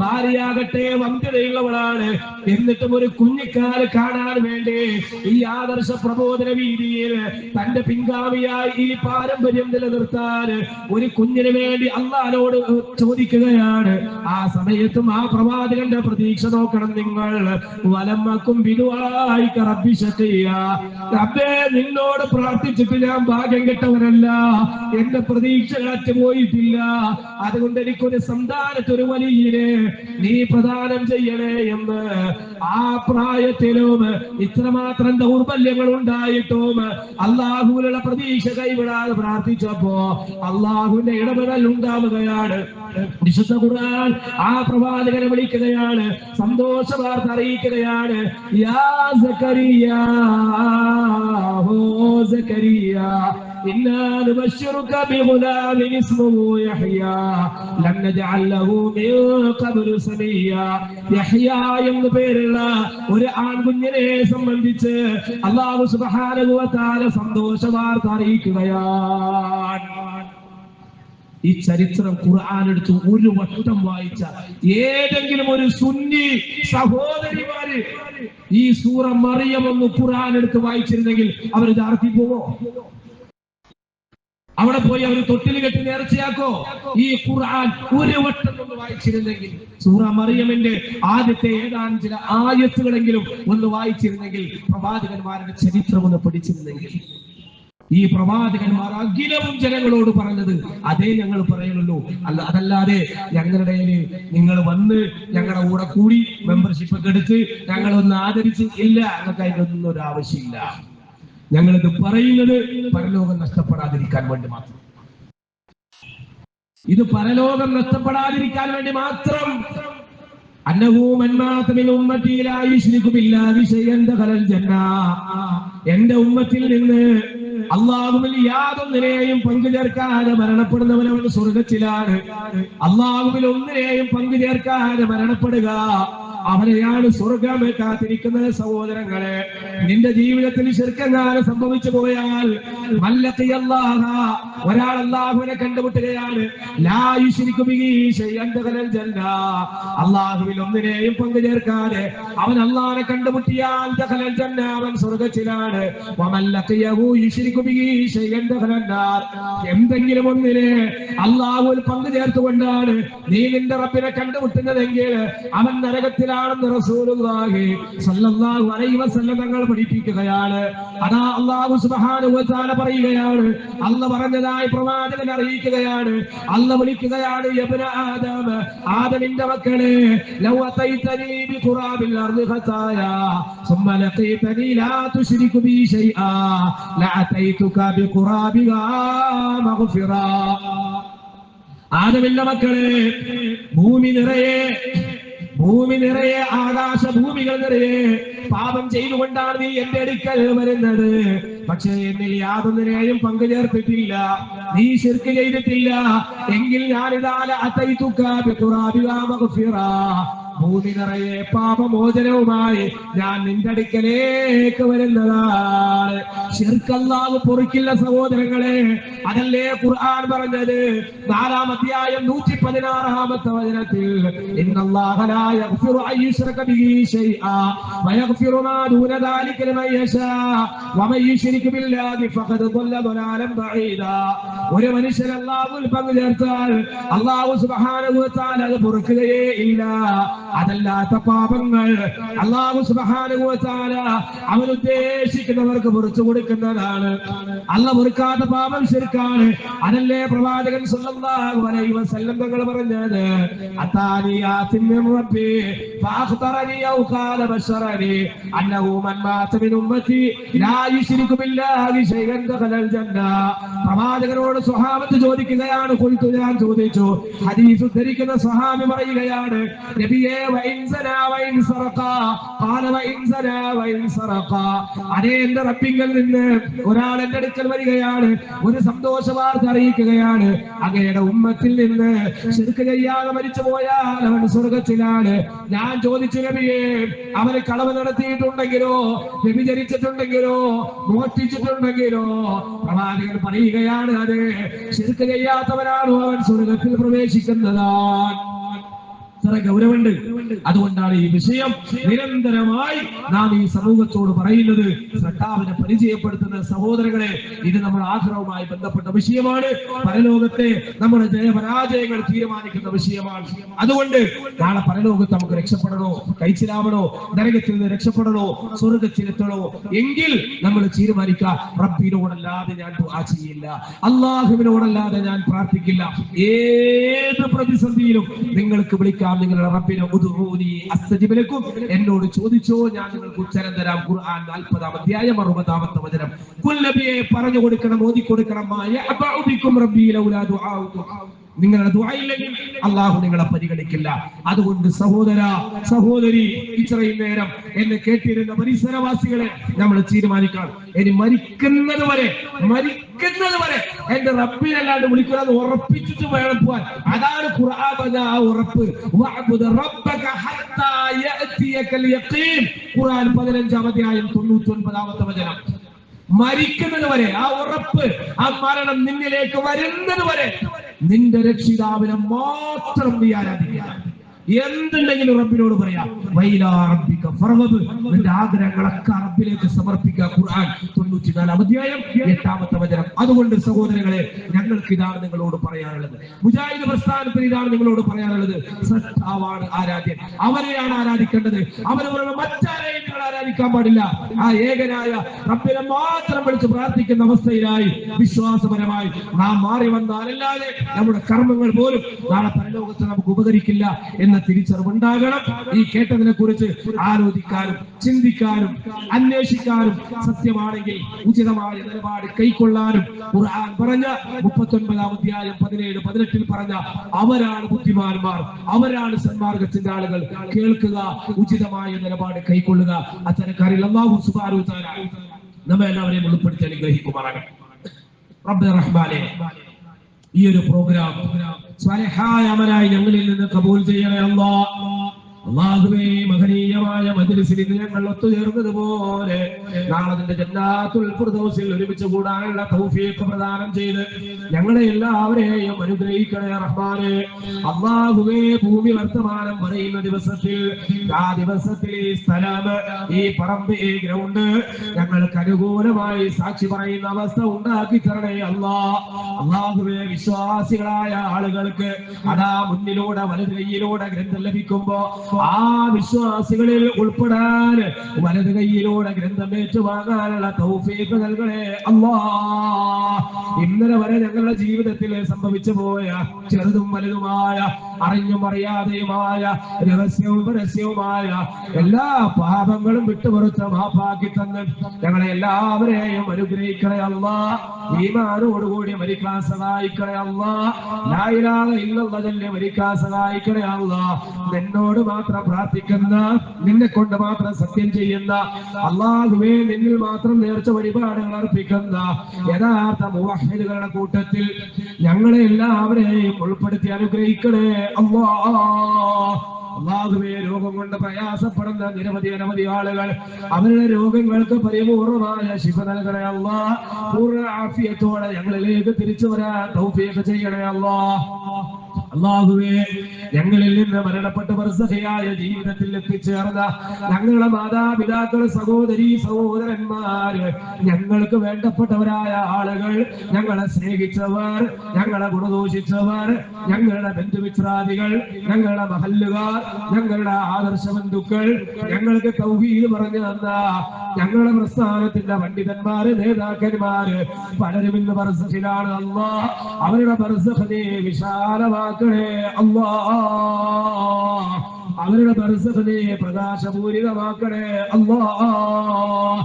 ഭാര്യയാകട്ടെ വന്ധ്യതയുള്ളവളാണ്. എന്നിട്ടും ഒരു കുഞ്ഞിക്കാല് കാണാൻ വേണ്ടി ഈ ആദർശ പ്രബോധന വീതിയിൽ തന്റെ പിൻഗാമിയായി ഈ പാരമ്പര്യം നിലനിർത്താൻ ഒരു കുഞ്ഞിന് വേണ്ടി അല്ലാഹുവോട് ചോദിക്കുകയാണ്. ആ സമയത്തും ആ പ്രവാചകന്റെ പ്രതീക്ഷ നോക്കണം നിങ്ങൾ. വലമ്മക്കും ബിദുആയിക റബ്ബി ശഖിയ, റബ്ബേ നിന്നോട് പ്രാർത്ഥിച്ചിട്ട് ഞാൻ ഭാഗ്യം കെട്ടവനല്ല, എന്റെ പ്രതീക്ഷകൾ അറ്റുപോയിട്ടില്ല, അതുകൊണ്ട് എനിക്കൊരു സന്താനത്തൊരു വലിയനെ നീ പ്രദാനം ചെയ്യണേ എന്ന് ആ പ്രായത്തിലും ഇത്രമാത്രം ദൗർബല്യങ്ങൾ ഉണ്ടായിട്ടും അള്ളാഹുവിനുള്ള പ്രതീക്ഷ കൈവിടാതെ പ്രാർത്ഥിച്ചപ്പോ അള്ളാഹുവിന്റെ ഇടപെടൽ ഉണ്ടാവുകയാണ്. വിശുദ്ധ ഖുർആൻ ആ പ്രവാചകനെ വിളിക്കുകയാണ്, സന്തോഷ വാർത്ത അറിയിക്കുകയാണ്. യാ സക്കരിയ, ഹോ സക്കരിയ, ഇന്നാ നുബശ്ശിറുക ബിഗുലാമിൻ ഇസ്മുഹു യഹ്യ ലം നജഅൽ ലഹു മിൻ ഖബ്ലു സമീയ. യഹ്യ എന്ന പേരുള്ള ഒരു ആൺകുഞ്ഞിനെ സംബന്ധിച്ച് അല്ലാഹു സുബ്ഹാനഹു വ തആല സന്തോഷ വാർത്ത അറിയിക്കുകയാണ്. ഈ ചരിത്രം ഖുർആൻ എടുത്ത് ഒരു വട്ടം വായിച്ച ഏതെങ്കിലും ഒരു സുന്നി സഹോദരിമാര് ഈ സൂറ മറിയം ഒന്ന് ഖുർആൻ എടുത്ത് വായിച്ചിരുന്നെങ്കിൽ അവർ ജാർത്തി പോവോ? അവിടെ പോയി അവർ തൊട്ടിൽ കെട്ടി നേർച്ചയാക്കോ? ഈ ഖുർആൻ ഒരു വട്ടം ഒന്ന് വായിച്ചിരുന്നെങ്കിൽ, സൂറ മറിയമിന്റെ ആദ്യത്തെ ഏതാനും ചില ആയത്തുകളെങ്കിലും ഒന്ന് വായിച്ചിരുന്നെങ്കിൽ, പ്രവാചകന്മാരുടെ ചരിത്രം ഒന്ന് പഠിച്ചിരുന്നെങ്കിൽ, ഈ പ്രവാചകന്മാർ അഖിലവും ജനങ്ങളോട് പറഞ്ഞത് അതേ ഞങ്ങൾ പറയുള്ളൂ. അതല്ലാതെ ഞങ്ങളുടെ നിങ്ങൾ വന്ന് ഞങ്ങളുടെ കൂടെ കൂടി മെമ്പർഷിപ്പ് ഒക്കെ എടുത്ത് ഞങ്ങളൊന്ന് ആദരിച്ച് ഇല്ല, ഞങ്ങൾക്ക് അതിനൊന്നും ഒരു ആവശ്യമില്ല. ഞങ്ങളിത് പറയുന്നത് പരലോകം നഷ്ടപ്പെടാതിരിക്കാൻ വേണ്ടി മാത്രം. ഇത് പരലോകം നഷ്ടപ്പെടാതിരിക്കാൻ വേണ്ടി മാത്രം. അന്നഹു മൻ മാത മിൻ ഉമ്മത്തി ലാ യുശ്രികു ബില്ലാഹി ശൈഅൻ ദഖലൽ ജന്ന. എന്റെ ഉമ്മത്തിൽ നിന്ന് അല്ലാഹുവിൽ യാതൊന്നിനെയും പങ്കു ചേർക്കാതെ മരണപ്പെടുന്നവൻ അവൻ സ്വർഗ്ഗത്തിലാണ്. അല്ലാഹുവിൽ ഒന്നിനെയും പങ്കു ചേർക്കാതെ മരണപ്പെടുക, അവനെയാണ് സ്വർഗം കാത്തിരിക്കുന്നത്. സഹോദരങ്ങളെ, നിന്റെ ജീവിതത്തിൽ ശിർക്കെങ്ങാനും സംഭവിച്ചു പോയാൽ ഒരാൾ അല്ലാഹുവിനെ കണ്ടുമുട്ടുകയാണ്, ലാ യുശ്രികു ബിഹി ശൈഅൻ ദഖലൽ ജന്ന. അല്ലാഹുവിൽ ഒന്നിനെയും പങ്കു ചേർക്കാതെ അവൻ അല്ലാഹുവിനെ കണ്ടുമുട്ടിയാൽ ദഖലൽ ജന്ന, അവൻ സ്വർഗ്ഗത്തിലാണ്. വമൻ ലഖിയഹു യുശ്രികു ബിഹി ശൈഅൻ ദഖലൻ നാർ. എന്തെങ്കിലും ഒന്നിനെ അല്ലാഹുവിൽ പങ്കു ചേർത്തുകൊണ്ടാണ് നീ നിന്റെ റബ്ബിനെ കണ്ടുമുട്ടുന്നതെങ്കിൽ അവൻ നരകത്തിലാണ് ണെന്ന് റസൂലുള്ളാഹി സ്വല്ലല്ലാഹു അലൈഹി വസല്ലം തങ്ങൾ പഠിപ്പിക്കുകയാണ്. അതാ അല്ലാഹു സുബ്ഹാനഹു വ തആല പറയുകയാണ്, അല്ലാഹു പറഞ്ഞതായി പ്രവാചകൻ അറിയിക്കുകയാണ്. അല്ലാഹു വിളിക്കുകയാണ്, യബ്ന ആദം, ആദമിന്റെ മക്കളെ, ലൗ അതൈതനി ബിഖുറാബിൽ അർദി ഖതായ സുമ്മ ലഖീതനി ലാ തുശ്രികു ബി ശൈആ ലഅതൈതുക ബിഖുറാബിഹാ മഗ്ഫിറ. ആദമിന്റെ മക്കളെ, ഭൂമി നിറയെ ആകാശ ഭൂമികൾ നിറയെ പാപം ചെയ്തുകൊണ്ടാണ് നീ എന്റെ അടുക്കൽ വരുന്നത്. പക്ഷേ എന്നിൽ യാതൊന്നിനെയും പങ്കു ചേർത്തിട്ടില്ല, നീ ശിർക്ക് ചെയ്തിട്ടില്ല എങ്കിൽ ഞാനിതാല അതൈതുക ബിഖുറാബിഹാ മഗ്ഫിറ. ഭൂമി നിറയെ പാപമോചനവുമായി ഞാൻ നിന്റെ അടുക്കലേക്ക് വരുന്നതാണ്. ശിർക്ക് അല്ലാഹു പൊറുക്കില്ല സഹോദരങ്ങളെ. അതല്ലേ ഖുർആൻ പറഞ്ഞത് 4-ാം അധ്യായം 116-ാമത്തെ വചനത്തിൽ, ഇന്നല്ലാഹ ലാ യഗ്ഫിറു അൻ യുശ്റക ബിഹി ശൈആ വയഗ്ഫിറു മാ ദൂന ദാലിക ലിമൻ യശാ വമൻ യുശ്രിക് ബില്ലാഹി ഫഖദ് ضل ضلالا بعيدا. ഒരു മനുഷ്യൻ അല്ലാഹുവിൽ പങ്കു ചേർത്താൽ അല്ലാഹു സുബ്ഹാനഹു വ തആല അത് പൊറുക്കുകയേ ഇല്ല. അതല്ലാത്ത പാപങ്ങൾ അല്ലാഹു സുബ്ഹാനഹു വ തആല അവൻ ഉദ്ദേശിക്കുന്നവർക്ക് പുറത്തു കൊടുക്കുന്നതാണ്. അല്ലാഹു പൊറുക്കാത്ത പാപം ശിർക്കാണ്. അതല്ലേ പ്രവാചകൻ സ്വല്ലല്ലാഹു അലൈഹി വസല്ലം തങ്ങൾ പറഞ്ഞത്, അതാനിയാതിൻ മിൻ റബ്ബി ഫഅഖ്തറനി ഔ ഖാല ബശറനി അന്നഹു മൻ മാത മിൻ ഉമ്മത്തി ലാ യുശ്രികു ബില്ലാഹി ശൈഅൻ ദഖലൽ ജന്ന. പ്രവാചകനോട് സ്വഹാബത്ത് ചോദിക്കുകയാണ്, ഖുൽതു, ഞാൻ ചോദിച്ചു. ഹദീസ് ഉദ്ധരിക്കുന്ന സ്വഹാബി പറയുകയാണ്, നബിയേ, വഇൻ സനാ വഇൻ സറഖ ഖാല വഇൻ സനാ വഇൻ സറഖ. അതേ എന്റെ റബ്ബിങ്കിൽ നിന്ന് ഒരാൾ എന്റെ അടുക്കൽ വരികയാണ്, ഒരു സന്തോഷ വാർത്ത അറിയിക്കുകയാണ്. അങ്ങയുടെ ഉമ്മത്തിൽ നിന്ന് ശിർക്ക് ചെയ്യാതെ മരിച്ചു പോയാൽ അവൻ സ്വർഗത്തിലാണ്. ഞാൻ ചോദിച്ചു നബിയെ, അവന് കളവ് നടത്തിയിട്ടുണ്ടെങ്കിലോ, വ്യഭിചരിച്ചിട്ടുണ്ടെങ്കിലോ, മോഷ്ടിച്ചിട്ടുണ്ടെങ്കിലോ? പ്രവാചകൻ പറയുകയാണ്, അത് ശിർക്ക് ചെയ്യാത്തവനാണോ അവൻ സ്വർഗത്തിൽ പ്രവേശിക്കുന്നതാണ്. ഗൗരവമുണ്ട്. അതുകൊണ്ടാണ് ഈ വിഷയം നിരന്തരമായി നാം ഈ സമൂഹത്തോട് പറയുന്നത്. സൃഷ്ടാവിനെ പരിചയപ്പെടുത്തുന്ന സഹോദരങ്ങളെ, ഇത് നമ്മുടെ ആഗ്രഹവുമായി ബന്ധപ്പെട്ട വിഷയമാണ്. പരലോകത്തെ നമ്മുടെ ജയപരാജയങ്ങൾ തീരുമാനിക്കുന്ന വിഷയമാണ്. അതുകൊണ്ട് നാളെ പരലോകത്ത് നമുക്ക് രക്ഷപ്പെടണോ, കഴിച്ചിലാവണോ, നരകത്തിൽ നിന്ന് രക്ഷപ്പെടണോ, സ്വർഗത്തിലെത്തണോ എങ്കിൽ നമ്മൾ തീരുമാനിക്കാം, റബ്ബിനോടല്ലാതെ ഞാൻ ദുആ ചെയ്യില്ല, അല്ലാഹുവിനോടല്ലാതെ ഞാൻ പ്രാർത്ഥിക്കില്ല. ഏത് പ്രതിസന്ധിയിലും നിങ്ങൾക്ക് വിളിക്കാം, നിങ്ങളുടെ റബ്ബിനെ ഉദ്ഉനി അസ്തജിബ് ലക്കും, എന്നോട് ചോദിച്ചോ ഞാൻ നിങ്ങൾക്ക് ഉത്തരം തരാം. ഖുർആൻ 40-ാം അധ്യായം 60-ാമത്തെ വചനം. ഖുൽ നബിയെ പറഞ്ഞു കൊടുക്കണം, ഓതി കൊടുക്കണം, യഅബഉ ബിക്കും റബ്ബി ലൗലാ ദുആഉക്കും, നിങ്ങളുടെ ദുആ ഇല്ലെങ്കിൽ അല്ലാഹു നിങ്ങളെ പരിഗണിക്കില്ല. അതുകൊണ്ട് സഹോദര സഹോദരി, ഇത്രയും നേരം എന്നെ കേട്ടിരുന്ന പരിസരവാസികളെ, നമ്മൾ തീരുമാനിക്കണം, ഇനി മരിക്കുന്നത് വരെ എന്റെ റബ്ബിനല്ലാണ്ട് വിളിക്കുന്നത് ഉറപ്പിച്ചിട്ട് വേണം പോവാൻ. അതാണ് ഖുർആൻ ആ ഉറപ്പ്. വഅബ്ദു റബ്ബക ഹത്താ യഅതിയകൽ യഖീൻ. ഖുർആൻ 15-ാം അധ്യായം 99-ാമത്തെ വചനം. മരിക്കുന്നത് വരെ ആ ഉറപ്പ്, ആ മരണം നിന്നിലേക്ക് വരുന്നത് വരെ നിന്റെ രക്ഷിതാവിനെ മാത്രം നീ ആരാധിക്കുക. എന്തുണ്ടെങ്കിലും റബ്ബിനോട് പറയാം. വൈലാ റബ്ബിക ഫർഗബ്, നിന്റെ ആഗ്രഹങ്ങളൊക്കെ റബ്ബിലേക്ക് സമർപ്പിക്കുക. ഖുർആൻ 94-ാം അധ്യായം 8-ാമത്തെ വചനം. അതുകൊണ്ട് സഹോദരങ്ങളെ, ഞങ്ങൾക്ക് ഇതാണ് നിങ്ങളോട് പറയാനുള്ളത്. മുജാഹിദ് പ്രസ്ഥാനത്തിന് ഇതാണ് നിങ്ങളോട് പറയാനുള്ളത്. സൃഷ്ടാവാണ് ആരാധ്യൻ, അവരെയാണ് ആരാധിക്കേണ്ടത്. അവരെ മറ്റാരെയും നിങ്ങൾ ആരാധിക്കാൻ പാടില്ല. ആ ഏകനായ റബ്ബിനെ മാത്രം വിളിച്ച് പ്രാർത്ഥിക്കുന്ന അവസ്ഥയിലായി വിശ്വാസപരമായി നാം മാറി വന്നാലല്ലാതെ നമ്മുടെ കർമ്മങ്ങൾ പോലും നാളെ പരലോകത്ത് നമുക്ക് ഉപകരിക്കില്ല എന്ന തിരിച്ചറിവുണ്ടാകണം. ഈ കേട്ടതിനെ കുറിച്ച് ആലോചിക്കാനും ചിന്തിക്കാനും അന്വേഷിക്കാനും, സത്യമാണെങ്കിൽ ഉചിതമായ നിലപാട് കൈക്കൊള്ളാനും ഖുർആൻ പറഞ്ഞ 39-ാം അധ്യായം 17-18 പറഞ്ഞ അവരാണ് ബുദ്ധിമാന്മാർ, അവരാണ് സന്മാർഗത്തിന്റെ ആളുകൾ. കേൾക്കുക, ഉചിതമായ നിലപാട് കൈക്കൊള്ളുക. അത്തരക്കാരിൽ അല്ലാഹു സുബ്ഹാനഹു വ തആല നമ്മെ എല്ലാവരെയും ഉൾപ്പെടുത്തി അനുഗ്രഹിക്കുമാറാകട്ടെ. റബ്ബേ റഹ്മാനേ, ഈ ഒരു പ്രോഗ്രാം സ്വലഹായ അമലായി ഞങ്ങളിൽ നിന്ന് കബൂൽ ചെയ്യണേ അല്ലാഹ്. അല്ലാഹുവേ, മഹനീയമായ മജ്ലിസിൽ ഞങ്ങൾ ഒത്തുചേർന്നതുപോലെ നാളെ നിന്റെ ജന്നാത്തുൽ ഫിർദൗസിൽ ഒരുമിച്ച് കൂടാനുള്ള തൗഫീഖ് പ്രദാനം ചെയ്ത് ഞങ്ങളെ എല്ലാവരെയും അനുഗ്രഹിക്കണേ റഹ്മാനേ. അല്ലാഹുവേ, ഭൂമി വർത്തമാനം പറയുന്ന ദിവസത്തിൽ, ആ ദിവസത്തിൽ ഈ സ്ഥലം, ഈ പറമ്പ്, ഈ ഗ്രൗണ്ട് ഞങ്ങൾക്ക് അനുകൂലമായി സാക്ഷി പറയുന്ന അവസ്ഥ ഉണ്ടാക്കി തരണേ അല്ലാഹ്. അല്ലാഹുവേ, വിശ്വാസികളായ ആളുകൾക്ക് അതാ മുന്നിലൂടെ വലത് കൈയിലൂടെ ഗ്രന്ഥം ലഭിക്കുമ്പോ ആ വിശ്വാസികളിൽ ഉൾപ്പെടാൻ വലത് കൈയിലൂടെ ഗ്രന്ഥം ഏറ്റുവാങ്ങാനുള്ള തൗഫീഖ് നൽകണേ അല്ലാഹ്. ഇന്നലെ വരെ ഞങ്ങളുടെ ജീവിതത്തിൽ സംഭവിച്ചു പോയ ചെറുതും വലുതുമായ, അറിഞ്ഞും അറിയാതെയുമായ, രഹസ്യവും പരസ്യവുമായ എല്ലാ പാപങ്ങളും വിട്ടുപുറത്ത് മാപ്പാക്കി തന്ന് ഞങ്ങളെ എല്ലാവരെയും അനുഗ്രഹിക്കണേ അല്ലാഹ്. ഈമാനോടുകൂടി മരിക്കാൻ സഹായിക്കണേ അല്ലാഹ്. ലാ ഇലാഹ ഇല്ലല്ലാഹ് ചൊല്ലി മരിക്കാൻ സഹായിക്കണേ അല്ലാഹ്. നിന്നോട് മാത്രം പ്രാർത്ഥിക്കുന്ന, നിന്നെ കൊണ്ട് മാത്രം സത്യം ചെയ്യുന്ന, അല്ലാഹുവേ നിന്നിൽ മാത്രം നേർച്ച വഴിപാടുകൾ അർപ്പിക്കുന്ന യഥാർത്ഥ മുവഹ്ഹിദുകളുടെ കൂട്ടത്തിൽ ഞങ്ങളെ എല്ലാവരെയും ഉൾപ്പെടുത്തി അനുഗ്രഹിക്കണേ അല്ലാഹ്. അല്ലാഹുവേ, രോഗം കൊണ്ട് പ്രയാസപ്പെടുന്ന നിരവധി ആളുകൾ, അവരുടെ രോഗങ്ങൾക്ക് പരിപൂർണമായ ശിഫ നൽകണേ അല്ലാഹ്. പൂർണ്ണ ആഫിയത്തോടെ ഞങ്ങളിലേക്ക് തിരിച്ചു വരാൻ തൗഫീഖ് ചെയ്യണേ അല്ലാഹ്. അല്ലാഹുവേ, ഞങ്ങളിൽ നിന്ന് മരണപ്പെട്ട ബർസഖിയായ ജീവിതത്തിൽ എത്തിച്ചേർന്ന ഞങ്ങളുടെ മാതാപിതാക്കൾ, സഹോദരീ സഹോദരന്മാര്, ഞങ്ങൾക്ക് വേണ്ടപ്പെട്ടവരായ ആളുകൾ, ഞങ്ങളെ സ്നേഹിച്ചവർ, ഞങ്ങളെ ഗുണദോഷിച്ചവർ, ഞങ്ങളുടെ ബന്ധുമിത്രാദികൾ, ഞങ്ങളുടെ മഹല്ലുകാർ, ഞങ്ങളുടെ ആദർശ ബന്ധുക്കൾ, ഞങ്ങൾക്ക് തൗഹീദ് പറഞ്ഞു തന്ന ഞങ്ങളുടെ പ്രസ്ഥാനത്തിന്റെ പണ്ഡിതന്മാര്, നേതാക്കന്മാര് പലരും ഇന്ന് ബർസഖിലാണ് അല്ലാഹ്. അവരുടെ ബർസഖിനെ വിശാലമാക്കണേ അല്ലാഹ്. അവരുടെ ബർസഖിനെ പ്രകാശപൂരിതമാക്കണേ അല്ലാഹ്.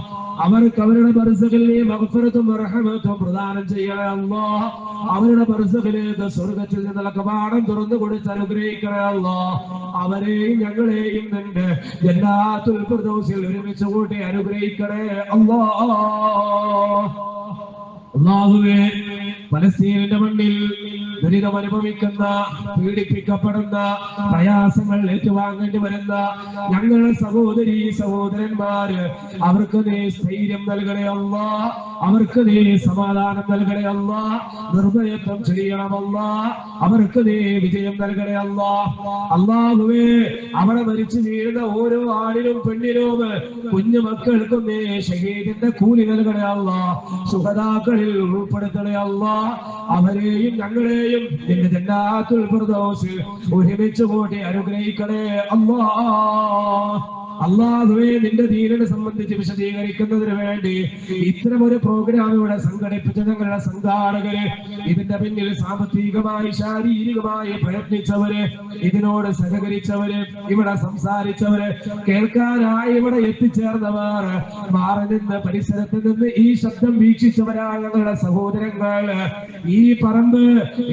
അവർക്ക് അവരുടെ ബർസഖിലെ മഗ്ഫിറത്തും റഹ്മത്തും പ്രദാനം ചെയ്യണേ അല്ലാഹ്. അവരുടെ ബർസഖിലേക്ക് സ്വർഗ്ഗത്തിൽ നിന്നുള്ള കവാടം തുറന്നു കൊടുത്ത് അനുഗ്രഹിക്കണേ അല്ലാഹ്. അവരെയും ഞങ്ങളെയും നിന്റെ ജന്നാത്തുൽ ഫിർദൗസിൽ ഒരുമിച്ച് കൂട്ടി അനുഗ്രഹിക്കണേ അല്ലാഹ്. അല്ലാഹുവേ, പലസ്തീനിന്റെ മണ്ണിൽ ദുരിതം അനുഭവിക്കുന്ന, പീഡിപ്പിക്കപ്പെടുന്ന, പ്രയാസങ്ങൾ ഏറ്റുവാങ്ങേണ്ടി വരുന്ന ഞങ്ങളുടെ സഹോദരീ സഹോദരന്മാര്, അവർക്ക് നീ സ്ഥൈര്യം നൽകണേ അല്ലാ, അവർക്ക് നീ സമാധാനം നൽകണേ അല്ലാ, നിർഭയത്വം ചെയ്യണമല്ലാ, അവർക്ക് നീ വിജയം നൽകണേ അല്ലാ. അല്ലാഹുവേ, അവിടെ മരിച്ചു വീഴുന്ന ഓരോ ആണിനും പെണ്ണിനും കുഞ്ഞു മക്കൾക്കും നീ ഷഹീദിന്റെ കൂലി നൽകണേ അല്ലാ, ശുഹദാക്കളിൽ ഉൾപ്പെടുത്തണേ അല്ലാ. അവരെയും ഞങ്ങളെയും നിന്റെ ജന്നാത്തുൽ ഫിർദൗസിൽ ഒരുമിച്ച് കൂട്ടി അനുഗ്രഹിക്കണേ അല്ലാ. അല്ലാഹുവേ, നിന്റെ ദീനിനെ സംബന്ധിച്ച് വിശദീകരിക്കുന്നതിന് വേണ്ടി ഇത്തരം ഒരു പ്രോഗ്രാം ഇവിടെ സംഘടിപ്പിച്ച ഞങ്ങളുടെ സംഘാടകര്, ഇതിന്റെ പിന്നിൽ സാമ്പത്തികമായി ശാരീരികമായി പ്രയത്നിച്ചവര്, ഇതിനോട് സഹകരിച്ചവര്, ഇവിടെ സംസാരിച്ചവര്, കേൾക്കാനായി ഇവിടെ എത്തിച്ചേർന്നവർ, മാറി നിന്ന് പരിസരത്ത് നിന്ന് ഈ ശബ്ദം വീക്ഷിച്ചവരായ ഞങ്ങളുടെ സഹോദരങ്ങൾ, ഈ പറമ്പ്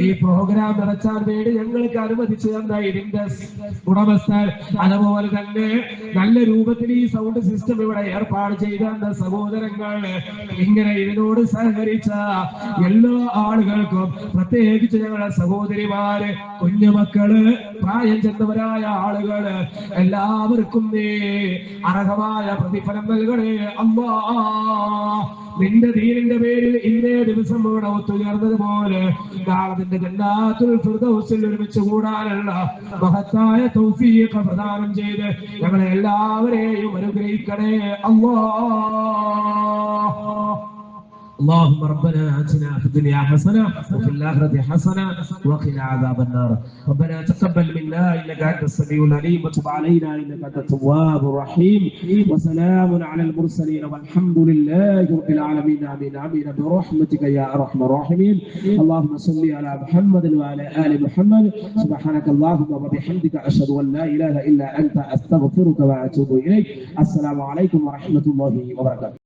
ഈ പ്രോഗ്രാം നടത്താൻ വേണ്ടി ഞങ്ങൾക്ക് അനുവദിച്ചു തന്ന ഇതിന്റെ ഉടമസ്ഥർ, അതുപോലെ തന്നെ നല്ല രൂപത്തിൽ ഈ സൗണ്ട് സിസ്റ്റം ഇവിടെ ഏർപ്പാട് ചെയ്ത സഹോദരങ്ങൾ, ഇങ്ങനെ ഇതിനോട് സഹകരിച്ച എല്ലാ ആളുകൾക്കും, പ്രത്യേകിച്ച് ഞങ്ങളുടെ സഹോദരിമാര്, കുഞ്ഞുമക്കള്, പ്രായം ചെന്നവരായ ആളുകള്, എല്ലാവർക്കും നീ അർഹമായ പ്രതിഫലം നൽകണേ അല്ലാ. നിന്റെ ദീനിന്റെ പേരിൽ ഇന്നേ ദിവസം ഇവിടെ ഒത്തുചേർന്നതുപോലെ നാളെ നിന്റെ ജന്നാത്തുൽ ഫിർദൗസിൽ ഒരുമിച്ച് കൂടാനുള്ള മഹത്തായ തൗഫീഖ് പ്രദാനം ചെയ്ത് ഞങ്ങളെ എല്ലാവരെയും അനുഗ്രഹിക്കണേ അല്ലാഹ്. اللهم ربنا آتنا في الدنيا حسنة وفي الآخرة حسنة وقنا عذاب النار. ربنا تقبل منا إنك أنت السميع العليم وتب علينا إنك أنت التواب الرحيم. وسلام على المرسلين والحمد لله رب العالمين. آمين آمين برحمتك يا أرحم الراحمين. اللهم صل على محمد وعلى آل محمد. سبحانك اللهم وبحمدك أشهد أن لا إله إلا أنت أستغفرك وأتوب إليك. السلام عليكم ورحمة الله وبركاته.